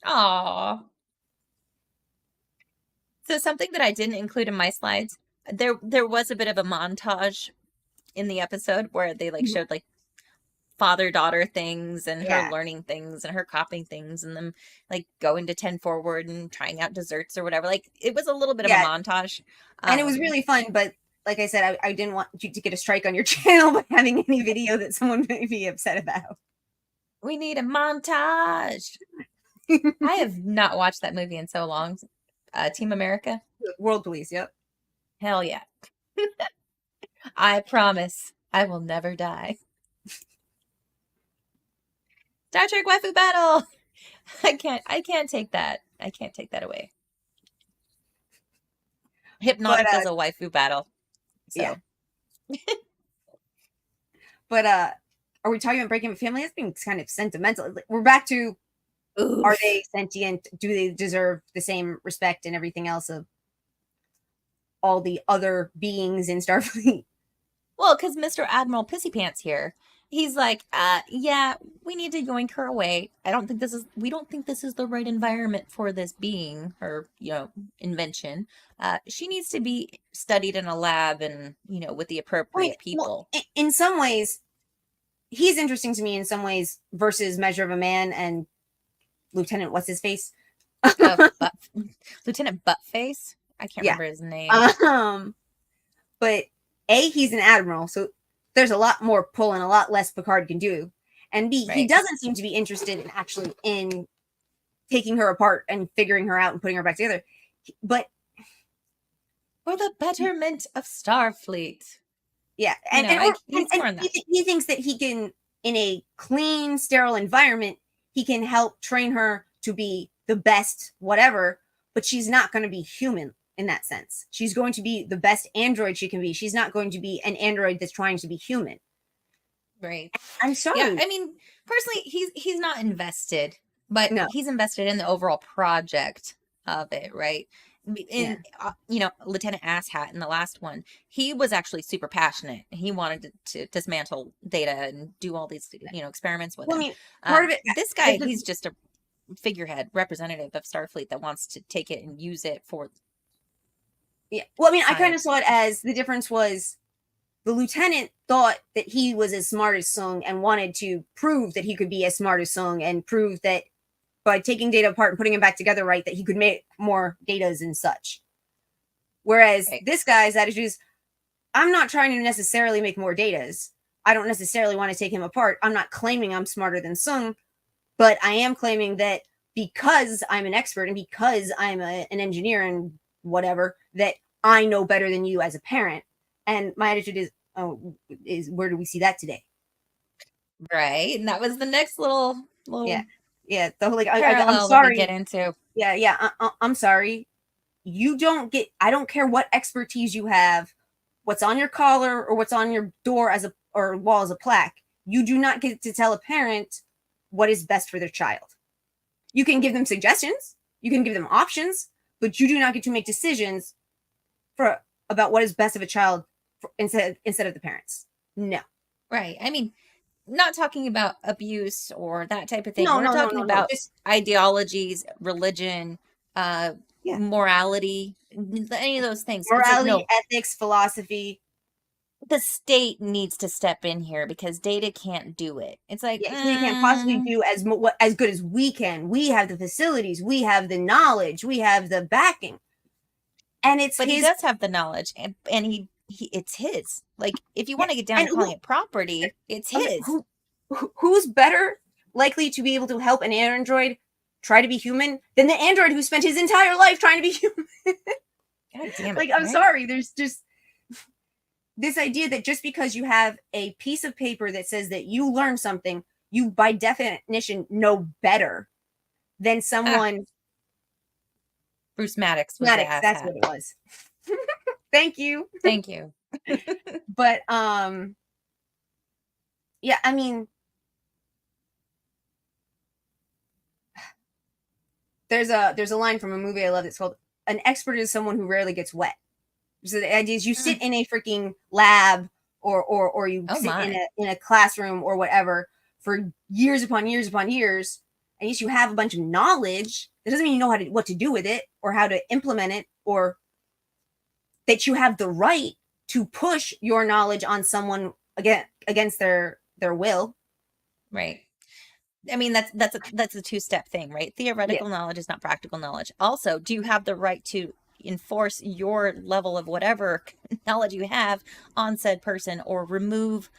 Aw. So something that I didn't include in my slides, there was a bit of a montage in the episode where they like showed like father-daughter things and her Yeah. learning things and her copying things and them like going to 10 forward and trying out desserts or whatever. Like it was a little bit of a Yeah. montage. And it was really fun, but like I said, I didn't want you to get a strike on your channel by having any video that someone may be upset about. We need a montage. I have not watched that movie in so long. Team America. World Police, yep. Hell yeah. I promise I will never die. Star Trek waifu battle. I can't take that. I can't take that away. But Hypnotic does a waifu battle. So yeah. But are we talking about breaking a family? It's being kind of sentimental. We're back to oof. Are they sentient? Do they deserve the same respect and everything else of all the other beings in Starfleet? Well, because Mr. Admiral Pissy Pants here, he's like, yeah, we need to yoink her away. We don't think this is the right environment for this being, her, invention. She needs to be studied in a lab and, with the appropriate people. Well, in some ways, he's interesting to me in some ways versus Measure of a Man and Lieutenant what's his face? Lieutenant Buttface? I can't remember his name. But he's an admiral, so there's a lot more pull and a lot less Picard can do. And B, he doesn't seem to be interested in actually in taking her apart and figuring her out and putting her back together. But for the betterment of Starfleet. Yeah, and he thinks that he can, in a clean, sterile environment, he can help train her to be the best whatever, but she's not going to be human in that sense. She's going to be the best android she can be. She's not going to be an android that's trying to be human. Right. I'm sorry. Yeah, I mean, personally, he's not invested, but he's invested in the overall project of it, right? Lieutenant Asshat in the last one, he was actually super passionate. He wanted to dismantle Data and do all these, experiments with him. I mean, part of it. This guy, he's just a figurehead representative of Starfleet that wants to take it and use it for. Yeah. Well, I mean, science. I kind of saw it as the difference was the lieutenant thought that he was as smart as Sung and wanted to prove that he could be as smart as Sung and prove that by taking Data apart and putting him back together right, that he could make more Datas and such. Whereas this guy's attitude is, I'm not trying to necessarily make more Datas. I don't necessarily want to take him apart. I'm not claiming I'm smarter than Sung, but I am claiming that because I'm an expert and because I'm an engineer and whatever, that I know better than you as a parent. And my attitude is where do we see that today? Right. And that was the next little yeah. The whole I'm sorry. Get into. Yeah. I'm sorry. You don't get. I don't care what expertise you have, what's on your collar or what's on your door or wall as a plaque. You do not get to tell a parent what is best for their child. You can give them suggestions. You can give them options, but you do not get to make decisions about what is best of a child instead of the parents. No. Right. I mean, not talking about abuse or that type of thing. No, We're no, no, talking no, no. about Just ideologies, religion, uh, yeah, morality, any of those things. It's like, morality, no, ethics, philosophy. the state needs to step in here because data can't do it. It's like, Yeah, we can't possibly do as good as we can. We have the facilities, we have the knowledge, we have the backing, and it's but he his. does have the knowledge, and he it's his. Like, if you Yeah, want to get down to and calling it property, it's okay, his. who's better likely to be able to help an android try to be human than the android who spent his entire life trying to be human? God damn it, Like, I'm right? sorry, there's just this idea that just because you have a piece of paper that says that you learned something, you by definition know better than Ah, someone. Bruce Maddox was the Maddox, that's asshat. what it was. Thank you. Thank you. But yeah, I mean, there's a line from a movie I love that's called "An expert is someone who rarely gets wet." So the idea is you sit Mm. in a freaking lab or you Oh sit my. in a classroom or whatever for years upon years upon years, and yes, you have a bunch of knowledge. That doesn't mean you know what to do with it or how to implement it, or that you have the right to push your knowledge on someone against their will. Right. I mean, that's a two-step thing, right? Yeah. Theoretical knowledge is not practical knowledge. Also, do you have the right to enforce your level of whatever knowledge you have on said person, or remove?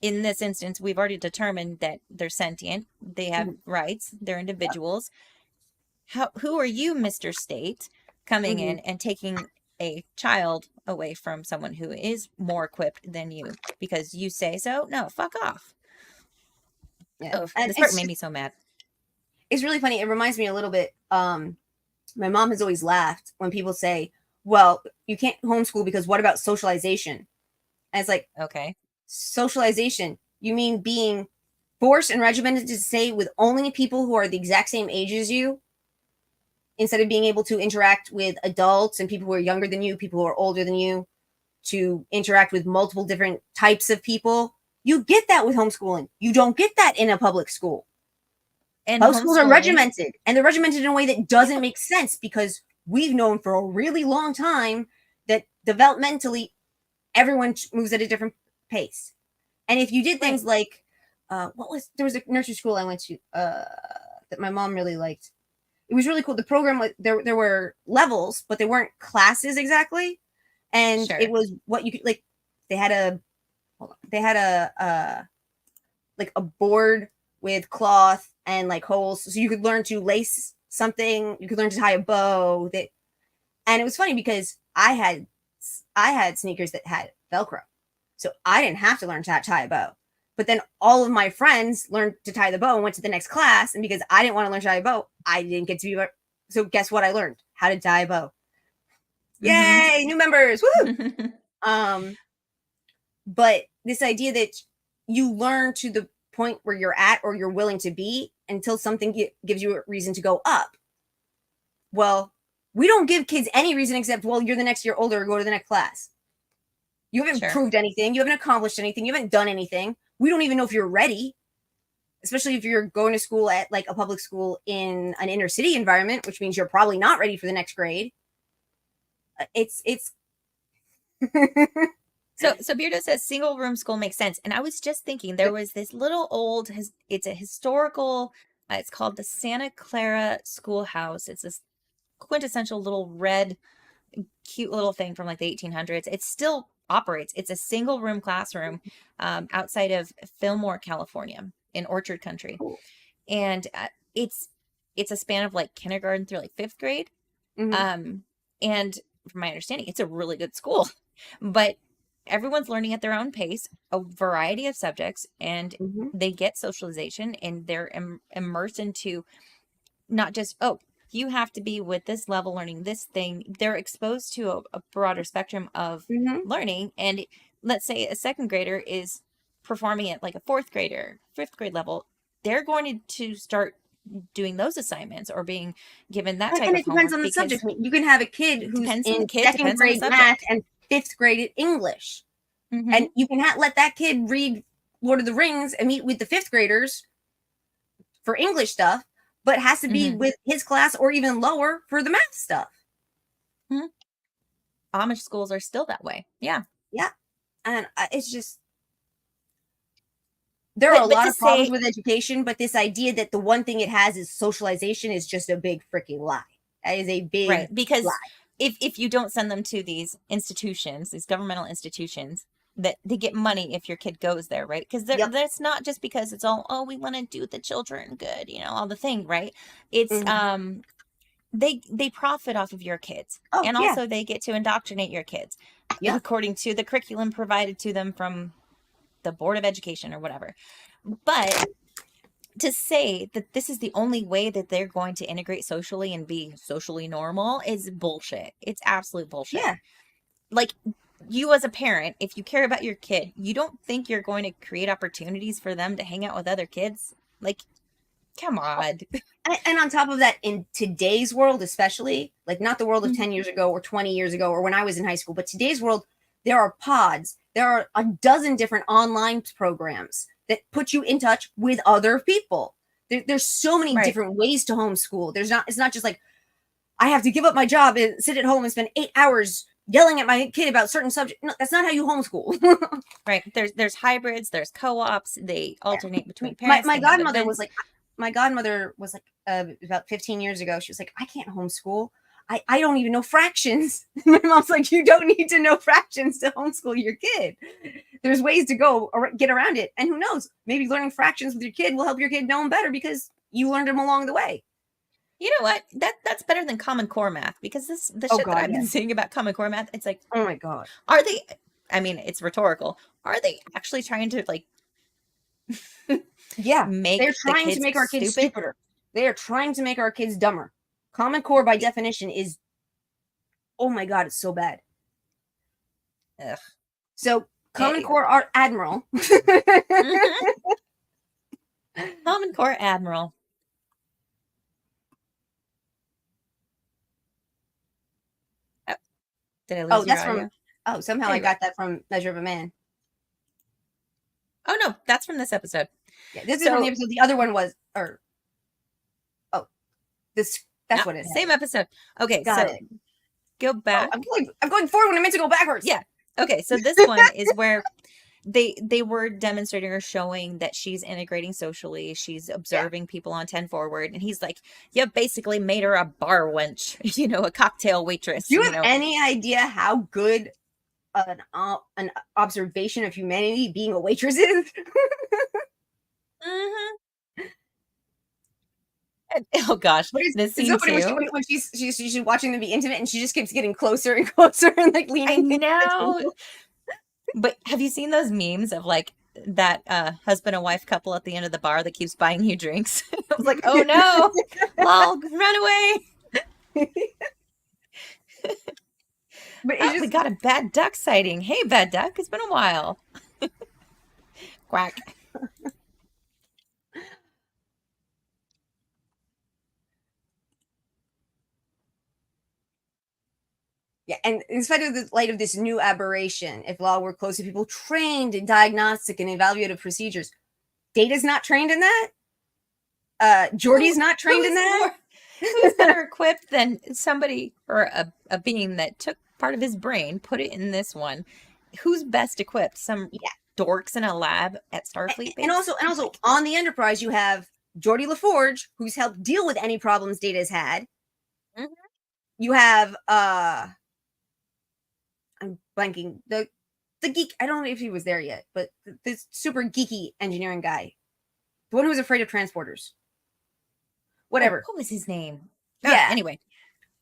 In this instance, we've already determined that they're sentient, they have Mhm. rights, they're Yeah. individuals. Who are you, Mr. State, coming Mhm. in and taking a child away from someone who is more equipped than you because you say so? No, fuck off. Yeah. Oh, And this part made me so mad. it's really funny. It reminds me a little bit. My mom has always laughed when people say, "Well, you can't homeschool because what about socialization?" And it's like, Okay. socialization. You mean being forced and regimented to stay with only people who are the exact same age as you, instead of being able to interact with adults and people who are younger than you, people who are older than you, to interact with multiple different types of people? You get that with homeschooling. You don't get that in a public school. And Public schools are homeschooling, regimented, and they're regimented in a way that yeah, doesn't make sense because we've known for a really long time that developmentally everyone moves at a different pace. And if you did right. things like, there was a nursery school I went to that my mom really liked. It was really cool. The program, there were levels, but they weren't classes exactly, and it Sure. was what you could like. They had a they had a like a board with cloth and like holes, so you could learn to lace something. You could learn to tie a bow. That And it was funny because I had sneakers that had Velcro, so I didn't have to learn to tie a bow. But then all of my friends learned to tie the bow and went to the next class, and because I didn't want to learn to tie a bow, I didn't get to be. So guess what? I learned how to tie a bow. Mm-hmm. Yay, new members! Woo! Um, but this idea that you learn to the point where you're at or you're willing to be until something gives you a reason to go up. Well, we don't give kids any reason except, well, you're the next year older, go to the next class. You haven't Sure. proved anything. You haven't accomplished anything. You haven't done anything. We don't even know if you're ready, especially if you're going to school at like a public school in an inner city environment, which means you're probably not ready for the next grade. It's So Beardo says single room school makes sense. And I was just thinking there Yep. was this little old, it's a historical, it's called the Santa Clara Schoolhouse. It's this quintessential little red, cute little thing from like the 1800s. It still operates. It's a single room classroom outside of Fillmore, California, in Orchard Country. Cool. And it's a span of like kindergarten through like fifth grade. Mm-hmm. Um, and from my understanding, it's a really good school, but everyone's learning at their own pace, a variety of subjects, and Mm-hmm. they get socialization and they're immersed into not just, oh, you have to be with this level learning this thing. They're exposed to a broader spectrum of Mm-hmm. learning. And let's say a second grader is performing at like a fourth grader, fifth grade level, they're going to start doing those assignments or being given that type And of it depends homework on the because subject. I mean, you can have a kid it who's depends on the in kid, second depends on the grade math subject. and fifth grade English, Hmm. and you can let that kid read Lord of the Rings and meet with the fifth graders for English stuff, but has to be Mm-hmm. with his class or even lower for the math stuff. Mm-hmm. Amish schools are still that way. Yeah. Yeah. And it's just, there are a But lot to of problems say, with education, but this idea that the one thing it has is socialization is just a big freaking lie. That is a big right, because lie. if you don't send them to these institutions, these governmental institutions, that they get money if your kid goes there, right? Because Yep. that's not just because it's all, oh, we want to do the children good, all the thing, right? It's Mhm. they profit off of your kids, Oh, and yeah. also they get to indoctrinate your kids Yep. according to the curriculum provided to them from the Board of Education or whatever. But to say that this is the only way that they're going to integrate socially and be socially normal is bullshit. It's absolute bullshit. Yeah. Like, you as a parent, if you care about your kid, you don't think you're going to create opportunities for them to hang out with other kids? Like, come on. And on top of that, in today's world, especially, like not the world of 10 years ago or 20 years ago or when I was in high school, but today's world, there are pods. There are a dozen different online programs that put you in touch with other people. There's so many Right. different ways to homeschool. It's not just like, I have to give up my job and sit at home and spend 8 hours yelling at my kid about certain subject. No, that's not how you homeschool. Right. There's hybrids, there's co-ops, they alternate I between mean, my, parents, my they have godmother was events. like, about 15 years ago. She was like, I can't homeschool. I don't even know fractions. My mom's like, you don't need to know fractions to homeschool your kid. There's ways to go or get around it. And who knows, maybe learning fractions with your kid will help your kid know them better because you learned them along the way. You know what? That's better than Common Core math, because the Oh shit that God, I've been yes. seeing about Common Core math, it's like, Oh my God. are they, I mean, it's rhetorical. Are they actually trying to like Yeah, they're make the trying to kids make our kids stupid? stupider. They are trying to make our kids dumber. Common Core, by definition, is, oh my God, it's so bad. Ugh. So, Common Eh, Core Art Admiral. mhm. Common Core Admiral. Oh, did I Oh, lose your that's from, audio? oh, somehow There I you go. got that from Measure of a Man. Oh no, that's from this episode. Yeah, this is from the So, episode. The other one was, or, oh, this, no, that's what it had. same episode. Okay, Got so it. go Oh, back. I'm going forward when I meant to go backwards. Yeah. Okay, so this one is where they were demonstrating or showing that she's integrating socially, she's Yeah. observing people on 10 forward, and he's like, you basically made her a bar wench, a cocktail waitress, Do you have any idea how good an observation of humanity being a waitress is? hmm oh gosh, But this it's so scene funny when, too. she's watching them be intimate and she just keeps getting closer and closer and like I leaning into the know, table. but have you seen those memes of like that husband and wife couple at the end of the bar that keeps buying you drinks? I was like, oh no, lol, run away. But Oh, it's we just, got a bad duck sighting. Hey, bad duck, it's been a while. Quack. yeah. And in spite of the light of this new aberration, if law were close to people trained in diagnostic and evaluative procedures, Data's not trained in that. Jordy's not trained in that. Who's better equipped than somebody or a being that took part of his brain, put it in this one? Who's best equipped? Some Yeah. dorks in a lab at Starfleet And base? also on the Enterprise, you have Geordie LaForge, who's helped deal with any problems Data's had. Mhm. You have I'm blanking the geek. I don't know if he was there yet, but this super geeky engineering guy, the one who was afraid of transporters. Oh, Whatever. what was his name? Ah, Yeah, anyway,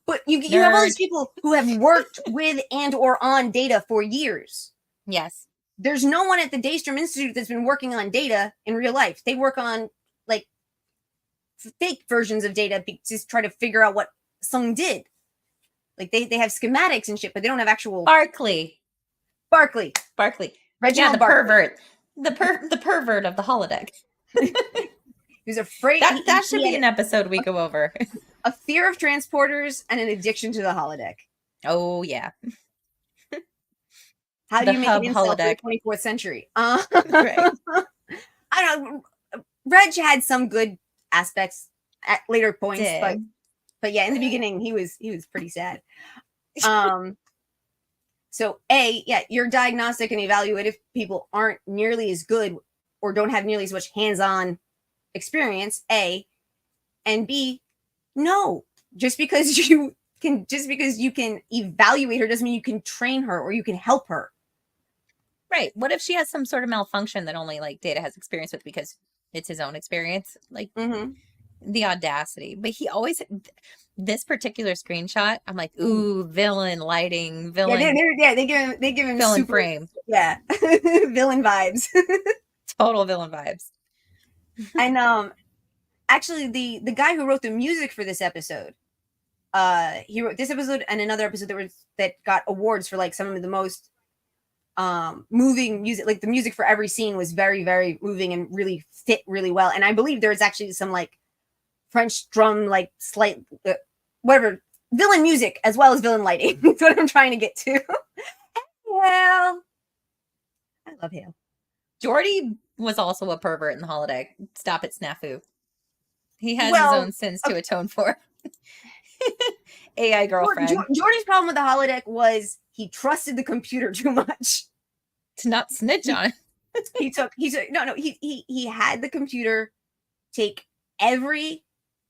but you have all these nerd. people who have worked with and or on Data for years. Yes. There's no one at the Daystrom Institute that's been working on Data in real life. They work on like fake versions of Data to try to figure out what Sung did. Like they have schematics and shit, but they don't have actual Barkley. Barkley. Barkley. Yeah, Reginald the Barkley. pervert. The pervert of the holodeck. Who's afraid That should he be had an episode we go over. a fear of transporters and an addiction to the holodeck. Oh yeah. How do The you make an hub incel for the holodeck. 24th century? Right. I don't know. Reg had some good aspects at later points, Did. but yeah, in the beginning he was pretty sad. Um, so yeah, your diagnostic and evaluative people aren't nearly as good or don't have nearly as much hands-on experience. A and B, no, just because you can evaluate her doesn't mean you can train her or you can help her. Right. What if she has some sort of malfunction that only like Data has experience with because it's his own experience? Like the audacity. But he always this particular screenshot, I'm like, ooh, villain lighting, Yeah, villain, they give him villain super, frame, yeah, villain vibes. total villain vibes. And actually, the guy who wrote the music for this episode, he wrote this episode and another episode that got awards for like some of the most moving music. Like the music for every scene was very, very moving and really fit really well. And I believe there's actually some like French drum, like slight whatever villain music as well as villain lighting. That's what I'm trying to get to. Well, I love him. Jordy was also a pervert in the holiday. Stop it, snafu. He has his Well, own sins to atone for. AI girlfriend. Jordy's problem with the holodeck was he trusted the computer too much. To not snitch on it. He had the computer take every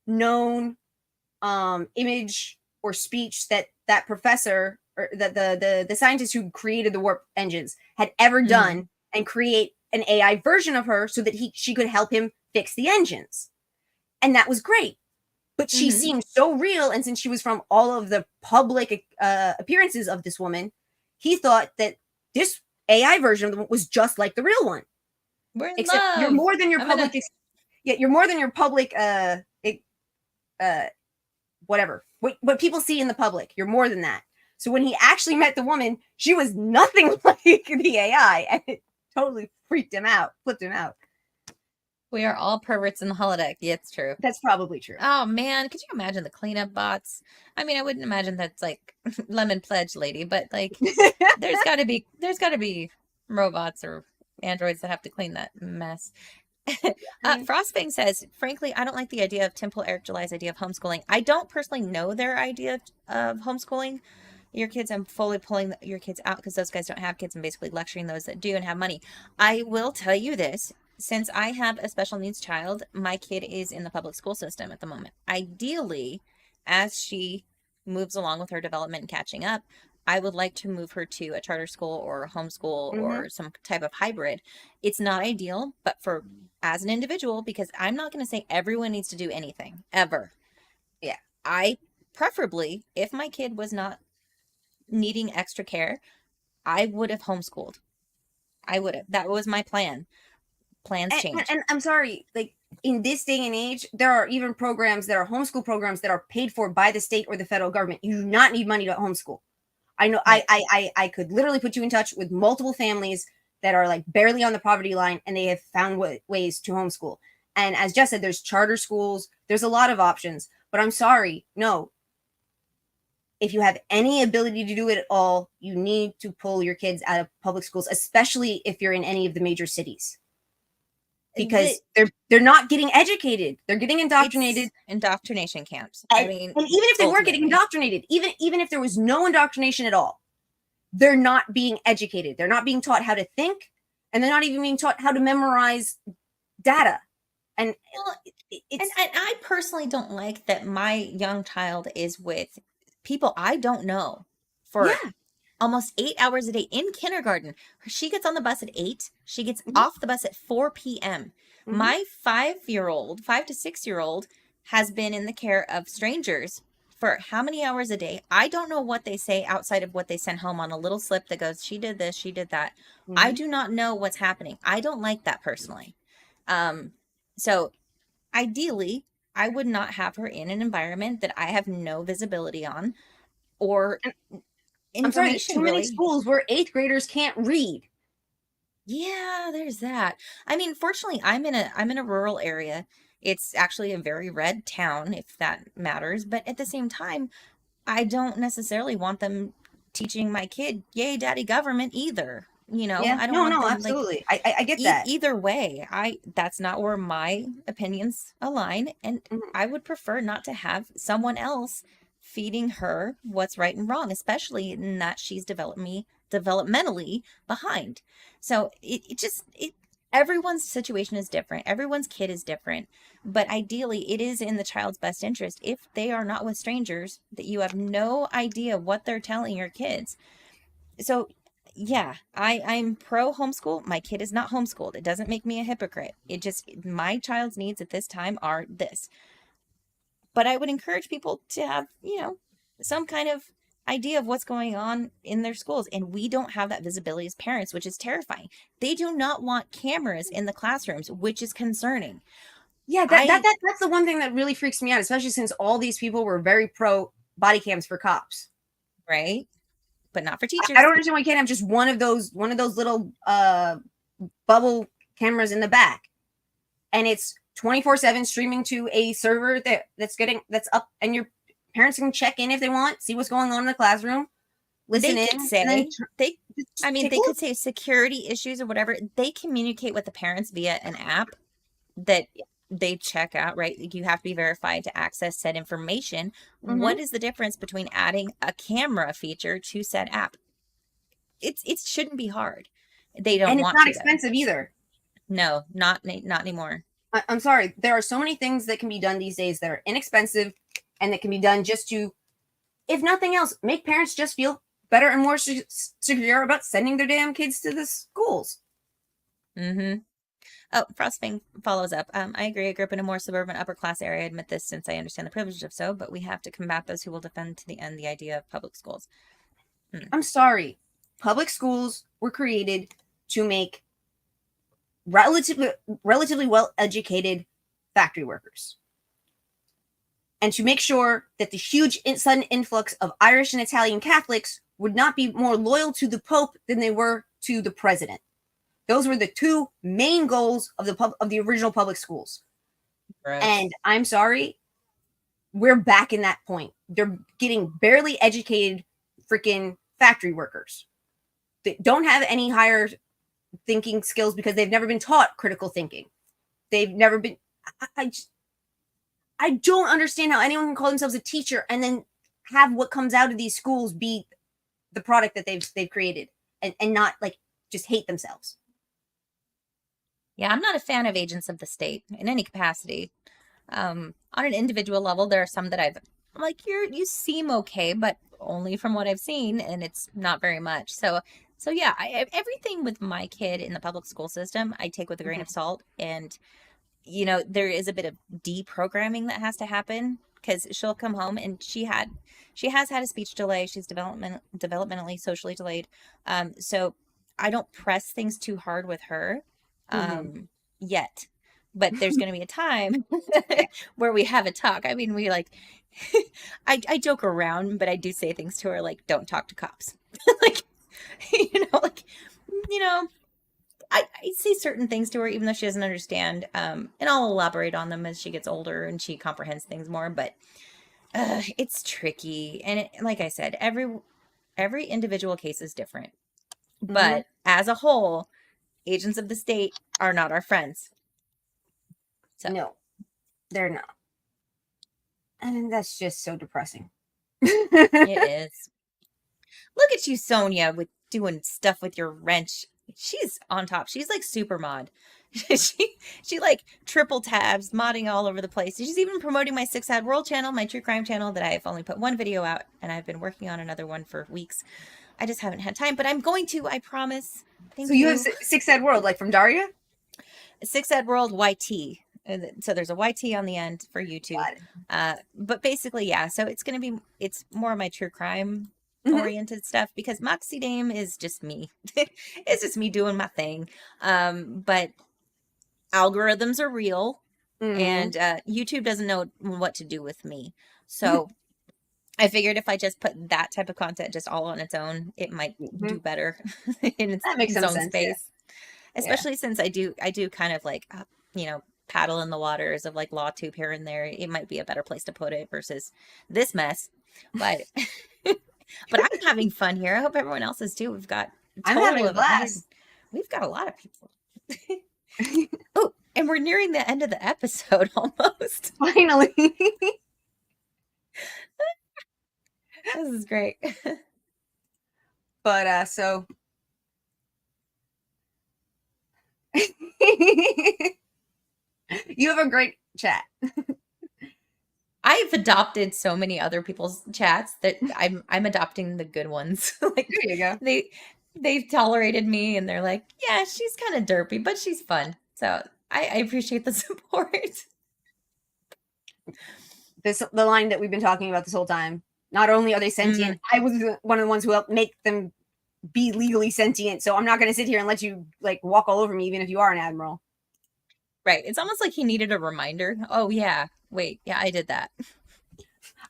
known image or speech that professor or the scientist who created the warp engines had ever done and create an AI version of her so that she could help him fix the engines. And that was great. But she seemed so real, and since she was from all of the public appearances of this woman, he thought that this AI version of them was just like the real one. We're in Except love. you're more than your public. You're more than your public. Whatever. What people see in the public. You're more than that. So when he actually met the woman, she was nothing like the AI, and it totally flipped him out. We are all perverts in the holodeck. Yeah, it's true. That's probably true. Oh man, could you imagine the cleanup bots? I mean, I wouldn't imagine that's like Lemon Pledge lady, but like there's got to be robots or androids that have to clean that mess. Frostbang says, frankly, I don't like the idea of Temple Eric July's idea of homeschooling. I don't personally know their idea of homeschooling your kids. I'm fully pulling your kids out because those guys don't have kids and basically lecturing those that do and have money. I will tell you this. Since I have a special needs child, my kid is in the public school system at the moment. Ideally, as she moves along with her development and catching up, I would like to move her to a charter school or a homeschool or some type of hybrid. It's not ideal, but for as an individual, because I'm not going to say everyone needs to do anything ever. Yeah. I preferably, if my kid was not needing extra care, I would have homeschooled. I would have. That was my plan. Plans change. And I'm sorry, like in this day and age, there are even programs that are homeschool programs that are paid for by the state or the federal government. You do not need money to homeschool. I know. Right. I could literally put you in touch with multiple families that are like barely on the poverty line, and they have found ways to homeschool. And as Jess said, there's charter schools. There's a lot of options. But I'm sorry, no. If you have any ability to do it at all, you need to pull your kids out of public schools, especially if you're in any of the major cities. Because they're not getting educated. They're getting indoctrinated. It's indoctrination camps. I mean, and even if they weren't getting indoctrinated, even if there was no indoctrination at all, they're not being educated. They're not being taught how to think, and they're not even being taught how to memorize data. And and I personally don't like that my young child is with people I don't know for almost 8 hours a day in kindergarten. She gets on the bus at 8. She gets off the bus at 4 p.m. My 5 to 6 year old has been in the care of strangers for how many hours a day? I don't know what they say outside of what they send home on a little slip that goes, she did this, she did that. I do not know what's happening. I don't like that personally. So ideally, I would not have her in an environment that I have no visibility on or information. Too many schools where 8th graders can't read. Yeah, there's that. I mean, fortunately, I'm in a rural area. It's actually a very red town, if that matters. But at the same time, I don't necessarily want them teaching my kid, "Yay, daddy government," either. You know, Yeah. I don't No, want no, them like absolutely. I get that. either way. That's not where my opinions align, and Mhm. I would prefer not to have someone else feeding her what's right and wrong, especially in that she's developmentally behind. So everyone's situation is different. Everyone's kid is different. But ideally, it is in the child's best interest, if they are not with strangers, that you have no idea what they're telling your kids. So yeah, I'm pro homeschool. My kid is not homeschooled. It doesn't make me a hypocrite. It just, my child's needs at this time are this. But I would encourage people to have, some kind of idea of what's going on in their schools. And we don't have that visibility as parents, which is terrifying. They do not want cameras in the classrooms, which is concerning. Yeah, I that's the one thing that really freaks me out, especially since all these people were very pro body cams for cops. Right, but not for I teachers. don't understand why you can't have just one of those little bubble cameras in the back, and it's 24/7 streaming to a server that's up, and your parents can check in if they want, see what's going on in the classroom, listen They in, could and then say they I mean, take a they look. could say security issues or whatever. They communicate with the parents via an app that they check out, right? Like, you have to be verified to access said information. Mm-hmm. What is the difference between adding a camera feature to said app? It shouldn't be hard. They don't And it's want not to though. expensive either. No, not anymore. I'm sorry. There are so many things that can be done these days that are inexpensive and that can be done just to, if nothing else, make parents just feel better and more secure about sending their damn kids to the schools. Mm-hmm. Oh, Frostbang follows up. I agree. I grew up in a more suburban upper class area. I admit this since I understand the privilege of so, but we have to combat those who will defend to the end the idea of public schools. I'm sorry. Public schools were created to make relatively well educated factory workers, and to make sure that the huge sudden influx of Irish and Italian Catholics would not be more loyal to the Pope than they were to the president. Those were the two main goals of the original public schools. Gross. And I'm sorry, we're back in that point. They're getting barely educated freaking factory workers. They don't have any higher thinking skills because they've never been taught critical thinking. They've never been. I don't understand how anyone can call themselves a teacher and then have what comes out of these schools be the product that they've created, and not like just hate themselves. Yeah, I'm not a fan of agents of the state in any capacity. On an individual level, there are some that I'm like, you seem okay, but only from what I've seen, and it's not very much. So yeah, everything with my kid in the public school system, I take with a grain of salt. And there is a bit of deprogramming that has to happen, because she'll come home and she has had a speech delay. She's developmentally socially delayed. So I don't press things too hard with her yet. But there's going to be a time where we have a talk. I mean, we like, I joke around, but I do say things to her like, don't talk to cops. Like, like, you know, I say certain things to her, even though she doesn't understand. And I'll elaborate on them as she gets older and she comprehends things more. But it's tricky. And like I said, every individual case is different. But as a whole, agents of the state are not our friends. So. No, they're not. And that's just so depressing. It is. Look at you, Sonia, with doing stuff with your wrench. She's on top. She's like super mod. she like triple tabs, modding all over the place. She's even promoting my Six Ad World channel, my true crime channel that I've only put one video out, and I've been working on another one for weeks. I just haven't had time, but I'm going to, I promise. Thank so you have Six Ed World, like from Daria? Six Ed World YT. So there's a YT on the end for YouTube. But basically, yeah. So it's more of my true crime oriented stuff, because Moxie Dame is just me. It's just me doing my thing. But algorithms are real, and YouTube doesn't know what to do with me. So I figured if I just put that type of content just all on its own, it might do better in its own space. Yeah. Especially since I do kind of like, paddle in the waters of like LawTube here and there. It might be a better place to put it versus this mess. But but I'm having fun here. I hope everyone else is too. We've got I'm total having a of 100. blast. We've got a lot of people. Oh, and we're nearing the end of the episode almost. Finally. This is great. But so you have a great chat. I've adopted so many other people's chats that I'm adopting the good ones. Like There you go. they've tolerated me and they're like, yeah, she's kind of derpy, but she's fun. So I appreciate the support. The line that we've been talking about this whole time. Not only are they sentient, I was one of the ones who helped make them be legally sentient. So I'm not going to sit here and let you like walk all over me, even if you are an admiral. Right. It's almost like he needed a reminder. Oh yeah, wait, yeah, I did that.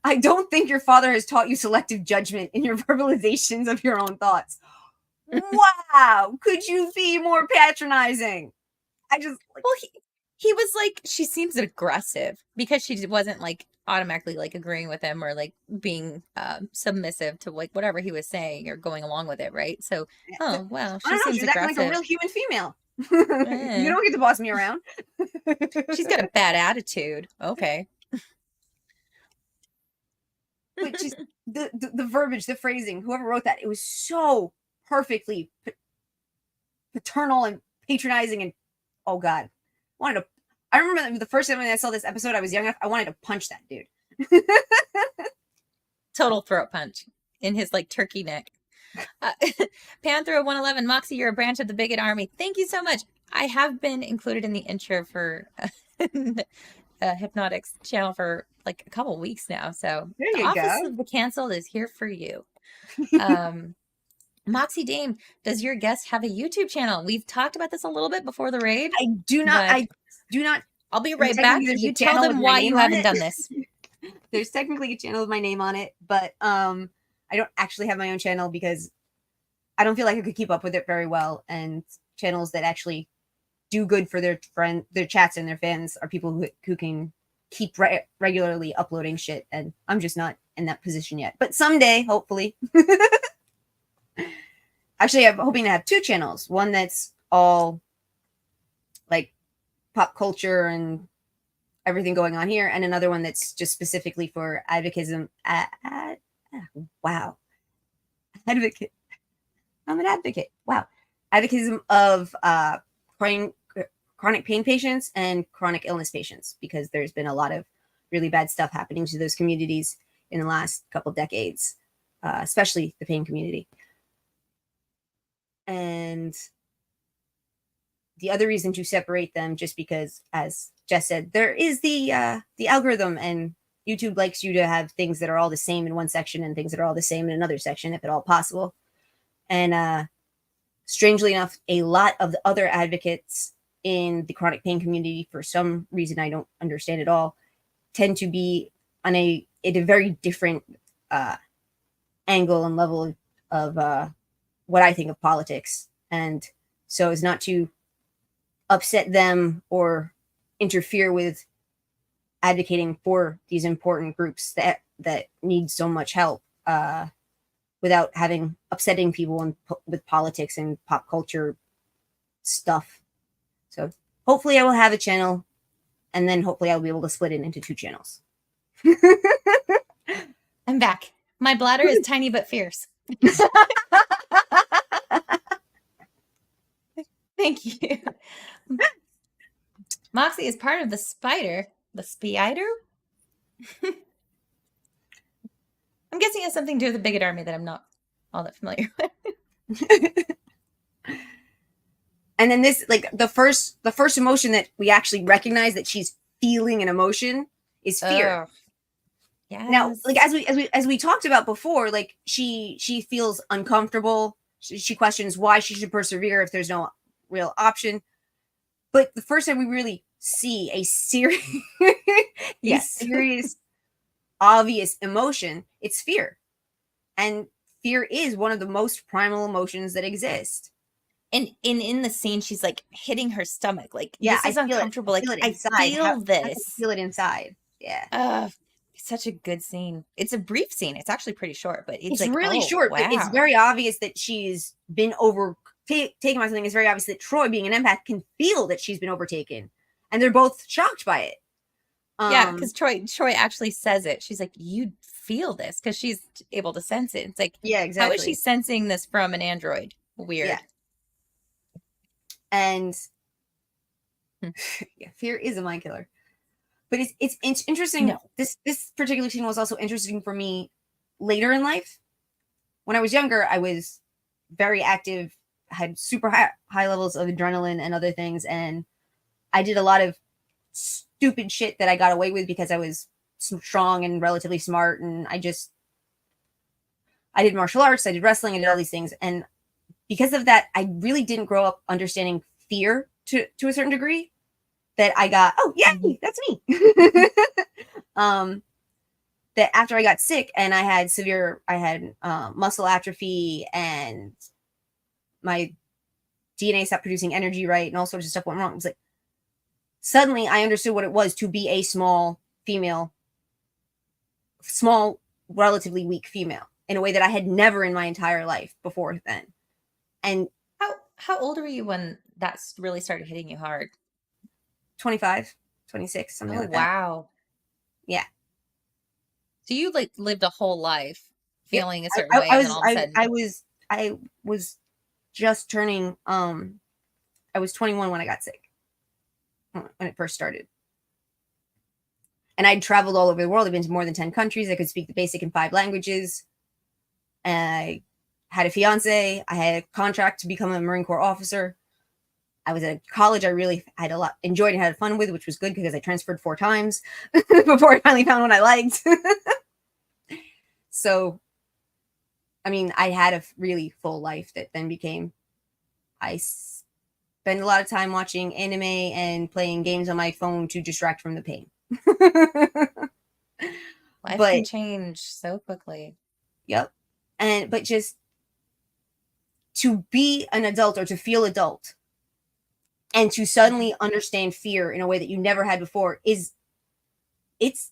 I don't think your father has taught you selective judgment in your verbalizations of your own thoughts. Wow. Could you be more patronizing? I just like, Well, he was like, she seems aggressive because she wasn't like automatically like agreeing with him or like being submissive to like whatever he was saying or going along with it, right? So, oh wow, I she don't know. seems She's acting aggressive. like a real human female. Eh. You don't get to boss me around. She's got a bad attitude. Okay. But just the verbiage, the phrasing, whoever wrote that, it was so perfectly paternal and patronizing. And oh god, I remember the first time when I saw this episode, I was young enough, I wanted to punch that dude. Total throat punch in his like turkey neck. Panthro 111, Moxie, you're a branch of the Bigot Army. Thank you so much. I have been included in the intro for Hypnotics channel for like a couple weeks now. So There the you Office go. of the Cancelled is here for you. Moxie Dame, does your guest have a YouTube channel? We've talked about this a little bit before the raid. I do not. I'll be right back. There's You a tell channel them with my why name you on haven't it. done this. There's technically a channel with my name on it, but I don't actually have my own channel because I don't feel like I could keep up with it very well. And channels that actually do good for their chats and their fans are people who can keep regularly uploading shit. And I'm just not in that position yet. But someday, hopefully. Actually, I'm hoping to have two channels. One that's all like pop culture and everything going on here, and another one that's just specifically for advocatism. Wow. Advocate. I'm an advocate. Wow. Advocatism of chronic pain patients and chronic illness patients, because there's been a lot of really bad stuff happening to those communities in the last couple decades, especially the pain community. And the other reason to separate them, just because, as Jess said, there is the algorithm, and YouTube likes you to have things that are all the same in one section and things that are all the same in another section, if at all possible. And strangely enough, a lot of the other advocates in the chronic pain community, for some reason I don't understand at all, tend to be on a very different angle and level of what I think of politics. And so as not to upset them or interfere with advocating for these important groups that need so much help, without upsetting people with politics and pop culture stuff. So hopefully I will have a channel, and then hopefully I'll be able to split it into two channels. I'm back. My bladder is tiny but fierce. Thank you. Moxie is part of the spider. The spider? I'm guessing it has something to do with the Bigot Army that I'm not all that familiar with. And then this, like the first emotion that we actually recognize that she's feeling an emotion is fear. Yes. Now, like as we talked about before, like she feels uncomfortable. She questions why she should persevere if there's no real option. But the first time we really see a serious, serious, obvious emotion, it's fear. And fear is one of the most primal emotions that exist. And in the scene, she's like hitting her stomach. Like, yeah, this is uncomfortable. I feel this. I feel it inside. Yeah. such a good scene. It's a brief scene. It's actually pretty short, but it's It's like, really oh short, but it's wow. very obvious that she's been taken by something. It's very obvious that Troy, being an empath, can feel that she's been overtaken, and they're both shocked by it. Yeah, because Troy actually says it. She's like, you feel this because she's able to sense it. It's like, Yeah, how is she exactly. sensing this from an android? Yeah, Weird. and Hmm. yeah, fear is a mind killer. But it's interesting. No. This particular scene was also interesting for me later in life. When I was younger, I was very active, had super high levels of adrenaline and other things, and I did a lot of stupid shit that I got away with because I was strong and relatively smart, and I did martial arts, I did wrestling, I did all these things, and because of that, I really didn't grow up understanding fear to a certain degree. That I got, oh Mhm. yay, that's me. um, that after I got sick and I had muscle atrophy and my DNA stopped producing energy right and all sorts of stuff went wrong. It was like suddenly I understood what it was to be a small female, small, relatively weak female in a way that I had never in my entire life before then. And How old were you when that really started hitting you hard? 25, 26, something Oh like that. wow. Yeah. So you like lived a whole life Yep. feeling a certain way, and then all of a sudden, I was just turning I was 21 when I got sick. When it first started. And I'd traveled all over the world. I'd been to more than 10 countries. I could speak the basic in 5 languages. I had a fiance. I had a contract to become a Marine Corps officer. I was at college I really had a lot enjoyed and had fun with, which was good because I transferred 4 times before I finally found one I liked. So, I mean, I had a really full life that then became I spend a lot of time watching anime and playing games on my phone to distract from the pain. life But can change so quickly. yep. But just to be an adult or to feel adult and to Mhm. suddenly understand fear in a way that you never had before is it's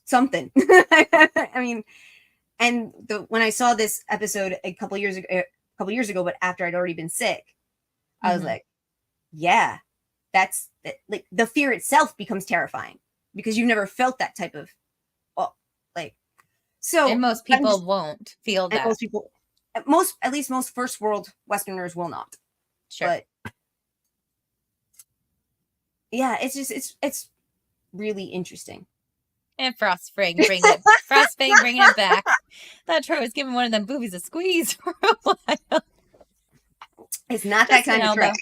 something. I mean, and when I saw this episode a couple years ago, but after I'd already been sick, I was Mhm. like, yeah, that's like the fear itself becomes terrifying because you've never felt that type of oh, like And so most I'm people just won't feel and that. most people most at least most first world westerners will not. Sure. But yeah, it's really interesting. And Frostfang bringing it back. Thought Troy was giving one of them boobies a squeeze for a while. It's not that Just an kind of elbow.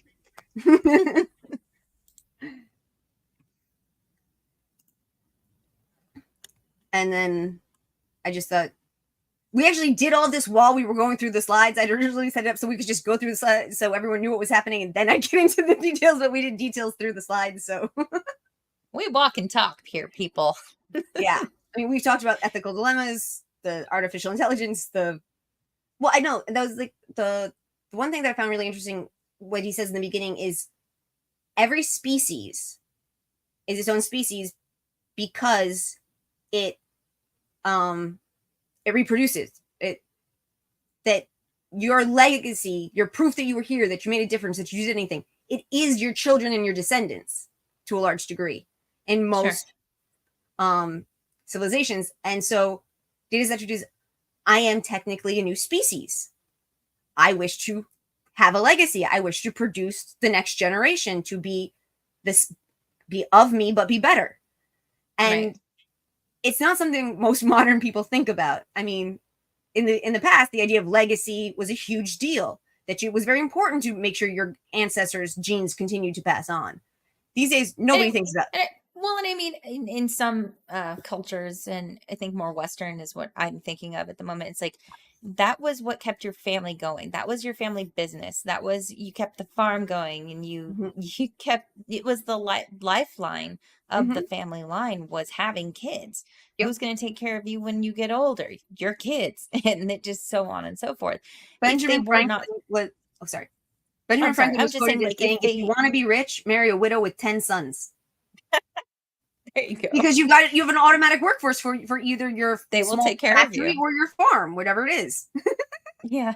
trick. And then I just thought we actually did all this while we were going through the slides. I'd originally set it up so we could just go through the slides so everyone knew what was happening, and then I'd get into the details, but we did details through the slides. So We walk and talk here, people. yeah. I mean, we've talked about ethical dilemmas, the artificial intelligence, I know that was like the one thing that I found really interesting. What he says in the beginning is every species is its own species because it um it reproduces it that your legacy, your proof that you were here, that you made a difference, that you did anything, it is your children and your descendants to a large degree in Sure. most civilizations. And so data set is I am technically a new species. I wish to have a legacy. I wish to produce the next generation to this be of me but be better. Right. And it's not something most modern people think about. I mean, in the past, the idea of legacy was a huge deal. That it was very important to make sure your ancestors' genes continued to pass on. These days, And nobody thinks about. well, and I mean, in some cultures, and I think more Western is what I'm thinking of at the moment. It's like that was what kept your family going. That was your family business. That was you kept the farm going, and you Mm-hmm, you kept it was the lifeline of the mm-hmm, family line was having kids. yep. Who's going to take care of you when you get older? Your kids, and it just so on and so forth. If they Benjamin were not, Franklin was. Oh, sorry. I'm Benjamin sorry, Franklin I'm was just quoted saying, as like, if saying, "If you they want to be rich, marry a widow with 10 sons." There you go. Because you have an automatic workforce for either your They will small take care of factory you. or your farm, whatever it is. Yeah.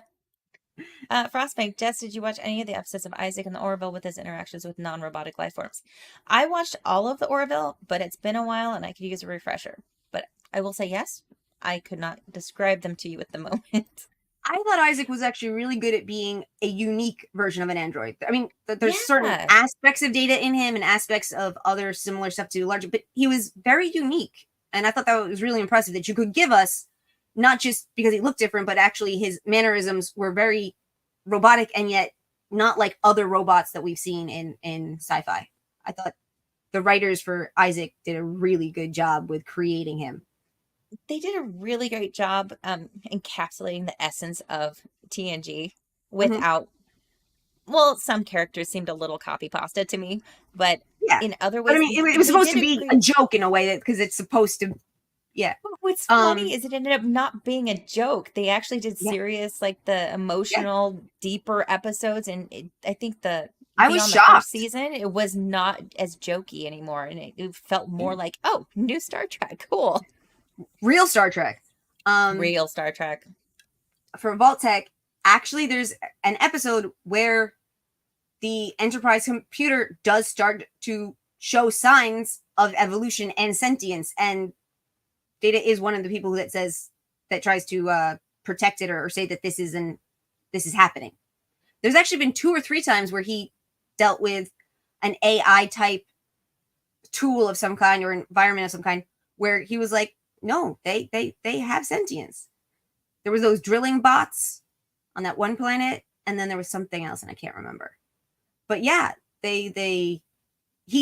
Frostbite, Jess, did you watch any of the episodes of Isaac and the Orville with his interactions with non-robotic life forms? I watched all of the Orville, but it's been a while and I could use a refresher. But I will say yes, I could not describe them to you at the moment. I thought Isaac was actually really good at being a unique version of an android. I mean, there's certain Yeah. aspects of Data in him and aspects of other similar stuff to larger, but he was very unique. And I thought that was really impressive that you could give us, not just because he looked different, but actually his mannerisms were very robotic and yet not like other robots that we've seen in sci-fi. I thought the writers for Isaac did a really good job with creating him. They did a really great job encapsulating the essence of TNG Mhm. without, well, some characters seemed a little copy pasta to me, but Yeah. in other But I ways, mean, it was they supposed did to a be a great. joke in a way that because it's supposed to, yeah. What's Um, funny is it ended up not being a joke. They actually did yeah, serious, like the yeah. emotional, deeper episodes, and I think the I was beyond the first shocked. season, it was not as jokey anymore, and it felt Yeah. more like, oh, new Star Trek, cool, Real Star Trek. real Star Trek. For Vault Tech, actually, there's an episode where the Enterprise computer does start to show signs of evolution and sentience, and Data is one of the people that tries to protect it or say that this is happening. There's actually been 2 or 3 times where he dealt with an AI type tool of some kind or environment of some kind where he was like, no, they have sentience. There was those drilling bots on that one planet, and then there was something else, and I can't remember. But yeah, he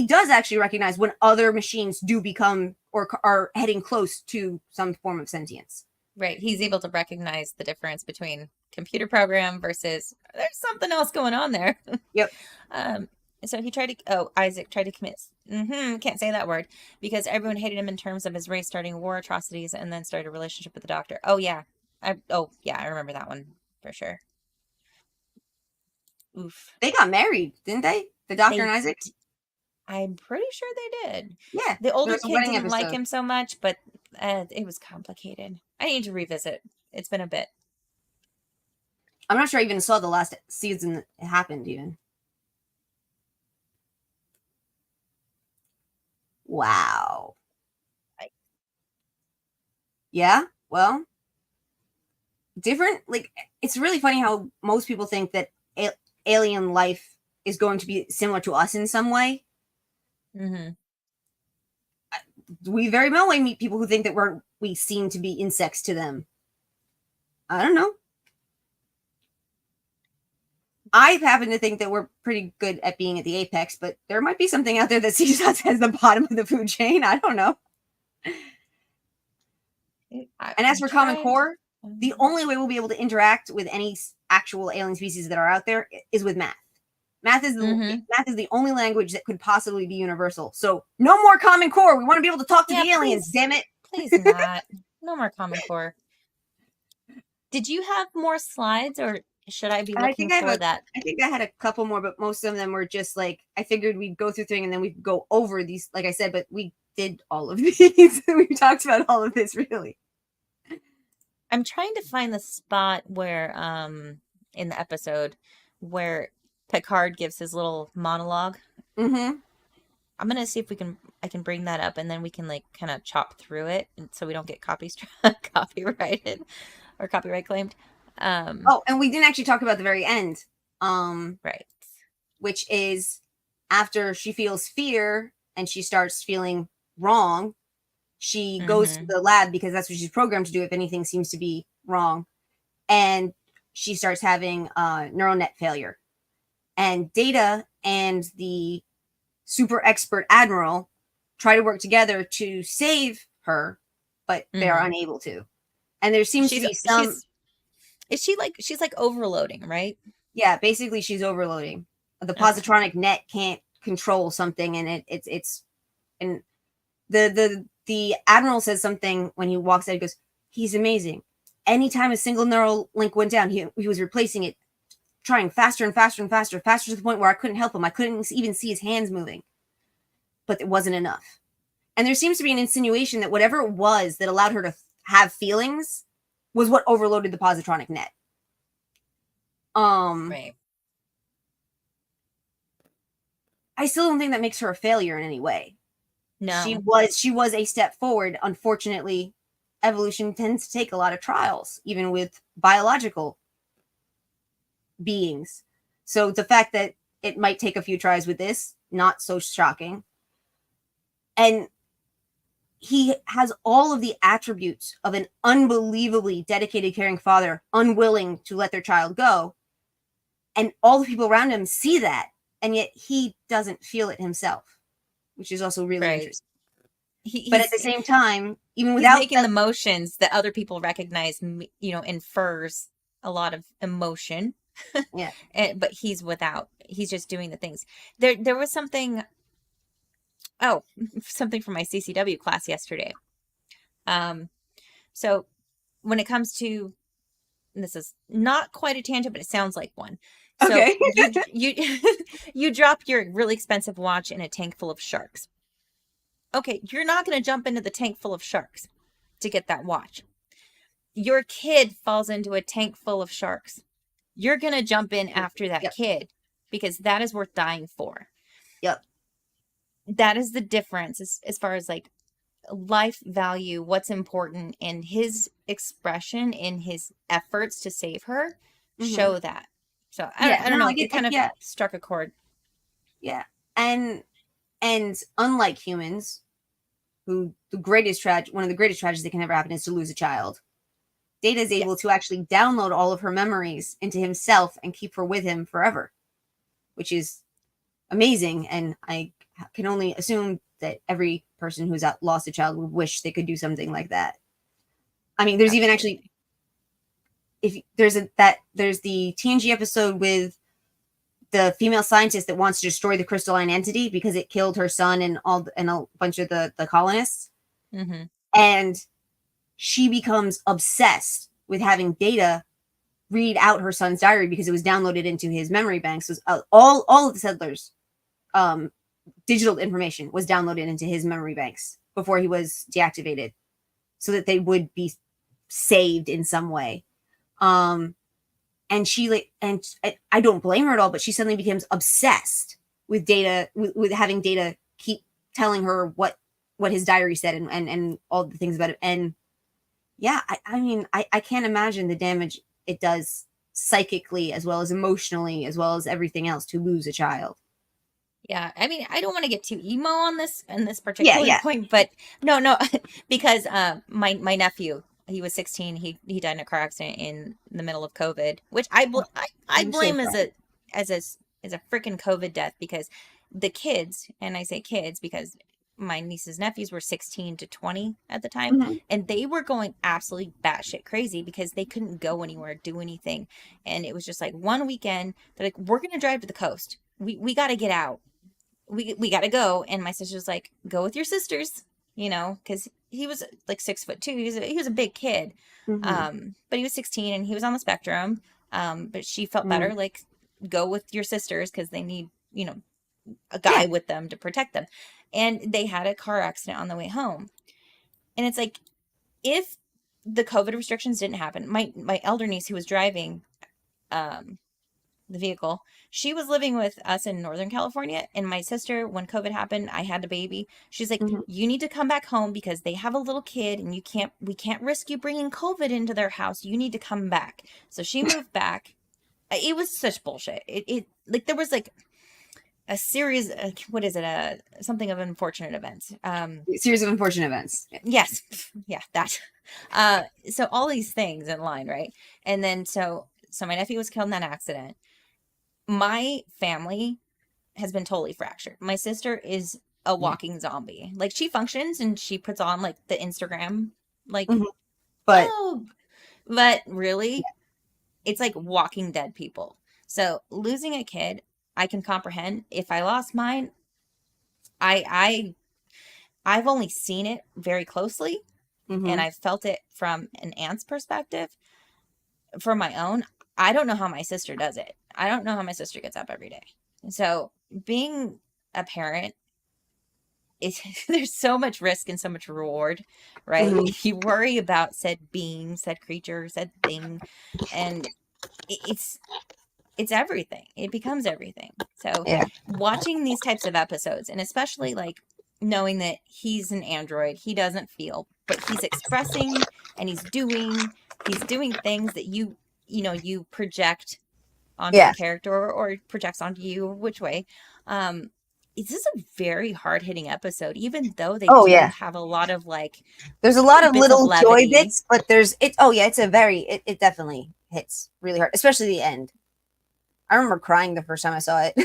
does actually recognize when other machines do become or are heading close to some form of sentience. Right. He's able to recognize the difference between computer program versus there's something else going on there. Yep. um, so he tried to, oh, Isaac tried to commit, can't say that word, because everyone hated him in terms of his race starting war atrocities and then started a relationship with the doctor. Oh, yeah. I remember that one for sure. Oof. They got married, didn't they? The Doctor and They, Isaac? I'm pretty sure they did. Yeah. The There older was a kid wedding didn't like episode. him so much, but it was complicated. I need to revisit. It's been a bit. I'm not sure I even saw the last season that it happened even. Wow. Yeah. Well, different. Like, it's really funny how most people think that alien life is going to be similar to us in some way. Mm-hmm. We very well may meet people who think that we seem to be insects to them. I don't know. I happen to think that we're pretty good at being at the apex, but there might be something out there that sees us as the bottom of the food chain. I don't know. And as I'm for Common trying. Core, the only way we'll be able to interact with any actual alien species that are out there is with math. Math is the only language that could possibly be universal. So no more Common Core. We want to be able to talk to Yeah, the aliens. please, Damn it! please not. No more Common Core. Did you have more slides, or should I be I looking think I have for a. that? I think I had a couple more, but most of them were just like I figured we'd go through thing and then we'd go over these. Like I said, but we did all of these. We talked about all of this really. I'm trying to find the spot where, in the episode where Picard gives his little monologue. Mm-hmm. I'm gonna see if I can bring that up, and then we can like kind of chop through it, and so we don't get copyrighted or copyright claimed. Oh, and we didn't actually talk about the very end. Right. Which is after she feels fear and she starts feeling wrong, she goes to Mm-hmm. the lab because that's what she's programmed to do if anything seems to be wrong. And she starts having neural net failure. And Data and the super expert admiral try to work together to save her, but they are Mm-hmm. unable to. And there seems to be some. She's like overloading, right? Yeah, basically she's overloading. The Okay. positronic net can't control something, and it's and the admiral says something when he walks out. He goes, "He's amazing. Anytime a single neural link went down, he was replacing it, trying faster and faster and faster, faster to the point where I couldn't help him. I couldn't even see his hands moving, but it wasn't enough." And there seems to be an insinuation that whatever it was that allowed her to have feelings was what overloaded the positronic net. Right. I still don't think that makes her a failure in any way. No. She was a step forward. Unfortunately, evolution tends to take a lot of trials, even with biological beings. So the fact that it might take a few tries with this, not so shocking. And he has all of the attributes of an unbelievably dedicated, caring father, unwilling to let their child go. And all the people around him see that, and yet he doesn't feel it himself, which is also really Right. interesting. But at He's the same time, even he's without making that, the motions that other people recognize, infers a lot of emotion. yeah, But he's just doing the things. There was something, oh, something from my CCW class yesterday. Um, so when it comes to, and this is not quite a tangent, but it sounds like one. So okay, you you drop your really expensive watch in a tank full of sharks. Okay, you're not going to jump into the tank full of sharks to get that watch. Your kid falls into a tank full of sharks. You're going to jump in after that yep, kid because that is worth dying for. yep, That is the difference as far as like life value, what's important, and his expression in his efforts to save her mm-hmm. show that. So Yeah, I don't no, know. I get, It kind of yeah, struck a chord. yeah, and unlike humans, who the greatest one of the greatest tragedies that can ever happen is to lose a child. Data is able Yes. to actually download all of her memories into himself and keep her with him forever, which is amazing. And I can only assume that every person who's lost a child would wish they could do something like that. I mean, there's even actually, Absolutely. if there's the TNG episode with the female scientist that wants to destroy the crystalline entity because it killed her son and a bunch of the colonists, Mm-hmm. and she becomes obsessed with having Data read out her son's diary because it was downloaded into his memory banks. Was all of the settlers' digital information was downloaded into his memory banks before he was deactivated, so that they would be saved in some way. And she like, and I don't blame her at all, but she suddenly becomes obsessed with Data, with having Data keep telling her what his diary said and all the things about it. And yeah, I mean, I can't imagine the damage it does psychically as well as emotionally as well as everything else to lose a child. Yeah, I mean, I don't want to get too emo on this Yeah, particular yeah. point, but no, because my nephew, he was 16, he died in a car accident in the middle of COVID, which I I'm so blame as sorry. as a as a freaking COVID death because the kids, and I say kids because my nieces nephews were 16 to 20 at the time, Mhm. and they were going absolutely batshit crazy because they couldn't go anywhere, do anything, and it was just like one weekend they're like, we're gonna drive to the coast. We got to get out, we got to go. And my sister's like, go with your sisters, because he was like 6'2". He was a big kid. Mhm. But he was 16 and he was on the spectrum. But she felt better, Mm. like, go with your sisters because they need, a Yeah. guy with them to protect them. And they had a car accident on the way home. And it's like, if the COVID restrictions didn't happen, my elder niece who was driving, um, the vehicle. She was living with us in Northern California, and my sister, when COVID happened, I had a baby. She's like, Mhm. "You need to come back home because they have a little kid, and we can't risk you bringing COVID into their house. You need to come back." So she moved back. It was such bullshit. It like there was like a series. What is it? Something of unfortunate events. Series of unfortunate events. Yeah. Yes, yeah, that. So all these things in line, right? And then so my nephew was killed in that accident. My family has been totally fractured. My sister is a Yeah. walking zombie. Like, she functions and she puts on like the Instagram, like, Mhm. But oh, but really, yeah. it's like Walking Dead people. So losing a kid, I can comprehend. If I lost mine, I I've only seen it very closely, and Mhm. I've felt it from an aunt's perspective. For my own, I don't know how my sister does it. I don't know how my sister gets up every day. So being a parent, there's so much risk and so much reward, right? Mhm. You worry about said being, said creature, said thing, and it's everything. It becomes everything. So Yeah. watching these types of episodes, and especially like knowing that he's an android, he doesn't feel, but he's expressing and he's doing things that you project onto the Yeah. character, or projects onto you, which way. Um, this is a very hard hitting episode, even though they Oh do yeah. have a lot of like There's a lot of bits of little joy levity. bits, but there's it. Oh yeah, it's a very it definitely hits really hard, especially the end. I remember crying the first time I saw it.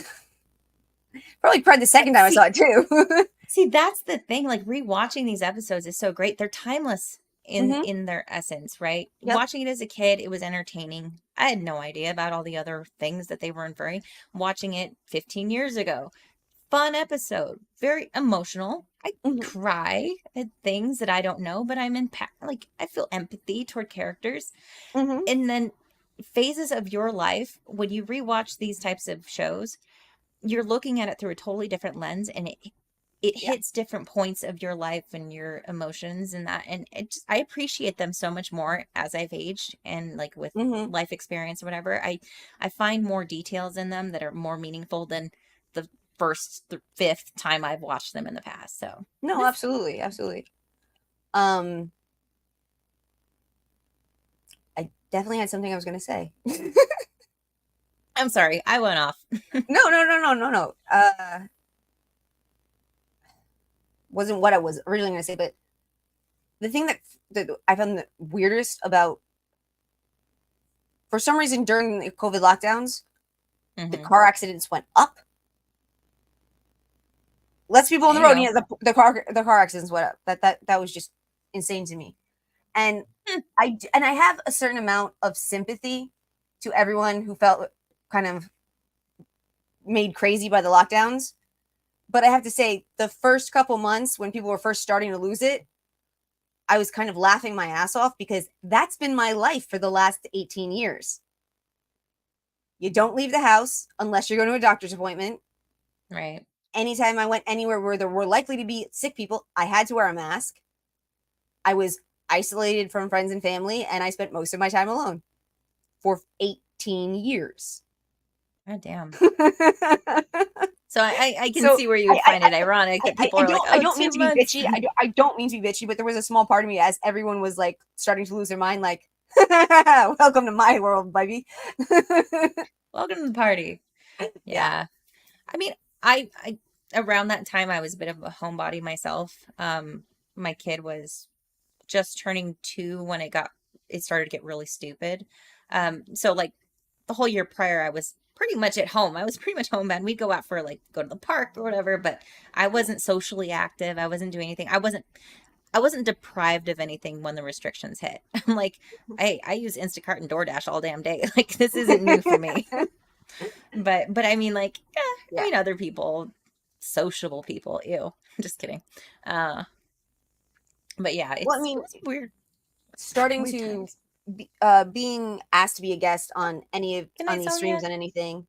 Probably cried the second time I saw See, it too. See, that's the thing. Like rewatching these episodes is so great. They're timeless in Hmm. their essence, right? Yep. Watching it as a kid, it was entertaining. I had no idea about all the other things that they were inferring. Watching it 15 years ago, fun episode, very emotional. I Hmm. cry at things that I don't know, but like I feel empathy toward characters. Hmm. And then phases of your life, when you rewatch these types of shows, you're looking at it through a totally different lens, and it Yeah. hits different points of your life and your emotions and that, and I appreciate them so much more as I've aged, and like with Hmm. life experience or whatever. I find more details in them that are more meaningful than the the fifth time I've watched them in the past. So No, this absolutely, absolutely. Um, I definitely had something I was going to say. I'm sorry, I went off. No, no, no, no, no, no. Wasn't what I was originally going to say, but the thing that I found the weirdest about, for some reason during the COVID lockdowns, the Hmm. car accidents went up. Less people on the There you road. go. Yeah, the car accidents went up. That was just insane to me. And Hmm. I have a certain amount of sympathy to everyone who felt kind of made crazy by the lockdowns. But I have to say, the first couple months when people were first starting to lose it, I was kind of laughing my ass off because that's been my life for the last 18 years. You don't leave the house unless you're going to a doctor's appointment. Right. Anytime I went anywhere where there were likely to be sick people, I had to wear a mask. I was isolated from friends and family, and I spent most of my time alone for 18 years. God damn. So I can So see where you would find it ironic that people I are like, don't I oh, don't mean two to be months. bitchy. I don't mean to be bitchy, but there was a small part of me as everyone was like starting to lose their mind, like, welcome to my world, baby. Welcome to the party. Yeah. Yeah. I mean, I around that time I was a bit of a homebody myself. My kid was just turning 2 when it started to get really stupid. So like the whole year prior I was pretty much at home. I was pretty much homebound. We'd go out for like go to the park or whatever, but I wasn't socially active. I wasn't doing anything. I wasn't deprived of anything when the restrictions hit. I'm like, I use Instacart and DoorDash all damn day. Like this isn't new for me. But I mean, like, I Yeah. mean, other people, sociable people. Ew, just kidding. Uh, but yeah, Well, I it mean, was weird, starting weird to times. being asked to be a guest on Good on night, these Sonia. streams and anything.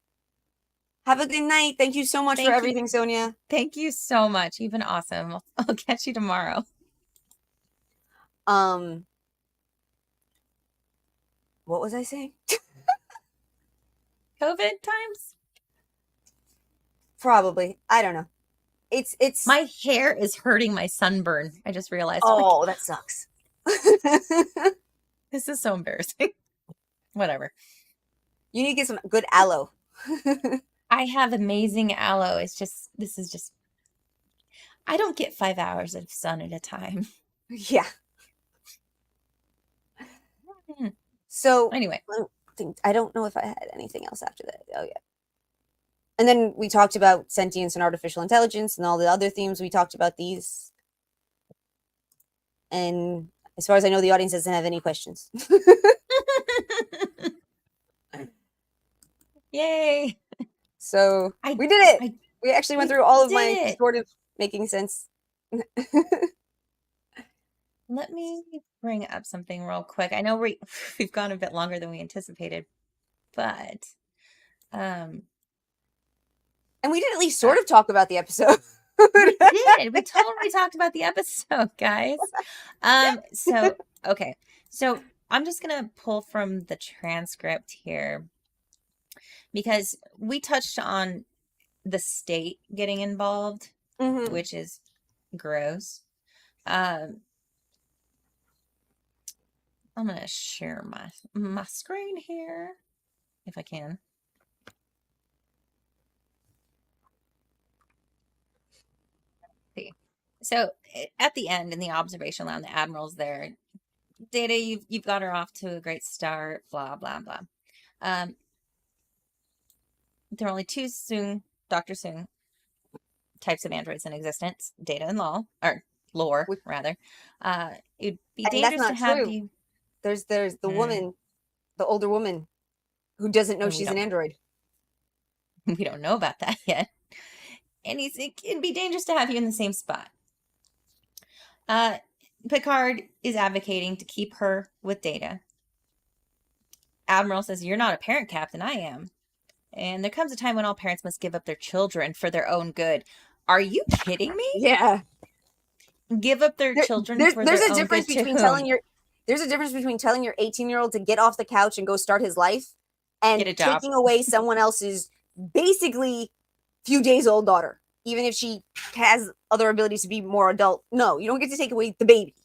Have a good night. Thank you so much for Thank you, everything, Sonia. thank you so much. You've been awesome. I'll catch you tomorrow. Um, what was I saying? COVID times. Probably. I don't know. It's My hair is hurting my sunburn. I just realized. Like, oh, that sucks. this is so embarrassing. Whatever. You need to get some good aloe. I have amazing aloe. This is just. I don't get 5 hours of sun at a time. Yeah. Hmm. So Anyway, I don't know if I had anything else after that. Oh yeah. And then we talked about sentience and artificial intelligence and all the other themes. We talked about these. And as far as I know, the audience doesn't have any questions. yay! So I we did it. I We actually went we through all of my did it. sort of making sense. Let me bring up something real quick. I know we've gone a bit longer than we anticipated, but um And we did at least uh, sort of talk about the episode. We did. We totally talked about the episode, guys. So okay. So I'm just gonna pull from the transcript here because we touched on the state getting involved, Mm-hmm. which is gross. Um, I'm gonna share my screen here if I can. See. So at the end in the observation lounge, the admiral's there. Data, you've got her off to a great start. Blah blah blah. Um, there are only two Dr. Soong types of androids in existence: Data and Law, or Lore rather. It'd be And that's dangerous to not have true. you. There's the woman, the older woman, who doesn't know And she's an android. we don't know about that yet. And it'd be dangerous to have you in the same spot. Picard is advocating to keep her with Data. Admiral says, "You're not a parent, Captain. I am. And there comes a time when all parents must give up their children for their own good." Are you kidding me? Yeah. Give up their children for There's their a own difference good to between whom? there's a difference between telling your 18-year-old to get off the couch and go start his life and Get a job. taking away someone else's basically few days old daughter, even if she has other abilities to be more adult. No, you don't get to take away the baby.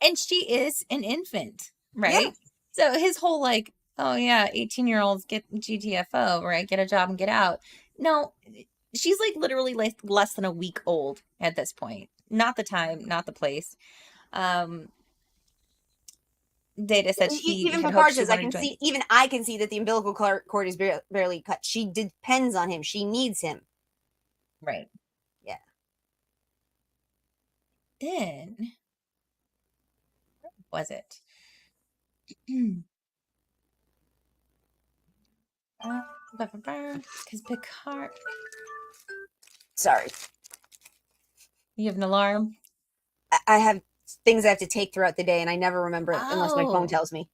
And she is an infant, Yeah. right? So his whole like, oh yeah, 18-year-olds get GTFO, right? Get a job and get out. No, she's like literally less than a week old at this point. Not the time, not the place. Um, Data said he Even had hoped Picard she says, I wanted can to join. see, even I can see that the umbilical cord is barely cut. She depends on him. She needs him. Right. Yeah. Then, where was it? Because Picard. Sorry. You have an alarm? I have things I have to take throughout the day, and I never remember it unless my phone Oh. tells me.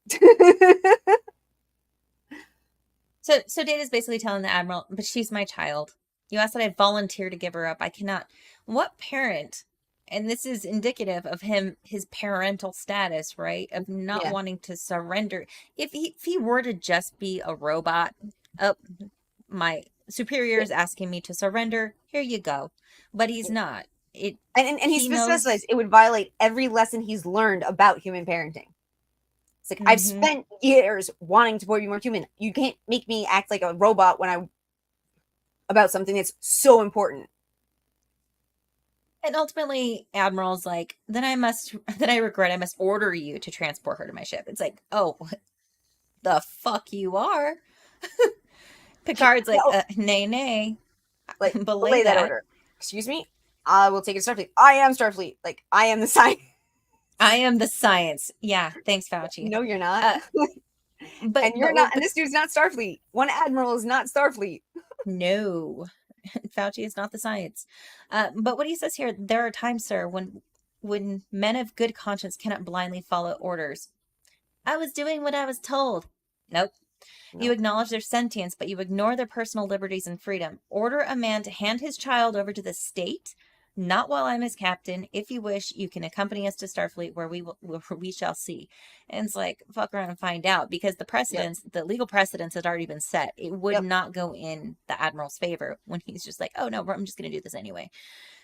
So Data's basically telling the Admiral, but she's my child. You asked that I volunteer to give her up. I cannot. What parent, and this is indicative of his parental status, right? Of not Yeah. wanting to surrender. If he were to just be a robot, my superior is asking me to surrender, here you go. But he's not. And he He knows. specifies it would violate every lesson he's learned about human parenting. It's like, I've spent years wanting to be more human. You can't make me act like a robot about something that's so important. And ultimately, Admiral's like, then I regret I must order you to transport her to my ship. It's like, oh, the fuck you are. Picard's like, nay, nay. Like, belay that order. Excuse me? I will take it to Starfleet. I am Starfleet. Like, I am the science. I am the science. Yeah, thanks, Fauci. No, you're not. But you're not. And this dude's not Starfleet. One admiral is not Starfleet. No, Fauci is not the science. But what he says here, there are times, sir, when men of good conscience cannot blindly follow orders. I was doing what I was told. Nope. You acknowledge their sentience, but you ignore their personal liberties and freedom. Order a man to hand his child over to the state, not while I'm his captain. If you wish, you can accompany us to Starfleet, where we shall see. And it's like, fuck around and find out, because the precedents, the legal precedents had already been set. It would not go in the Admiral's favor when he's just like, oh no, I'm just going to do this anyway.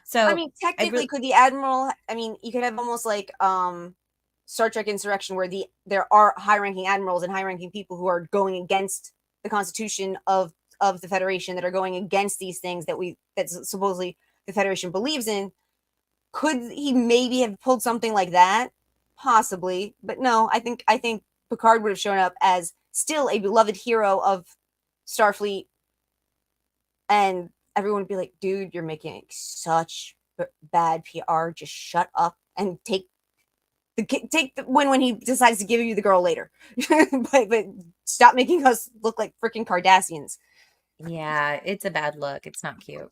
So I mean, technically, could the admiral? I mean, you could have almost like Star Trek Insurrection, where there are high-ranking admirals and high-ranking people who are going against the Constitution of the Federation, that are going against these things that supposedly the Federation believes in. Could he maybe have pulled something like that? Possibly, but no. I think Picard would have shown up as still a beloved hero of Starfleet, and everyone would be like, "Dude, you're making such bad PR. Just shut up and take the when he decides to give you the girl later, but stop making us look like freaking Cardassians." Yeah, it's a bad look. It's not cute.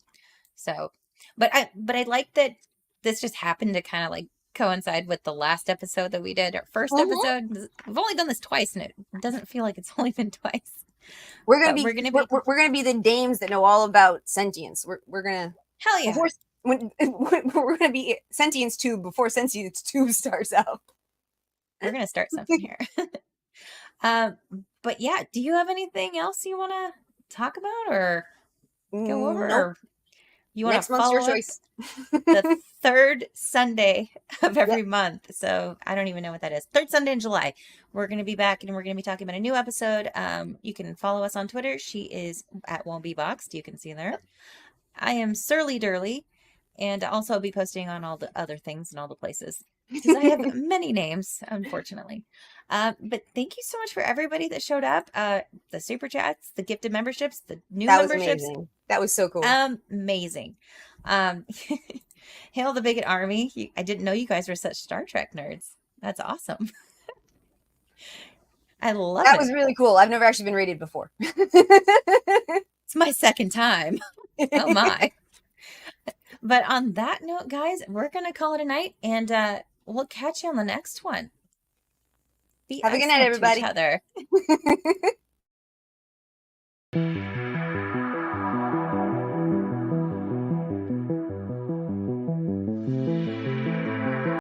So, but I like that this just happened to kind of like coincide with the last episode that we did, our first episode. We've only done this twice, and it doesn't feel like it's only been twice. We're gonna be the dames that know all about sentience. We're gonna Hell yeah. Before when we're gonna be Sentience 2 before Sentience 2 starts out. We're gonna start something here. um, but yeah, do you have anything else you want to talk about or go over, Nope. or you want Next to month's your follow up choice. the third Sunday of Yep. every month? So I don't even know what that is. Third Sunday in July. We're going to be back and we're going to be talking about a new episode. You can follow us on Twitter. She is at Won't Be Boxed. You can see there. I am Surly Durly, and also I'll be posting on all the other things and all the places because I have many names, unfortunately. But thank you so much for everybody that showed up. The super chats, the gifted memberships, the new That was memberships. amazing. That was so cool. Amazing. Um, Hail the Bigot Army. I didn't know you guys were such Star Trek nerds. That's awesome. I love That it. was really cool. I've never actually been rated before. It's my second time. Oh my. But on that note, guys, we're going to call it a night, and we'll catch you on the next one. Be Have a good night, excellent to each everybody. other.